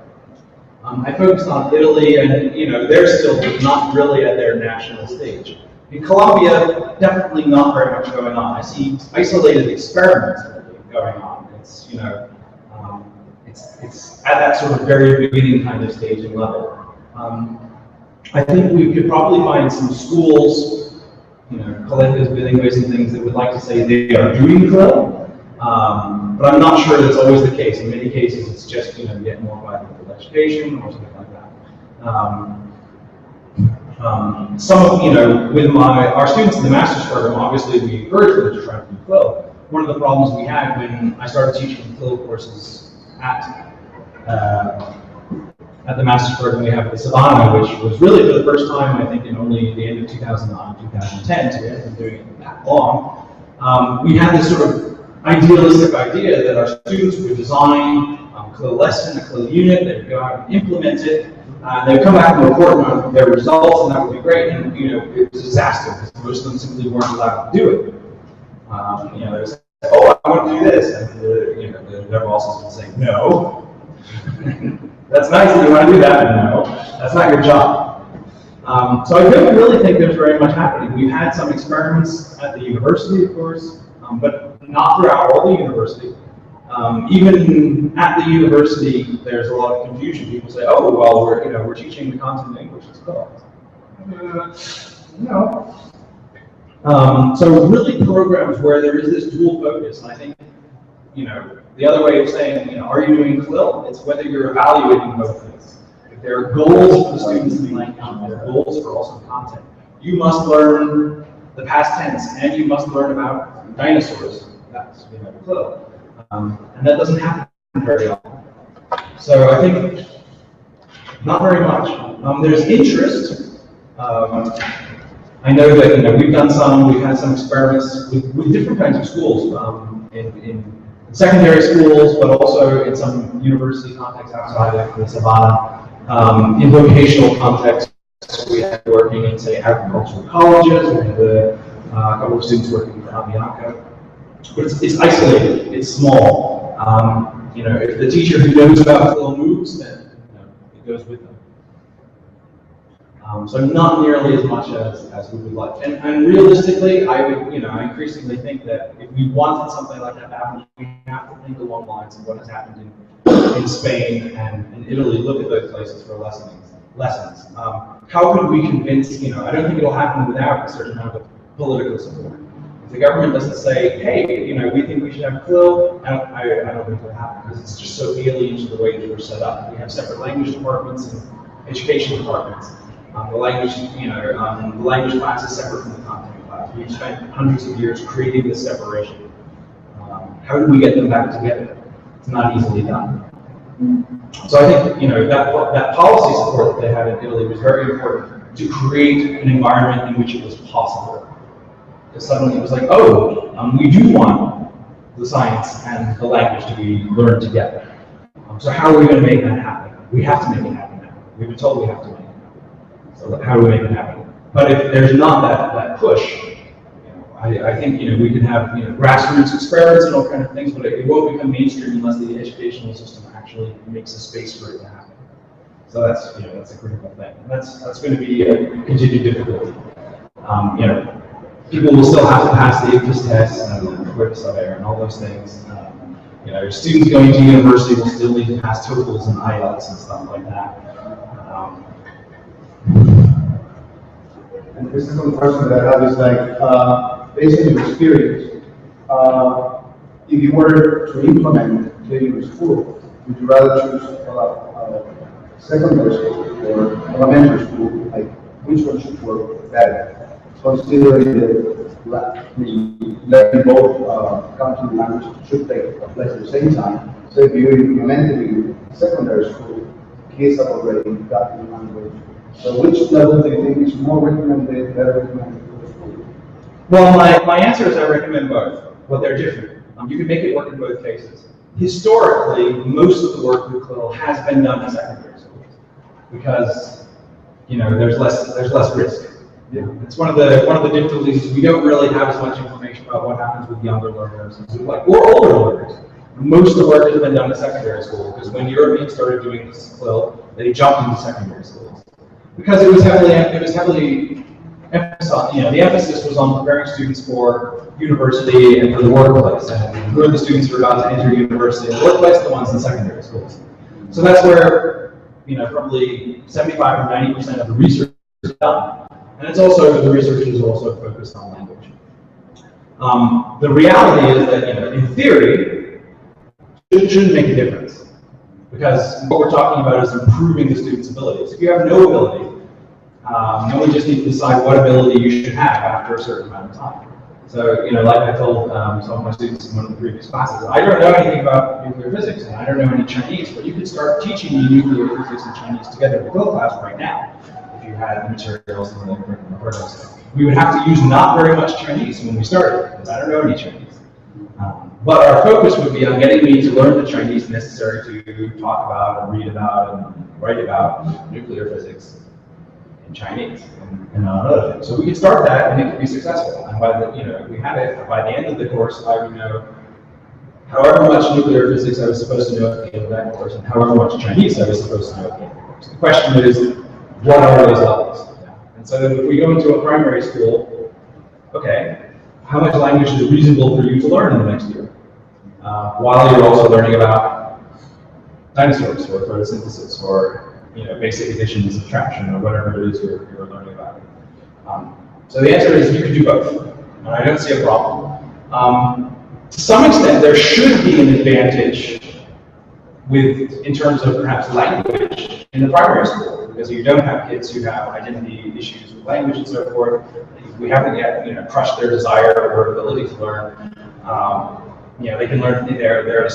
I focused on Italy, and they're still not really at their national stage. In Colombia, definitely not very much going on. I see isolated experiments going on. It's at that sort of very beginning kind of stage and level. I think we could probably find some schools, colegios, bilingües and things that would like to say they are doing CLIL, but I'm not sure that's always the case. In many cases, it's just get more bilingual education or something like that. Some of with our students in the master's program, obviously we encourage them to try to do CLIL. One of the problems we had when I started teaching CLIL courses at the master's program we have at the Savannah, which was really for the first time, I think, in only the end of 2009, 2010, so we hadn't been doing it that long. We had this sort of idealistic idea that our students would design a CLIL lesson, a CLIL unit, they would go out and implement it, they would come back and report on their results, and that would be great. And it was a disaster because most of them simply weren't allowed to do it. They would say, "Oh, I want to do this," and the dev bosses would say, "No." That's nice that you want to do that, but no, that's not your job. So I don't really think there's very much happening. We've had some experiments at the university, of course, but not throughout all the university. Even at the university, there's a lot of confusion. People say, "Oh, well, we're teaching the content in English." It's called. No. So really programs where there is this dual focus, and I think, the other way of saying, are you doing CLIL? It's whether you're evaluating both things. If there are goals for the students to learn, there are goals for also content. You must learn the past tense, and you must learn about dinosaurs. That's CLIL. And that doesn't happen very often. So I think not very much. There's interest. I know that we've had some experiments with different kinds of schools in secondary schools, but also in some university contexts outside of the Savannah. In vocational contexts, we have working in, say, agricultural colleges. We have a couple of students working for Avianca. But it's isolated, it's small. If the teacher who knows about CLIL moves, then it goes with them. So not nearly as much as we would like. And realistically, I increasingly think that if we wanted something like that to happen, we have to think along the lines of what has happened in Spain and in Italy. Look at those places for lessons. How could we convince, I don't think it'll happen without a certain amount of political support. If the government doesn't say, hey, we think we should have CLIL, I don't think it'll happen, because it's just so alien to the way that we're set up. We have separate language departments and education departments. The language class is separate from the content class. We've spent hundreds of years creating this separation. How do we get them back together? It's not easily done. So I think that policy support that they had in Italy was very important to create an environment in which it was possible. Because suddenly it was like, we do want the science and the language to be learned together. So how are we going to make that happen? We have to make it happen now. We've been told we have to make it happen. So how do we make it happen? But if there's not that push, I think we can have grassroots experiments and all kinds of things, but it won't become mainstream unless the educational system actually makes a space for it to happen. So that's a critical thing. And that's going to be a continued difficulty. People will still have to pass the ICFAS test and the sub-air and all those things. Students going to university will still need to pass TOEFLs and IELTS and stuff like that. And the second question that I have is based on your experience, if you were to implement it in your school, would you rather choose secondary school or elementary school? Which one should work better? Considering that learning both country language should take place at the same time. So if you implement it in secondary school, kids have already got the language. So which level do you think is more recommended, better recommended for the school? Well, my answer is I recommend both, but they're different. You can make it work in both cases. Historically, most of the work with CLIL has been done in secondary schools because there's less risk. Yeah. It's one of the difficulties. We don't really have as much information about what happens with younger learners or older learners. Most of the work has been done in secondary school because when Europeans started doing this CLIL, they jumped into secondary schools because it was heavily emphasized. The emphasis was on preparing students for university and for the workplace. And who are the students who are about to enter university and the workplace? The ones in secondary schools. So that's where probably 75 or 90% of the research is done. And it's also, the research is also focused on language. The reality is that, in theory, it shouldn't make a difference. Because what we're talking about is improving the student's abilities. If you have no ability, then we just need to decide what ability you should have after a certain amount of time. So, like I told some of my students in one of the previous classes, I don't know anything about nuclear physics, and I don't know any Chinese, but you could start teaching me nuclear physics and Chinese together in the CLIL class right now. You had the materials and the curriculum. We would have to use not very much Chinese when we started, because I don't know any Chinese. But our focus would be on getting me to learn the Chinese necessary to talk about and read about and write about nuclear physics in Chinese and other things. So we could start that and it could be successful. And by if we had it by the end of the course, I would know however much nuclear physics I was supposed to know at the end of that course and however much Chinese I was supposed to know at the end of the course. The question is, what are those levels? And so if we go into a primary school, okay, how much language is reasonable for you to learn in the next year? While you're also learning about dinosaurs or photosynthesis or basic addition and subtraction or whatever it is you're learning about. So the answer is you can do both. And I don't see a problem. To some extent, there should be an advantage in terms of perhaps language in the primary school, because you don't have kids who have identity issues with language and so forth. We haven't yet crushed their desire or ability to learn. They can learn. They're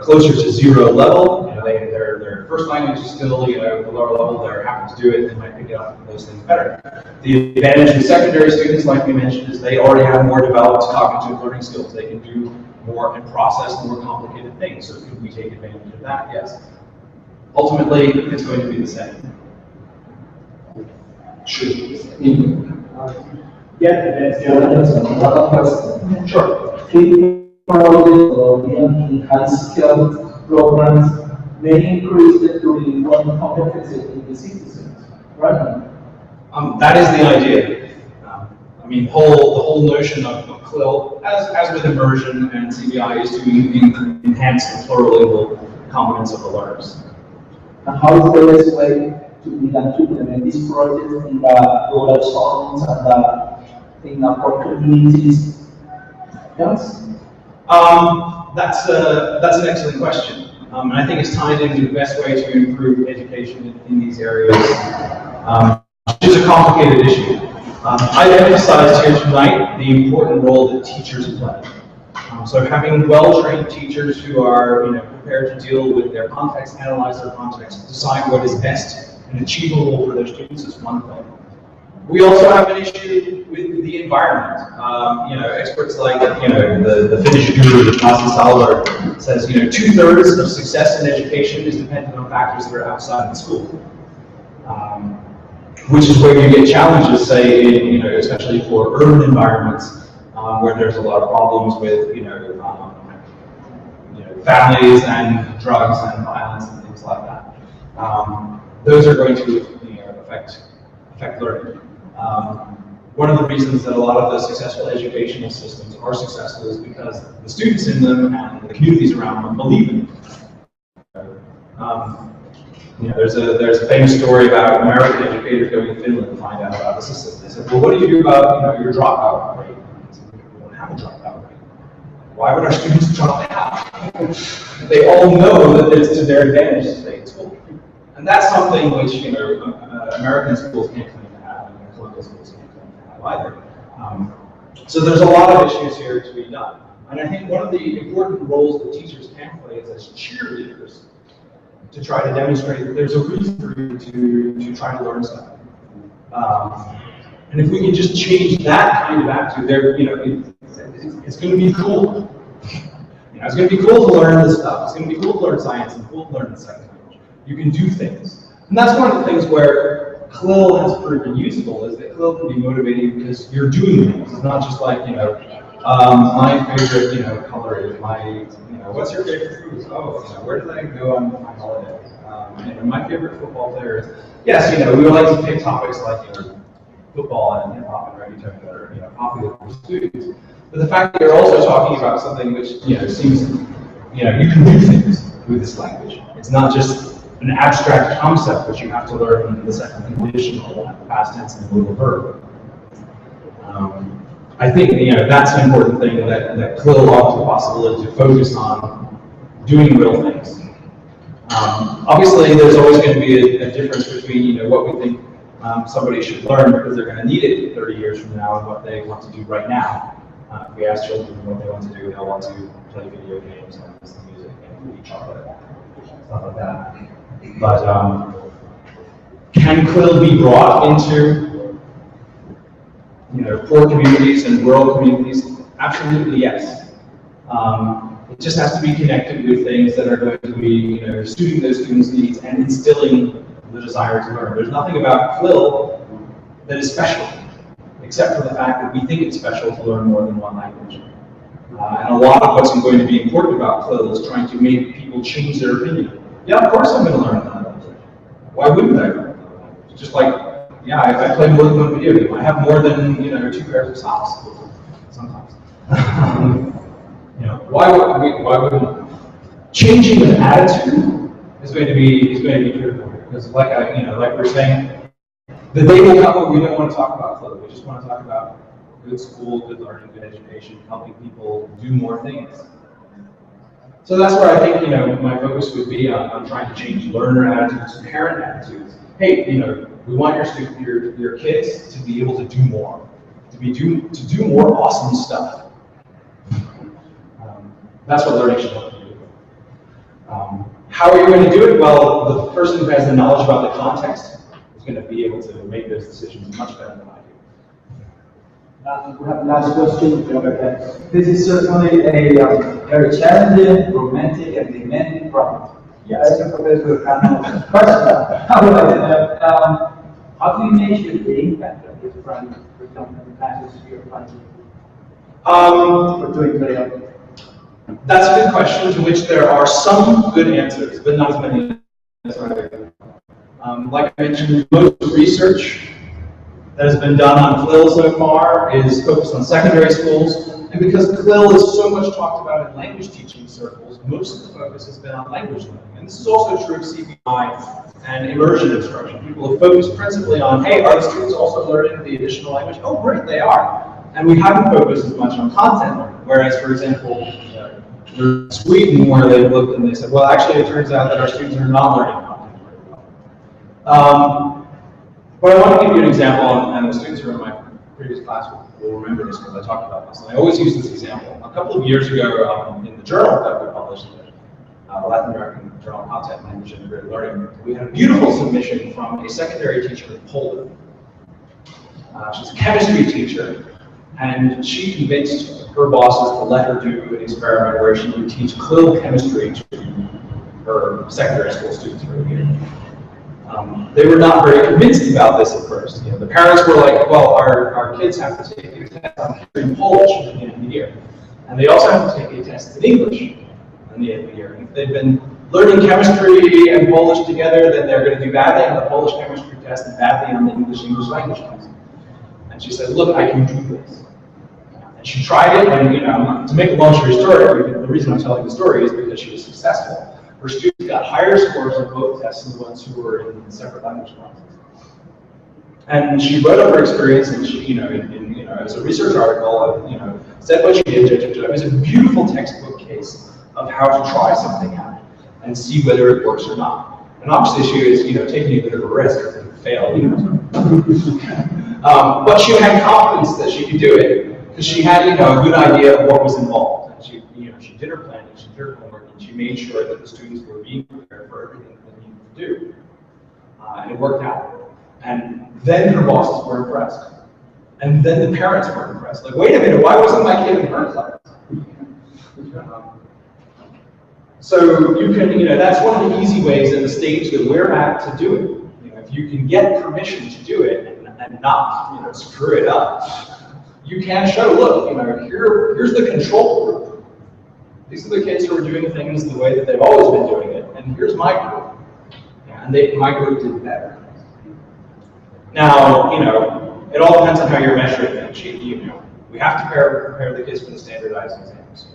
closer to zero level. They're first language is still, the lower level, they're happy to do it, they might pick it up those things better. The advantage with secondary students, like we mentioned, is they already have more developed cognitive learning skills. They can do more and process more complicated things. So could we take advantage of that? Yes. Ultimately, it's going to be the same. Should be. Another question. Sure. The high skill programs may increase the learning competency in the citizens, right? That is the idea. I mean, the whole notion of CLIL, as with immersion and CBI, is to enhance the plurilingual competence of the learners. And how is the best way to begin to implement these projects in the rural zones and in the poor communities? Yes. That's an excellent question, and I think it's tied into the best way to improve education in these areas, which is a complicated issue. I've emphasized here tonight the important role that teachers play. So having well-trained teachers who are prepared to deal with their context, analyze their context, decide what is best and achievable for their students is one thing. We also have an issue with the environment. Experts like the Finnish guru Pasi Salvard says 2/3 of success in education is dependent on factors that are outside of the school, which is where you get challenges, say in especially for urban environments where there's a lot of problems with families and drugs and violence and things like that. Those are going to affect learning. One of the reasons that a lot of the successful educational systems are successful is because the students in them and the communities around them believe in them. There's a famous story about American educators going to Finland to find out about the system. They said, well, what do you do about your dropout rate? Said, we don't have a dropout rate. Why would our students drop out? They all know that it's to their advantage to stay in school. And that's something which American schools can't claim to have, and Colombian schools can't claim to have either. So there's a lot of issues here to be done. And I think one of the important roles that teachers can play is as cheerleaders to try to demonstrate that there's a reason for you to try to learn something. And if we can just change that kind of attitude, it's going to be cool. It's going to be cool to learn this stuff. It's going to be cool to learn science and cool to learn the second language. You can do things. And that's one of the things where CLIL has proven useful, is that CLIL can be motivating because you're doing things. It's not just like, my favorite, color is what's your favorite food? Oh, where did I go on my holiday? My favorite football player is, yes, we would like to pick topics like, football and hip hop and reggaeton that are popular with students. But the fact that you're also talking about something which, seems, you can do things with this language. It's not just an abstract concept which you have to learn in the second conditional, past tense and modal verb. I think that's an important thing that CLIL offers the possibility to focus on doing real things. Obviously, there's always going to be a difference between what we think somebody should learn because they're going to need it 30 years from now and what they want to do right now. If we ask children what they want to do, they'll want to play video games and listen to music and eat chocolate, stuff like that. But can CLIL be brought into poor communities and rural communities? Absolutely, yes. It just has to be connected with things that are going to be, suiting those students' needs and instilling the desire to learn. There's nothing about CLIL that is special, except for the fact that we think it's special to learn more than one language. And a lot of what's going to be important about CLIL is trying to make people change their opinion. Yeah, of course I'm going to learn another language. Why wouldn't I learn another language? Just like, yeah, I play more than one video game. I have more than 2 pairs of socks sometimes. Why wouldn't changing an attitude is going to be critical, because like we're saying, the day will come when we don't want to talk about CLIL. We just want to talk about good school, good learning, good education, helping people do more things. So that's where I think my focus would be on trying to change learner attitudes, parent attitudes. Hey, we want your kids to be able to do more, to do more awesome stuff. That's what learning should look like. How are you going to do it? Well, the person who has the knowledge about the context is going to be able to make those decisions much better than I do. We have last question. This is certainly a very challenging, romantic, and demanding project. Yes. Professor how do you measure the impact of this project for example, the classes you're planning? For doing that's a good question to which there are some good answers, but not as many as are there. Like I mentioned, most research that has been done on CLIL so far is focused on secondary schools, and because CLIL is so much talked about in language teaching circles, most of the focus has been on language learning. And this is also true of CBI and immersion instruction. People have focused principally on, hey, are the students also learning the additional language? Oh, great, they are. And we haven't focused as much on content learning, whereas, for example, in Sweden, where they looked and they said, well, actually, it turns out that our students are not learning content very well. But I want to give you an example, and the students who are in my previous class will remember this because I talked about this. And I always use this example. A couple of years ago, in the journal that we published, the Latin American Journal of Content, Language, and Integrated Learning, we had a beautiful submission from a secondary teacher in Poland. She's a chemistry teacher, and she convinced her bosses to let her do an experiment where she would teach CLIL chemistry to her secondary school students for a year. They were not very convinced about this at first. You know, the parents were like, well, our kids have to take a test on chemistry in Polish at the end of the year. And they also have to take a test in English at the end of the year. And if they've been learning chemistry and Polish together, then they're going to do badly on the Polish chemistry test and badly on the English language test. And she said, look, I can do this. And she tried it, and to make a long story short, the reason I'm telling the story is because she was successful. Her students got higher scores on both tests than the ones who were in separate language classes. And she wrote up her experience, and she, as a research article, said what she did. It was a beautiful textbook case of how to try something out and see whether it works or not. And obviously, she was, taking a bit of a risk to fail. But she had confidence that she could do it because she had, a good idea of what was involved. And she did her planning, she did her homework, and she made sure that the students were being prepared for everything that they needed to do. And it worked out. And then her bosses were impressed. And then the parents were impressed. Like, wait a minute, why wasn't my kid in her class? So you can, that's one of the easy ways at the stage that we're at to do it. If you can get permission to do it and not, screw it up, you can show, look, here's the control group. These are the kids who are doing things the way that they've always been doing it, and here's my group. And my group did better. Now, it all depends on how you're measuring things. We have to prepare the kids for the standardized exams.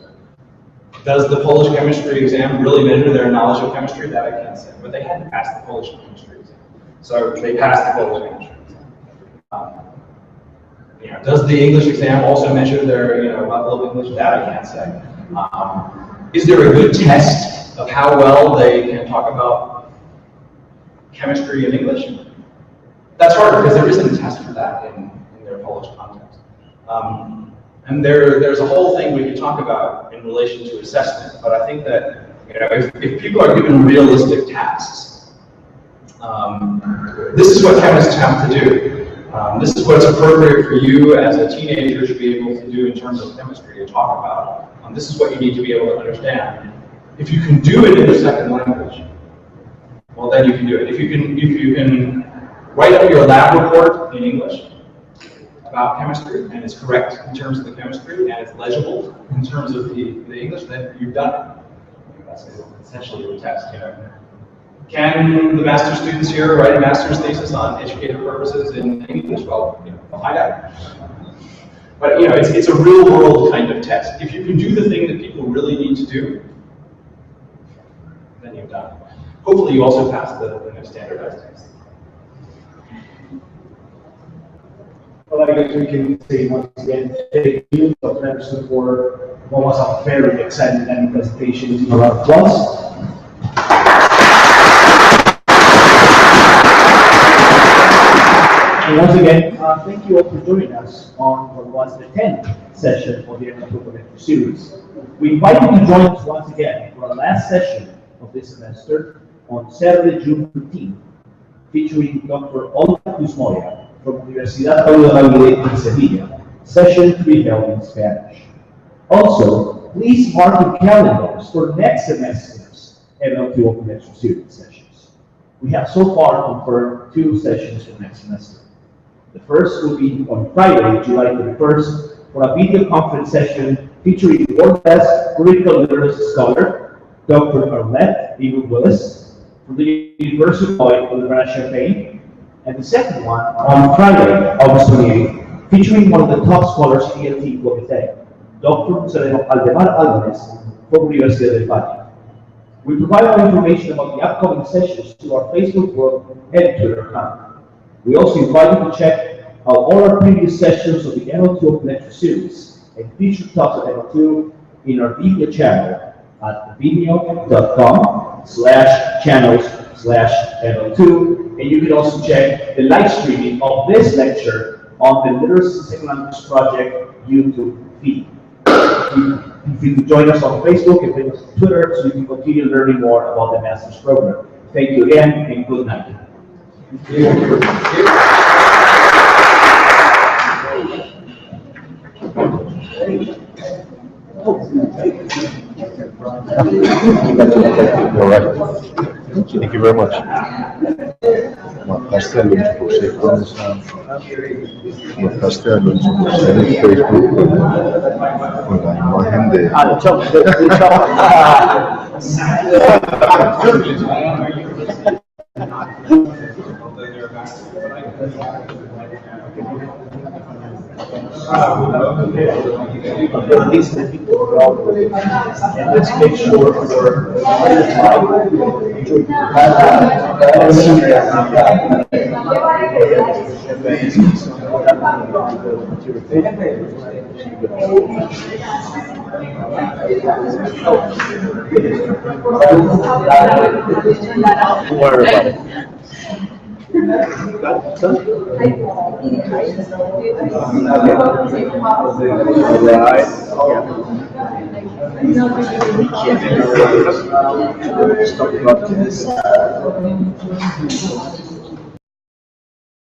Does the Polish chemistry exam really measure their knowledge of chemistry? That I can't say. But they had to pass the Polish chemistry exam. So they passed the Polish chemistry exam. Does the English exam also measure their level of English? That I can't say. Is there a good test of how well they can talk about chemistry in English? That's hard because there isn't a test for that in their Polish context. And there's a whole thing we could talk about in relation to assessment, but I think that if people are given realistic tasks, this is what chemists have to do. This is what's appropriate for you as a teenager to be able to do in terms of chemistry to talk about. This is what you need to be able to understand. If you can do it in the second language, well, then you can do it. If you can write up your lab report in English about chemistry, and it's correct in terms of the chemistry, and it's legible in terms of the English, then you've done it. That's essentially your test. Can the master's students here write a master's thesis on educative purposes in English? Well, find out. But it's a real world kind of test. If you can do the thing that people really need to do, then you've done it. Hopefully you also pass the standardized test. Well, I guess we can say once again, thank you, Dr. Anderson, for what was a very exciting presentation. A round of applause. And once again, thank you all for joining us on what was the 10th session of the ML2 series. We invite you to join us once again for our last session of this semester on Saturday, June 15th, featuring Dr. Olga Moya from Universidad Pablo de Navidad in Sevilla, session 3 held in Spanish. Also, please mark your calendars for next semester's ML2 Open Lecture Series sessions. We have so far confirmed 2 sessions for next semester. The first will be on Friday, July 31st, for a video conference session featuring world-class critical literacy scholar, Dr. Arlette Eagle Willis, from the University of Illinois, and the second one on Friday, August 28th, featuring one of the top scholars in ELT Comité, Dr. Sereno Aldemar Alvarez from the University del Valle. We provide more information about the upcoming sessions to our Facebook group and Twitter account. We also invite you to check out all our previous sessions of the ML2 Open Lecture Series and featured talks of ML2 in our video channel at vimeo.com/channels/ML2, and you can also check the live streaming of this lecture on the Literacy Second Language Project YouTube feed. You can join us on Facebook and Twitter so you can continue learning more about the master's program. Thank you again and good night. All right. Thank you very much. Marcaste a Luis José marcaste a Luis José en Facebook con la imagen de... And let's make sure Don't worry about it. All right.